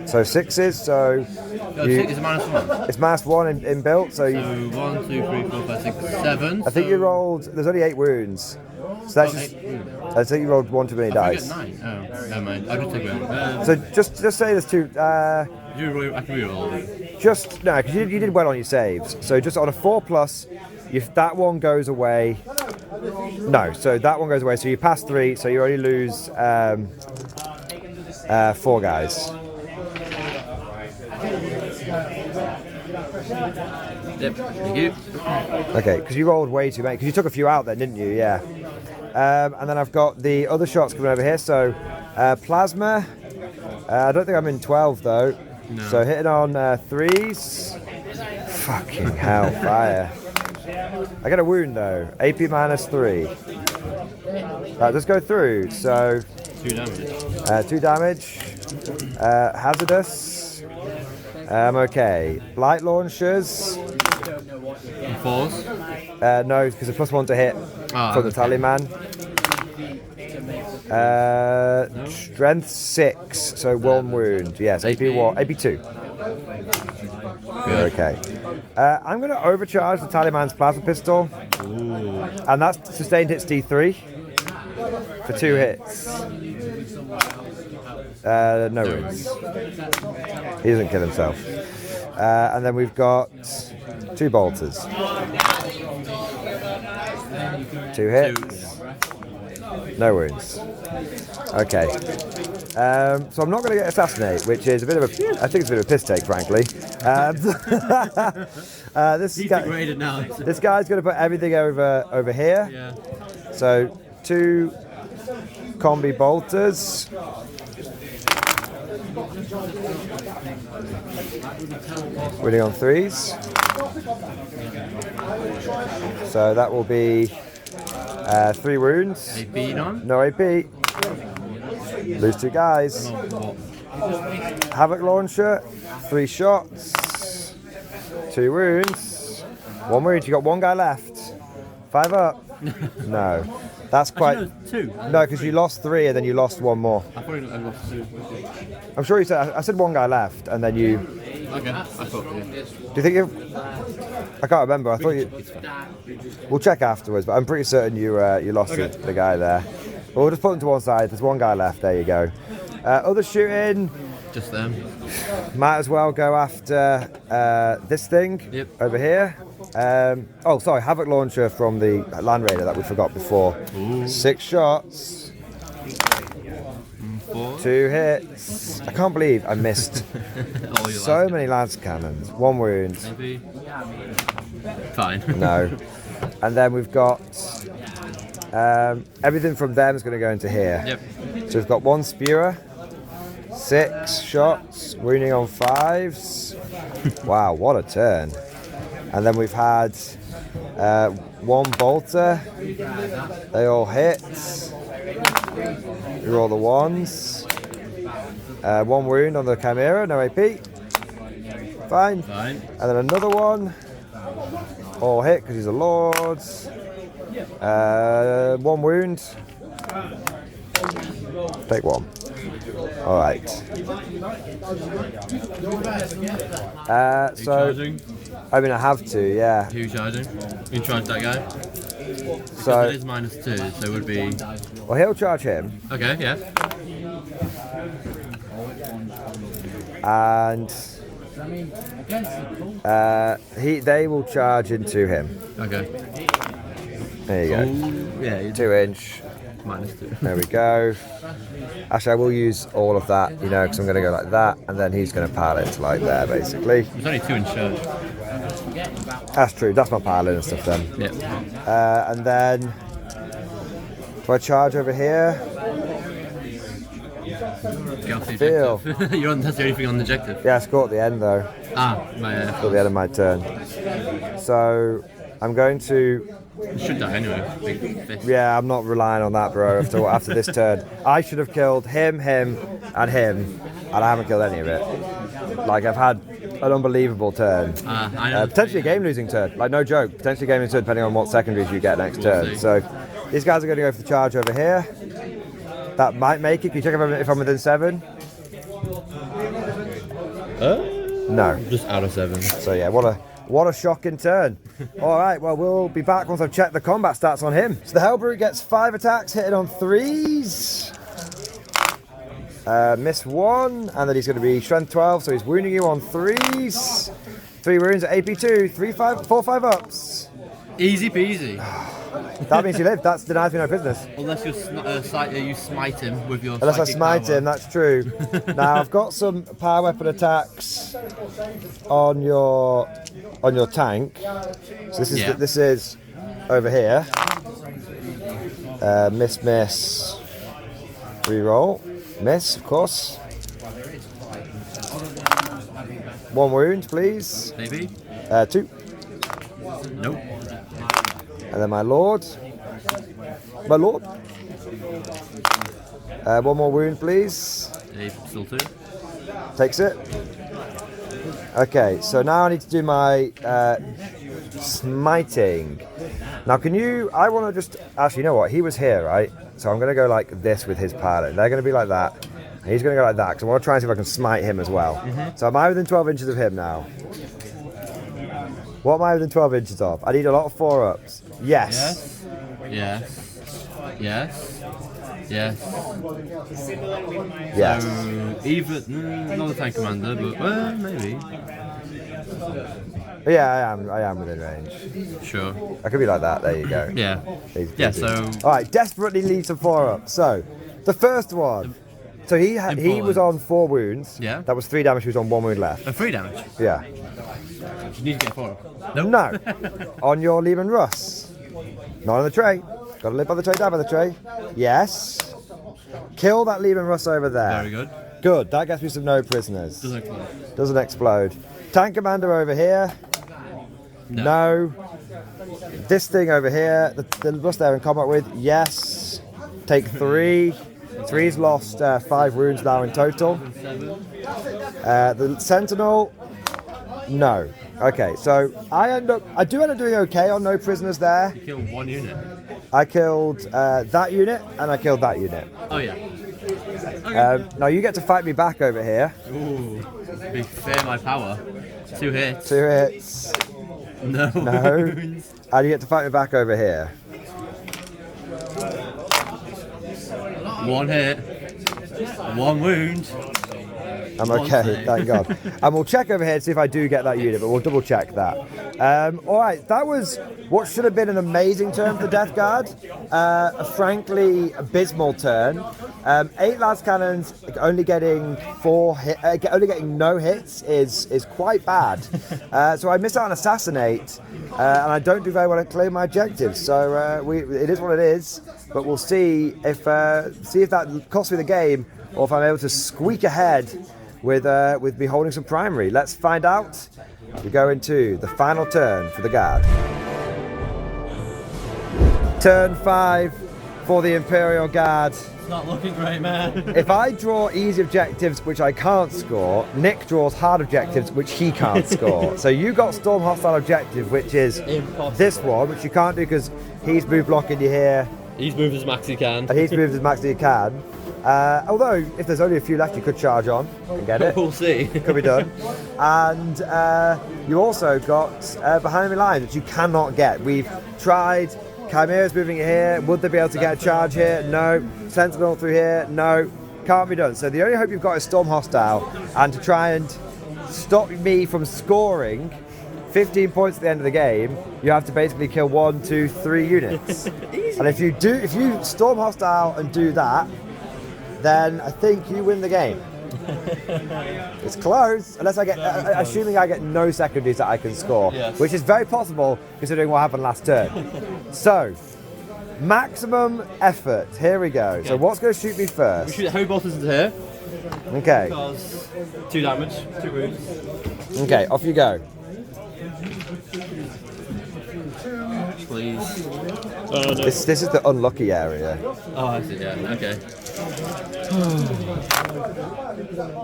So 6s. So Is it minus 1? it's minus 1 in built. So So 1, 2, 3, 4, 5, 6, 7. I think you rolled. There's only 8 wounds. So that's just. I think you rolled 1 too many I dice. get 9. Oh, never mind. I'll just take it. So just say there's 2. I can reroll it. Just no, because you did well on your saves. So just on a 4 plus, if that one goes away. No, so that one goes away. So you pass 3, so you only lose 4 guys. Yep, thank you. Okay, because you rolled way too many. Because you took a few out then, didn't you? Yeah. And then I've got the other shots coming over here. So plasma. I don't think I'm in 12 though. No. So hitting on 3s. Fucking hell, fire. I get a wound though. AP minus 3. Right, let's go through. So 2 damage. 2 damage. Hazardous. Okay. Light launchers. 4s. No, because it's +1 to hit from the tallyman. Strength 6, so 1 wound. Yes, AP 1, AP 2. Okay. I'm going to overcharge the tallyman's plasma pistol. Ooh. And that's sustained hits D3 for 2 hits. No wounds. He doesn't kill himself. And then we've got 2 bolters. 2 hits. No wounds. Okay. So I'm not going to get assassinate, which is a bit of a. I think it's a bit of a piss take, frankly. This Degraded now. This guy's going to put everything over here. Yeah. So 2 combi bolters. Winning on 3s. So that will be 3 wounds. AP on? No AP. Lose 2 guys. Havoc launcher. 3 shots. 2 wounds. 1 wound. You got 1 guy left. 5 up. No. That's quite. Actually, no, 2. No, because you lost 3 and then you lost 1 more. I thought I lost 2. I'm sure you said. I said 1 guy left and then you. Okay, I thought, yeah. Do you think you? I can't remember. I thought you. We'll check afterwards, but I'm pretty certain you lost the guy there. But we'll just put them to one side. There's 1 guy left. There you go. Other shooting. Just them. Might as well go after this thing over here. Oh, sorry, Havoc launcher from the Land Raider that we forgot before. Ooh. 6 shots. 4. 2 hits. I can't believe I missed so many lance cannons. 1 wound. Maybe. Fine. No. And then we've got everything from them is going to go into here. Yep. So we've got 1 spewer, 6 shots, wounding on 5s. Wow, what a turn. And then we've had 1 bolter. They all hit. We roll the 1s. 1 wound on the Chimera, no AP. Fine. Fine. And then another 1. All hit because he's a lord. 1 wound. Take 1. All right. So Charging? I mean, I have to, yeah. Who's charging? You can charge that guy. So It is -2, so it would be. well, he'll charge him, Okay, yeah. and they will charge into him. Okay. There you go. Ooh, yeah, 2 inch. -2. There we go. Actually, I will use all of that, you know, because I'm going to go like that, and then he's going to pile it to like there, basically. It's only 2 in charge. That's true. That's my piling and stuff then. Yeah. And then, do I charge over here? Get off the Feel. objective. You don't touch anything on the objective. Yeah, I score at the end though. Ah, my. At the end of my turn. So, I'm going to. You should die anyway. Big fist. Yeah, I'm not relying on that, bro. After this turn, I should have killed him, and I haven't killed any of it. Like I've had an unbelievable turn. I know. Potentially a game-losing turn. Like no joke. Potentially a game-losing turn, depending on what secondaries you get next turn. So these guys are going to go for the charge over here. That might make it. Can you check if I'm within 7? No. Just out of 7. So yeah, what a shocking turn. All right, well, we'll be back once I've checked the combat stats on him. So the Hellbrute gets 5 attacks, hitting on 3s. Miss 1, and then he's going to be strength 12, so he's wounding you on 3s. 3 wounds at AP 2, 4 5-ups. Easy peasy. That means you live. That denies me no business. Unless you smite him with your. Unless I psychic smite power. him, that's true. Now I've got some power weapon attacks on your tank. So this is over here. Miss, reroll, miss, of course. 1 wound, please. Maybe. 2. Nope. And then my lord. 1 more wound, please. Still 2. Takes it. Okay, so now I need to do my smiting. Now I want to just, actually, you know what, he was here, right? So I'm going to go like this with his pilot. They're going to be like that. And he's going to go like that, because I want to try and see if I can smite him as well. So am I within 12 inches of him now? What am I within 12 inches of? I need a lot of 4-ups. Yes. Yes. Yes. Yes. Yes. Even not the tank commander, but maybe. Yeah, I am within range. Sure. I could be like that. There you go. Yeah. Easy Yeah. peasy. So. All right, desperately need some 4-ups. So, the first one. So he was on 4 wounds. Yeah. That was 3 damage. He was on 1 wound left. 3 damage. Yeah. You need to get 4. Nope. No. On your Lehman Russ. Not on the tray. Got to live by the tray, die by the tray. Yes. Kill that Lehman Russ over there. Very good. Good. That gets me some no prisoners. Doesn't explode. Doesn't explode. Tank commander over here. No. This thing over here. The Russ they're in combat with. Yes. Take 3. 3's lost 5 wounds now in total. The Sentinel. No. Okay, so I do end up doing okay on no prisoners there. You killed 1 unit. I killed that unit and I killed that unit. Oh yeah. Okay. Now you get to fight me back over here. Ooh. Be fair my power. 2 hits. 2 hits. No. No. And you get to fight me back over here. 1 hit. 1 wound. I'm okay, thank God. And we'll check over here to see if I do get that unit, but we'll double check that. Alright, that was what should have been an amazing turn for the Death Guard. A frankly abysmal turn. 8 las cannons, only getting only getting no hits is quite bad. So I miss out on Assassinate, and I don't do very well at clearing my objectives. So it is what it is, but we'll see if that costs me the game, or if I'm able to squeak ahead with me holding some primary. Let's find out. We go into the final turn for the Guard. Turn 5 for the Imperial Guard. It's not looking great, man. If I draw easy objectives, which I can't score, Nick draws hard objectives, which he can't score. So you got Storm Hostile Objective, which is Impossible. this one, which you can't do because he's move blocking you here, He's moved as max he can. and he's moved as max as he can. Although, if there's only a few left, you could charge on and get it. We'll see. Could be done. And you also got behind enemy lines, which you cannot get. We've tried. Chimera's moving it here. Would they be able to get a charge here? No. Sentinel through here? No. Can't be done. So the only hope you've got is Storm Hostile, and to try and stop me from scoring 15 points at the end of the game, you have to basically kill 1, 2, 3 units. And if you Storm Hostile and do that, then I think you win the game. It's close, unless I get, assuming I get no secondaries that I can score, yes. Which is very possible considering what happened last turn. So, maximum effort. Here we go. So, what's going to shoot me We first? shoot heavy bolters into here. Okay. Because 2 damage, 2 wounds. Okay, off you go. Please. Oh, no. This is the unlucky area. Oh, I see, yeah, okay.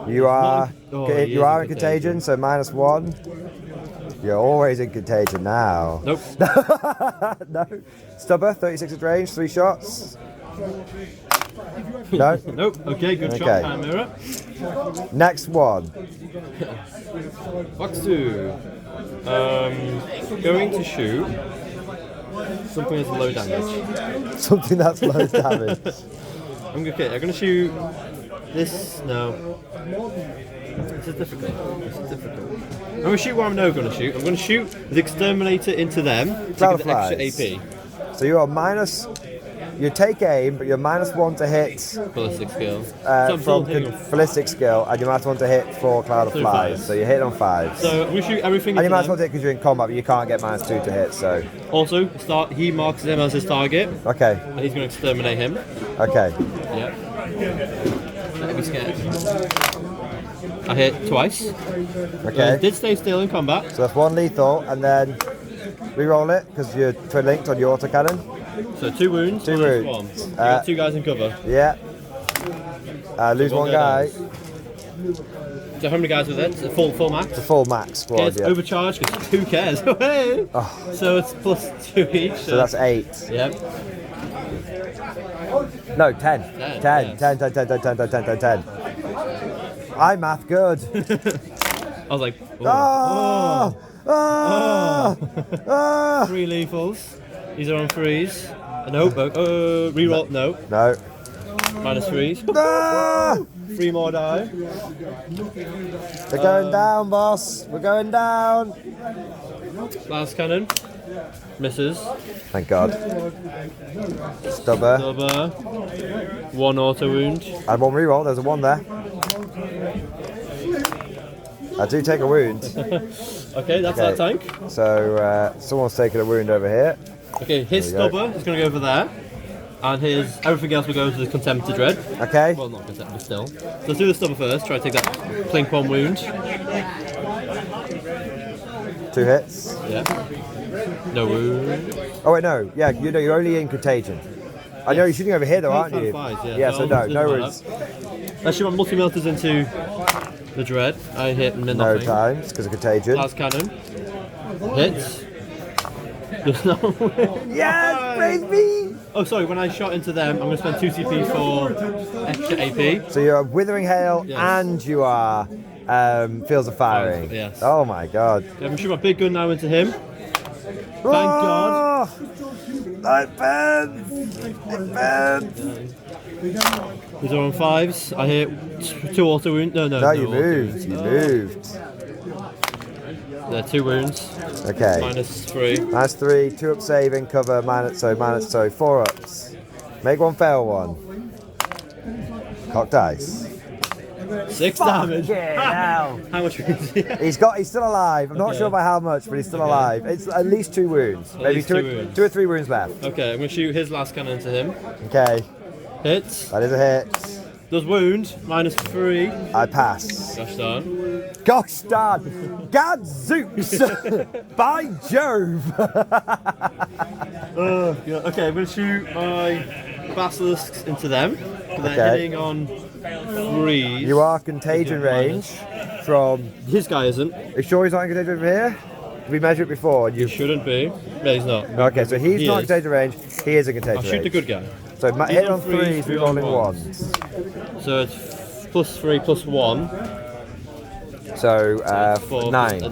You are he you is are in in contagion, so -1. You're always in contagion now. Nope. No. Stubber, 36 at range, 3 shots. No. Nope. Okay, good Okay. shot, Chimera. Next one. Box 2. Going to shoot something that's low damage. Something that's low damage. I'm gonna shoot this. No. This is difficult. I'm gonna shoot what I'm not gonna shoot. I'm gonna shoot the exterminator into them to get the extra AP. So you are minus. You take aim, but you're -1 to hit Ballistic skill. So I'm still from hitting on. ballistic skill, and you're -1 to hit for cloud of So flies. 5. So you're hitting on 5. So I'm gonna shoot everything And into you're -1 to them. hit because you're in combat, but you can't get -2 to hit. So Also, he marks him as his target, okay, and he's gonna exterminate him. okay. Yep. Don't be scared. I hit twice. Okay. Did stay still in combat. So that's 1 lethal, and then re-roll it because you're twin linked on your autocannon. So 2 wounds. 2 minus wounds. 1. You got 2 guys in cover. Yeah. Lose one one guy guy. So how many guys with it? It's a full max. Full max squad. Yeah, it's Yeah. overcharged because who cares? Hey! So it's +2 each. So that's 8. Yep. No, 10. 10, 10. yes. 10. 10. 10. 10. 10. 10. 10. 10. 10. I'm math good. I was like, oh, Ah! Ah! Ah! 3 lethals. These are on 3s. Nope. Reroll. No. No. -3s. Ah! 3 more die. We're going down, boss. We're going down. Last cannon. Misses. Thank God. Stubber. Stubber. 1 auto wound. I had 1 reroll. There's a 1 there. I do take a wound. Okay, that's that tank. So someone's taking a wound over here. Okay, his There we go. stubber is going to go over there. And his everything else will go into the Contemptor Dread. Okay. Well, not Contemptor, but still. So let's do the stubber first. Try to take that Plink 1 wound. 2 hits. Yeah. No wound. Oh wait, no. Yeah, you're only in contagion. I know you're shooting over here though, aren't you? Flies, yeah. Yeah. So no wounds. Let's shoot my multi-melters into the Dread. I hit nothing. No times because of contagion. Last cannon. Hits. There's no Yes, baby. Oh, sorry. When I shot into them, I'm going to spend 2 CP for extra AP. So you're Withering Hail Yes. and you are Fields of Firing. Yes. Oh my God. I'm going to shoot my big gun now into him. Thank God. It burns. It burns. These are on 5s. I hit 2 auto wounds. No, No, you auto moved. wounds. You moved. There are 2 wounds. Okay. -3. -3, 2 up saving cover, so 4 ups. Make 1 fail 1. Cock dice. 6 damage. Yeah, How much is he? He's still alive. I'm not Okay. sure by how much, but he's still alive. It's at least 2 wounds. Maybe least 2 2 wounds. 2 or 3 wounds left. Okay, I'm going to shoot his last cannon into him. Okay, Hits. that is a hit. Does wound. -3. I pass. Gosh darn. Gosh darn! Gadzooks! By Jove! Yeah, okay, I'm going to shoot my basilisks into them. They're Okay. hitting on 3s. You are contagion range from. His guy isn't. Are you sure he's not in contagion from here? Did we measure it before? He shouldn't be. No, he's not. Okay, so he's He not in is. contagion range. He is in contagion I'll range. shoot the good guy. So He's hit on on 3s, threes, we're we on rolling ones. 1s. So it's +3 +1. So 4 9. 9.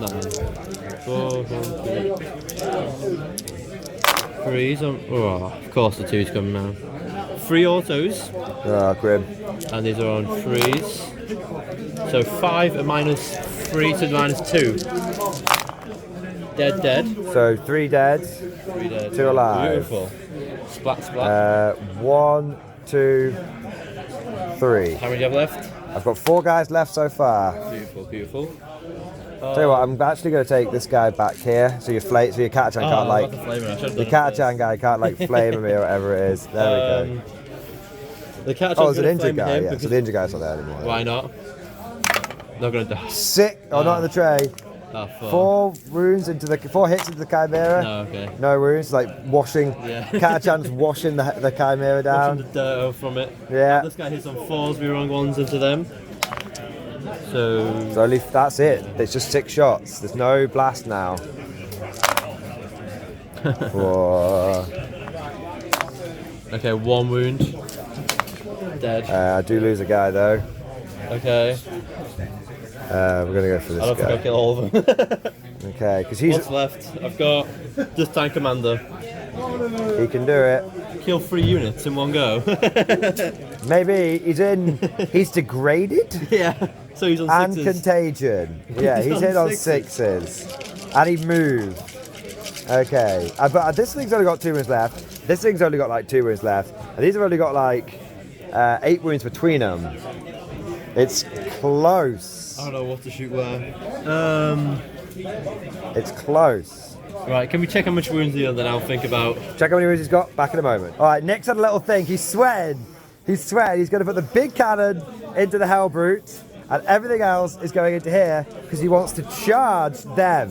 4, 3s on. Oh, of course the 2's coming now. 3 autos, Oh, grim. and these are on 3s. So 5 and -3 to -2. Dead. So 3 dead. 3 dead. 2 alive. Beautiful. Splat. 1, 2, 3. How many do you have left? I've got 4 guys left so far. Beautiful. Tell you what, I'm actually going to take this guy back here. So your Catachan can't like. The Catachan guy can't like flame me or whatever it is. There we go. The Catachan's Oh, there's an gonna injured flame guy. him Yeah, so because- the injured guy's not there anymore. Why not? Not gonna die. Sick. Oh, not in the tray. Oh, 4 wounds into the 4 hits into the Chimera. No, okay. No wounds, like washing. Yeah. Catachan's washing the Chimera down. Washing the dirt off from it. Yeah. This guy hits on 4s, we wrong ones into them. So only that's it. It's just 6 shots. There's no blast now. Whoa. Okay, 1 wound. Dead. I do lose a guy though. Okay. We're gonna go for this I don't guy. think I'll kill all of them. Okay, because he's What's left? I've got just Tank Commander. he can do it. Kill 3 units in one go. Maybe he's degraded Yeah. So he's on and 6s. contagion. Yeah, he's hit on 6s. And he moved. Okay, but this thing's only got 2 wounds left. This thing's only got like 2 wounds left. And these have only got like 8 wounds between them. It's close. I don't know what to shoot where. It's close. Right, can we check how much wounds he has, then I'll think about. Check how many wounds he's got. Back in a moment. All right, Nick's had a little think. He's sweating. He's sweating. He's going to put the big cannon into the Hell Brute, and everything else is going into here because he wants to charge them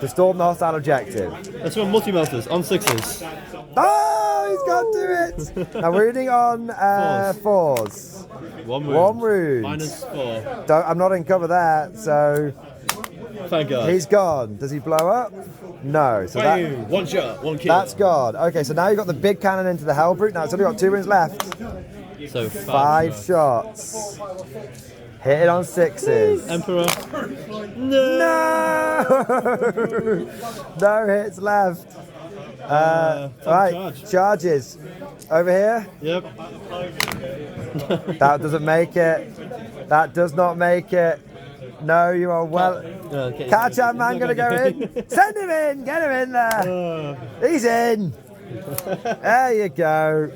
to storm the hostile objective. Let's run multi-melters on 6s. Oh, he's got to it. Now wounding on 4s. 1 wound. 1 wound. -4. I'm not in cover there, so Thank God. he's gone. Does he blow up? No. So that, Bang! 1 shot, 1 kill. that's gone. Okay, so now you've got the big cannon into the Hell Brute. Now it's only got 2 wounds left. So 5 shots. Hit it on 6s. Emperor. No! No hits left. Right, charges. Over here. Yep. That doesn't make it. That does not make it. No, you are well. Okay. Catachan man gonna go in. Send him in. Get him in there. He's in. There you go.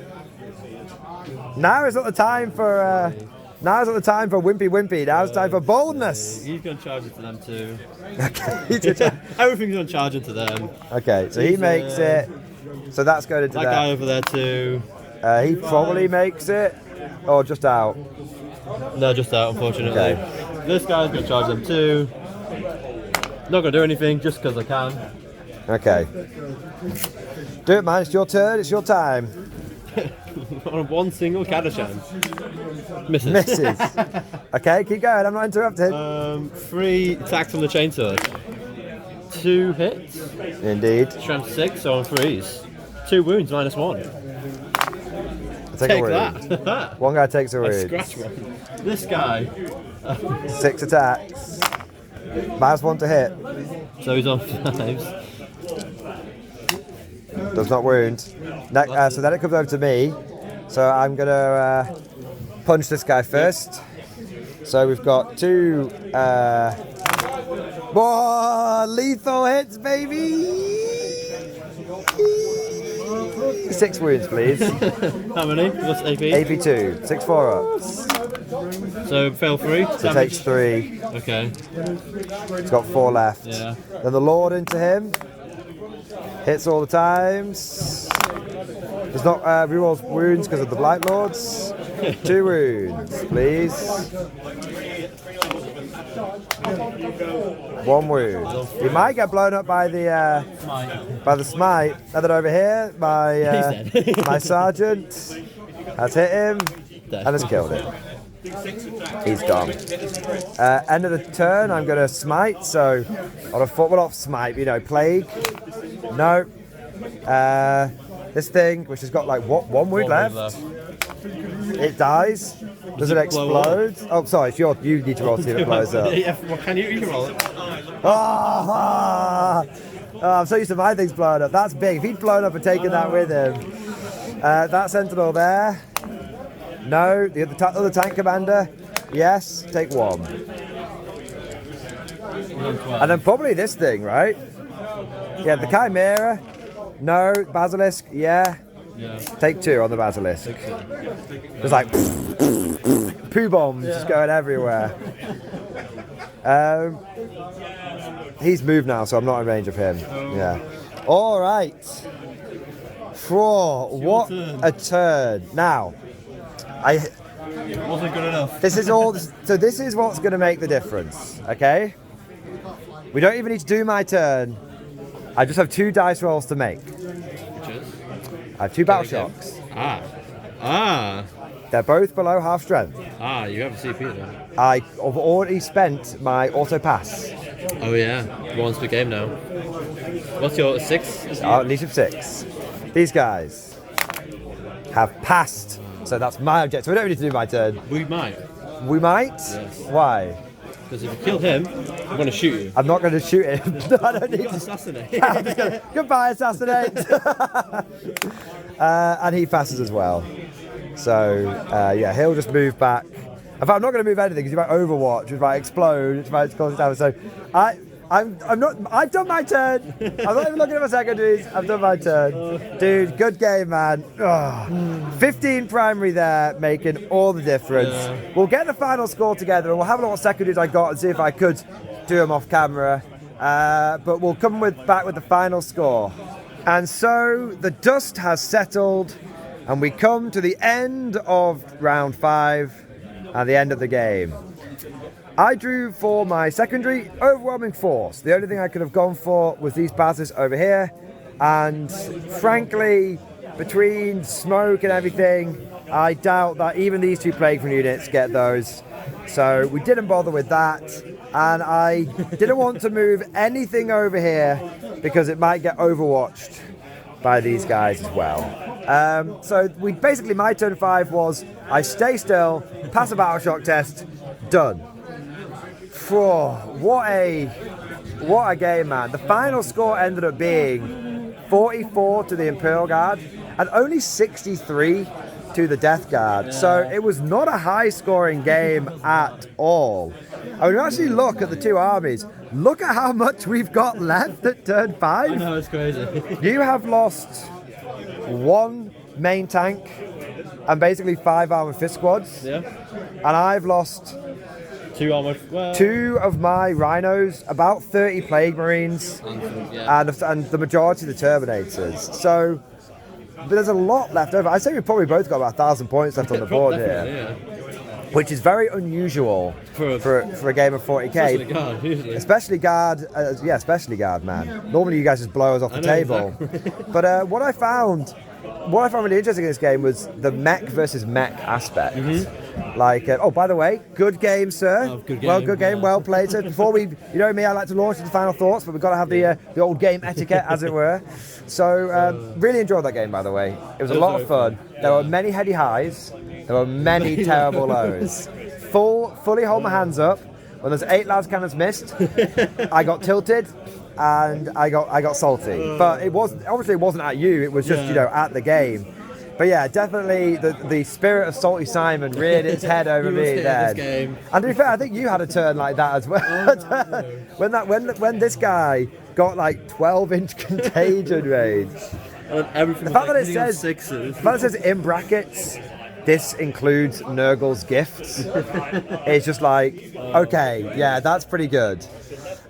Now is not the time for. Now is not the time for wimpy. Now it's time for boldness. He's going to charge into them too. Okay. Everything's going to charge into them. Okay, so he makes it. So that's going into That guy over there too. He probably makes it, or just out. No, just out, unfortunately. Okay. This guy's going to charge them too. Not going to do anything, just because I can. Okay. Do it, man. It's your turn. It's your time. On 1 single Catachan. Misses. Misses. Okay, keep going. I'm not interrupted. 3 attacks on the chainsword. 2 hits. Indeed. Strength 6, so on 3s. 2 wounds, -1. Take a wound. that. One guy takes a I wound. scratch one. This guy. 6 attacks. -1 to hit. So he's on 5s. Does not wound. So then it comes over to me. So I'm gonna punch this guy first. So we've got 2 whoa, lethal hits, baby. 6 wounds, please. How many? What's AP? AP2, 6 4-ups. So fail 3. So it takes 3. Okay. He's got 4 left. Yeah. Then the Lord into him. Hits all the times. Does not rerolls wounds because of the Blight Lords. 2 wounds, please. 1 wound. He might get blown up by the smite. And then over here, my sergeant has hit him and has killed him. He's gone. End of the turn, I'm going to smite. So on a foot, well, not smite, plague. No. This thing, which has got like 1 wound left. It dies. Does it explode? Oh, sorry. You need to roll to see if it blows up. Yeah, well, can you can roll it. Oh, I'm so used to my things blowing up. That's big. If he'd blown up and taken that with him. That sentinel there. No. The other tank commander. Yes. Take 1. And then probably this thing, right? Yeah, the Chimera. No. Basilisk. Yeah. Take 2 on the Basilisk. There's like poo bombs just going everywhere. He's moved now, so I'm not in range of him. Yeah. All right. What a turn. Now, Wasn't good enough. this is all. So this is what's going to make the difference. Okay. We don't even need to do my turn. I just have 2 dice rolls to make. Which is? I have 2 battle shocks. Ah. They're both below half strength. Ah, you have a CP then. I have already spent my auto pass. Oh yeah, once per game now. What's your 6? At least of 6. These guys have passed. So that's my objective. We don't need to do my turn. We might. We might? Yes. Why? Because if you kill him, I'm going to shoot you. I'm not going to shoot him. No, I don't need to. Assassinate. I'm just gonna, goodbye, assassinate. And he passes as well. So, yeah, he'll just move back. In fact, I'm not going to move anything because you might overwatch, which might explode, which might cause damage. So, I'm not. I've done my turn. I'm not even looking at my secondaries. I've done my turn, dude. Good game, man. Oh, 15 primary there, making all the difference. Yeah. We'll get the final score together, and we'll have a lot of secondaries I got and see if I could do them off camera. But we'll come back with the final score. And so the dust has settled, and we come to the end of round 5 and the end of the game. I drew for my secondary overwhelming force. The only thing I could have gone for was these bastards over here, and frankly, between smoke and everything, I doubt that even these 2 plague from units get those. So we didn't bother with that, and I didn't want to move anything over here because it might get overwatched by these guys as well. So we basically, my turn 5 was I stay still, pass a battle shock test, done. Whoa, what a game, man. The final score ended up being 44 to the Imperial Guard and only 63 to the Death Guard. So it was not a high scoring game at all. I mean, actually look at the 2 armies. Look at how much we've got left at turn 5. I know, it's crazy. You have lost 1 main tank and basically 5 armored fist squads. Yeah. And I've lost 2 armored. Well, 2 of my rhinos, about 30 plague marines, and the majority of the terminators. So, but there's a lot left over. I'd say we've probably both got about 1,000 points left on the board here, yeah. which is very unusual for a game of 40k. Especially guard, especially guard, man. Normally you guys just blow us off the table. Exactly. But what I found really interesting in this game was the mech versus mech aspect. Like, oh, by the way, good game, sir. Oh, good game. Well, good game, well played. So before we, you know me, I like to launch into final thoughts, but we've got to have the old game etiquette, as it were. So, really enjoyed that game, by the way. It was a lot of fun. There were many heady highs. There were many terrible lows. Fully hold my hands up. When there's 8 las cannons missed, I got tilted. And I got salty, but it wasn't at you. It was just at the game. But yeah, definitely the spirit of Salty Simon reared its head over me then. And to be fair, I think you had a turn like that as well. when this guy got like 12-inch contagion range. The fact that it says in brackets, this includes Nurgle's gifts. It's just like, okay, yeah, that's pretty good.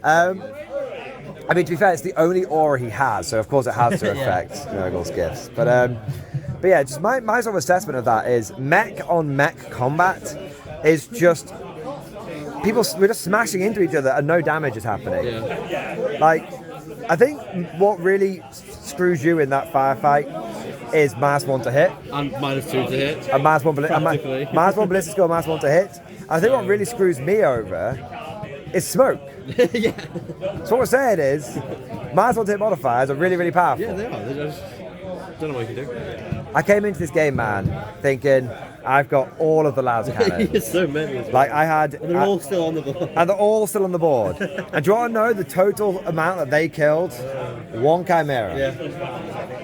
I mean, to be fair, it's the only aura he has, so of course it has to affect Nurgle's gifts. But yeah, just my sort of assessment of that is mech on mech combat is just we're just smashing into each other and no damage is happening. Yeah. Like, I think what really screws you in that firefight is -1 to hit. And -2 to hit. And -1 ballistic skill, -1 to hit. I think what really screws me over is smoke. Yeah. So what we're saying is, -1 to hit modifiers are really, really powerful. Yeah, they are. They just don't know what you can do. I came into this game, man, thinking I've got all of the las cannons. So many. Like I had, and they're all still on the board. And they're all still on the board. And do you want to know the total amount that they killed? 1 chimera. Yeah.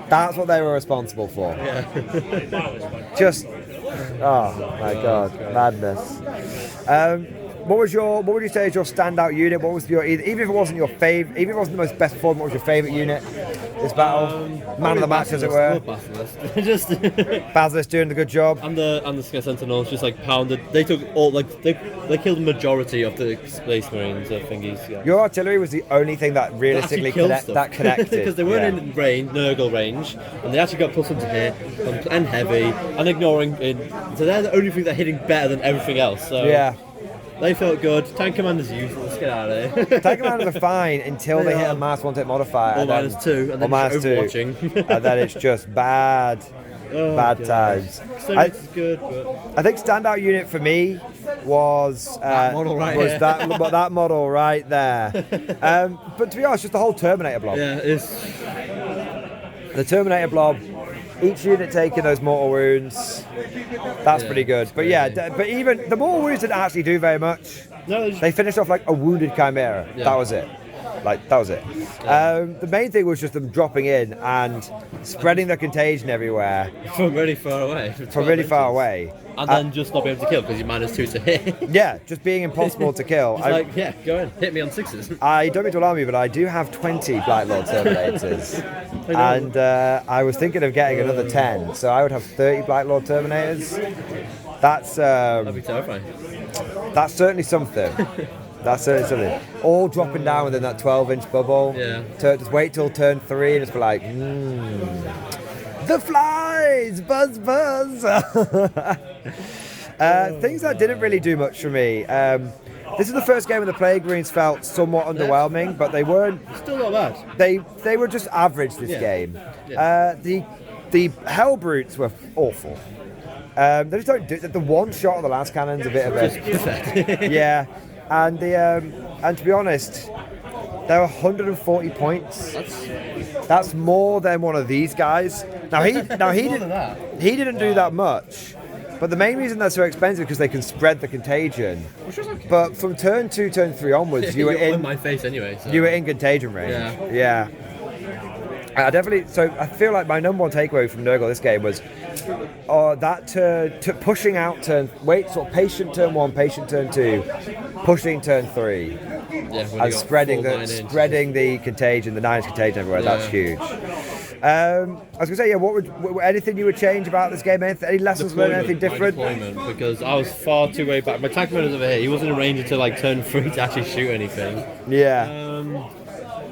That's what they were responsible for. Yeah. Just, oh my god, madness. What would you say is your standout unit? What was your, even if it wasn't your favorite, even if it wasn't the most best performed, what was your favorite unit this battle? Man of the match, as it were. Just Basilisk doing a good job. And the Sky Sentinels just like pounded. They took all they killed the majority of the Space Marines thingies. Yeah. Your artillery was the only thing that realistically connected. Because they weren't in range, Nurgle range, and they actually got plus into hit and heavy and ignoring. So they're the only thing that hitting better than everything else. So yeah. They felt good. Tank Commander's useless. Just get out of here. Tank commanders are fine until they hit a -1 modifier. Or and then- -2, and then or just overwatching. and then it's just bad times. Exterminator's good, but I think standout unit for me was model right here. that model right there. But to be honest, just the whole Terminator blob. yeah, it's The Terminator blob, each unit taking those mortal wounds, that's Yeah, pretty good. it's But yeah, crazy. but even the mortal wounds didn't actually do very much. no. They finished off like a wounded chimera. Yeah. That was it. That was it. The main thing was just them dropping in and spreading the contagion everywhere From really far away. from really far away. And then just not be able to kill because you're -2 to hit. Yeah, just being impossible to kill. It's like, yeah, go ahead, hit me on 6s. I don't mean to alarm you, but I do have 20 Black Lord Terminators. And I was thinking of getting another 10, so I would have 30 Black Lord Terminators. That's That'd be terrifying. that's certainly something. That's certainly something. All dropping down within that 12-inch bubble. Yeah. Just wait till turn 3 and just be like, the flies, buzz, buzz. Things that didn't really do much for me. This is the first game where the Plague Marines felt somewhat underwhelming, but they weren't. Still not bad. They were just average this Yeah. game. Yeah. The Hell Brutes were awful. They just don't do the one shot of the last cannon's a bit of a yeah, and and to be honest, there were 140 points. That's more than one of these guys. Now he didn't do that much, but the main reason they're so expensive because they can spread the contagion. Which was okay. But from turn 2, turn 3 onwards, you were You're in my face anyway. So. you were in contagion range. Yeah. I definitely. So I feel like my number one takeaway from Nurgle this game was, that pushing out sort of patient turn 1, patient turn 2, pushing turn 3, Yeah, when and you got spreading the contagion, the 9-inch contagion everywhere. Yeah. That's huge. I was gonna say, yeah. What anything you would change about this game? Any lessons learned? Anything different? Deployment, because I was far too way back. My tank commander was over here. He wasn't in range until like turn 3 to actually shoot anything. Yeah. Um,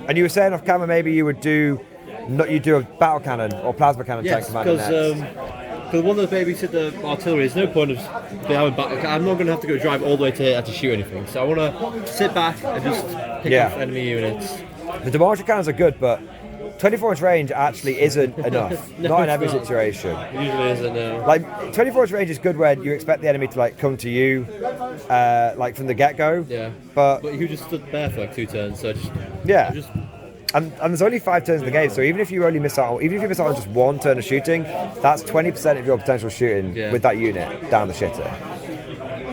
And you were saying off camera maybe you would do a battle cannon or plasma cannon tank yes, commander because next. one of the babies hit the artillery. There's no point of having back. I'm not going to have to go drive all the way to actually shoot anything. So I want to sit back and just pick off enemy units. The demolition cannons are good, but 24-inch range actually isn't enough. No, not in it's every not. situation. It usually isn't. No. Like 24-inch range is good when you expect the enemy to like come to you, like from the get-go. Yeah. But you just stood there for like 2 turns. So yeah. Just And there's only 5 turns in the game, so even if you miss out on just 1 turn of shooting, that's 20% of your potential shooting with that unit down the shitter.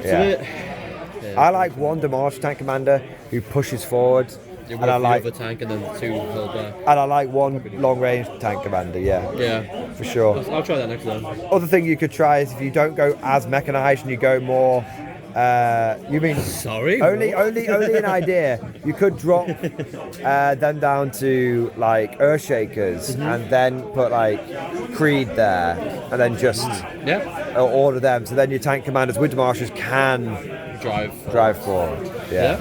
Yeah. I like one demolition tank commander who pushes forward, and I like the tank and then 2 held back. and I like one long range tank commander. Yeah, Yeah. for sure. I'll try that next time. Other thing you could try is if you don't go as mechanized and you go more. You mean Sorry. only an idea? You could drop them down to like Earthshakers and then put like Creed there, and then just order them. So then your tank commanders with Marshals can drive forward. Yeah.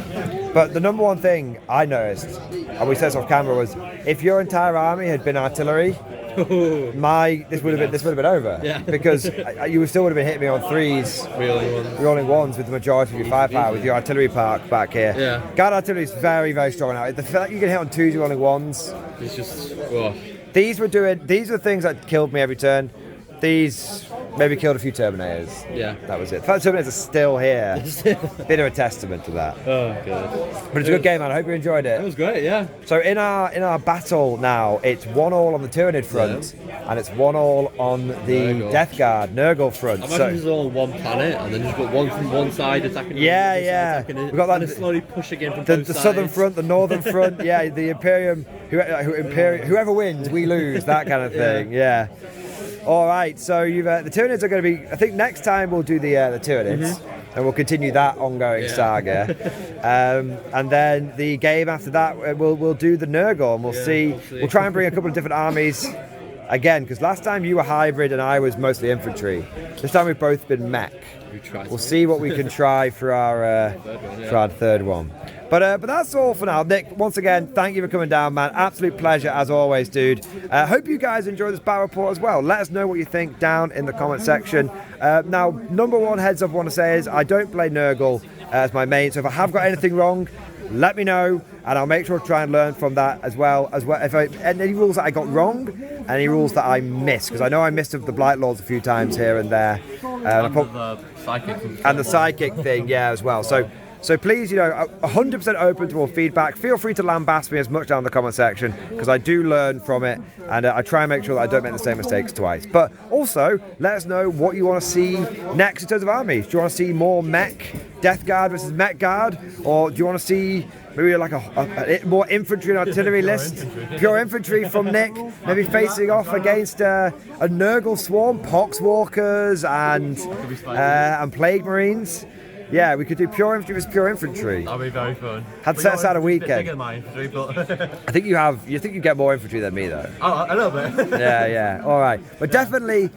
But the number one thing I noticed, and we said this off camera, was if your entire army had been artillery, this would have been over. Yeah. Because you still would have been hitting me on 3s, rolling 1s with the majority of your firepower with your artillery park back here. Yeah. Guard artillery is very, very strong now. The fact you can hit on 2s rolling 1s. It's just. These were the things that killed me every turn. These maybe killed a few Terminators. Yeah. That was it. The fact the Terminators are still here. Bit of a testament to that. Oh, God. But it's a good game, man. I hope you enjoyed it. It was great, yeah. So in our battle now, it's 1-1 on the Tyranid front, and it's 1-1 on the Nurgle. Death Guard Nurgle front. I imagine this is all on one planet, and then you've got one from one side attacking Yeah, it, yeah. attacking it, We've got that- and then slowly push again from the both sides. southern front, the northern front, yeah, the Imperium, whoever wins, we lose, that kind of thing, yeah. All right, so the Tyranids are going to be. I think next time we'll do the Tyranids, and we'll continue that ongoing saga. And then the game after that, we'll do the Nurgle, and we'll see. We'll try and bring a couple of different armies again, because last time you were hybrid and I was mostly infantry. This time we've both been mech. We'll see what we can try for our third one. But that's all for now. Nick, once again, thank you for coming down, man. Absolute pleasure as always, dude. Hope you guys enjoy this battle report as well. Let us know what you think down in the comment section. Now, number one heads up I want to say is I don't play Nurgle as my main, so if I have got anything wrong, let me know, and I'll make sure to try and learn from that as well. If any rules that I got wrong, any rules that I missed, because I know I missed the Blight Lords a few times here and there. And the psychic thing, yeah, as well. So please, 100% open to all feedback. Feel free to lambast me as much down in the comment section, because I do learn from it, and I try and make sure that I don't make the same mistakes twice. But also, let us know what you want to see next in terms of armies. Do you want to see more Mech, Death Guard versus Mech Guard? Or do you want to see maybe like a more infantry and artillery list? Pure infantry from Nick, maybe facing off against a Nurgle swarm, Poxwalkers and Plague Marines. Yeah, we could do pure infantry versus pure infantry. That'd be very fun. Had to set aside a weekend. Bigger than my infantry, but I think you get more infantry than me though. Oh, a little bit. Yeah. All right, but definitely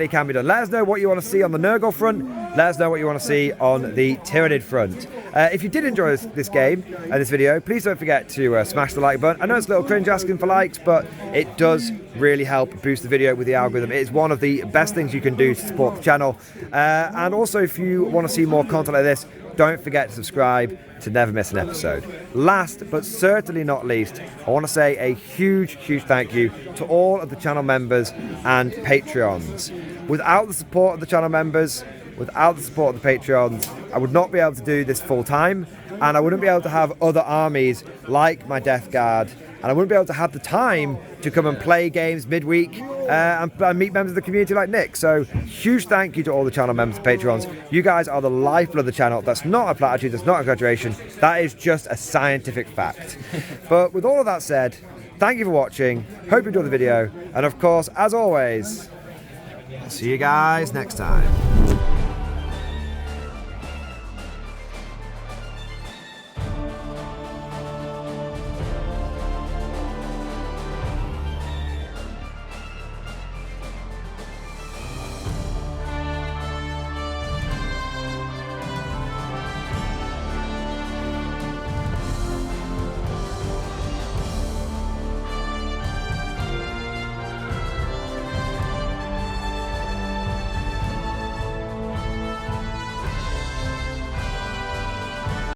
can be done. Let us know what you want to see on the Nurgle front. Let us know what you want to see on the Tyranid front. If you did enjoy this game and this video, please don't forget to smash the like button. I know it's a little cringe asking for likes, but it does really help boost the video with the algorithm. It is one of the best things you can do to support the channel. And also, if you want to see more content like this, don't forget to subscribe to never miss an episode. Last but certainly not least, I want to say a huge thank you to all of the channel members and Patreons. Without the support of the channel members, without the support of the Patreons, I would not be able to do this full time, and I wouldn't be able to have other armies like my Death Guard, and I wouldn't be able to have the time to come and play games midweek and meet members of the community like Nick. So huge thank you to all the channel members and Patrons. You guys are the lifeblood of the channel. That's not a platitude, that's not an exaggeration, that is just a scientific fact. But with all of that said, thank you for watching, hope you enjoyed the video, and of course, as always, I'll see you guys next time.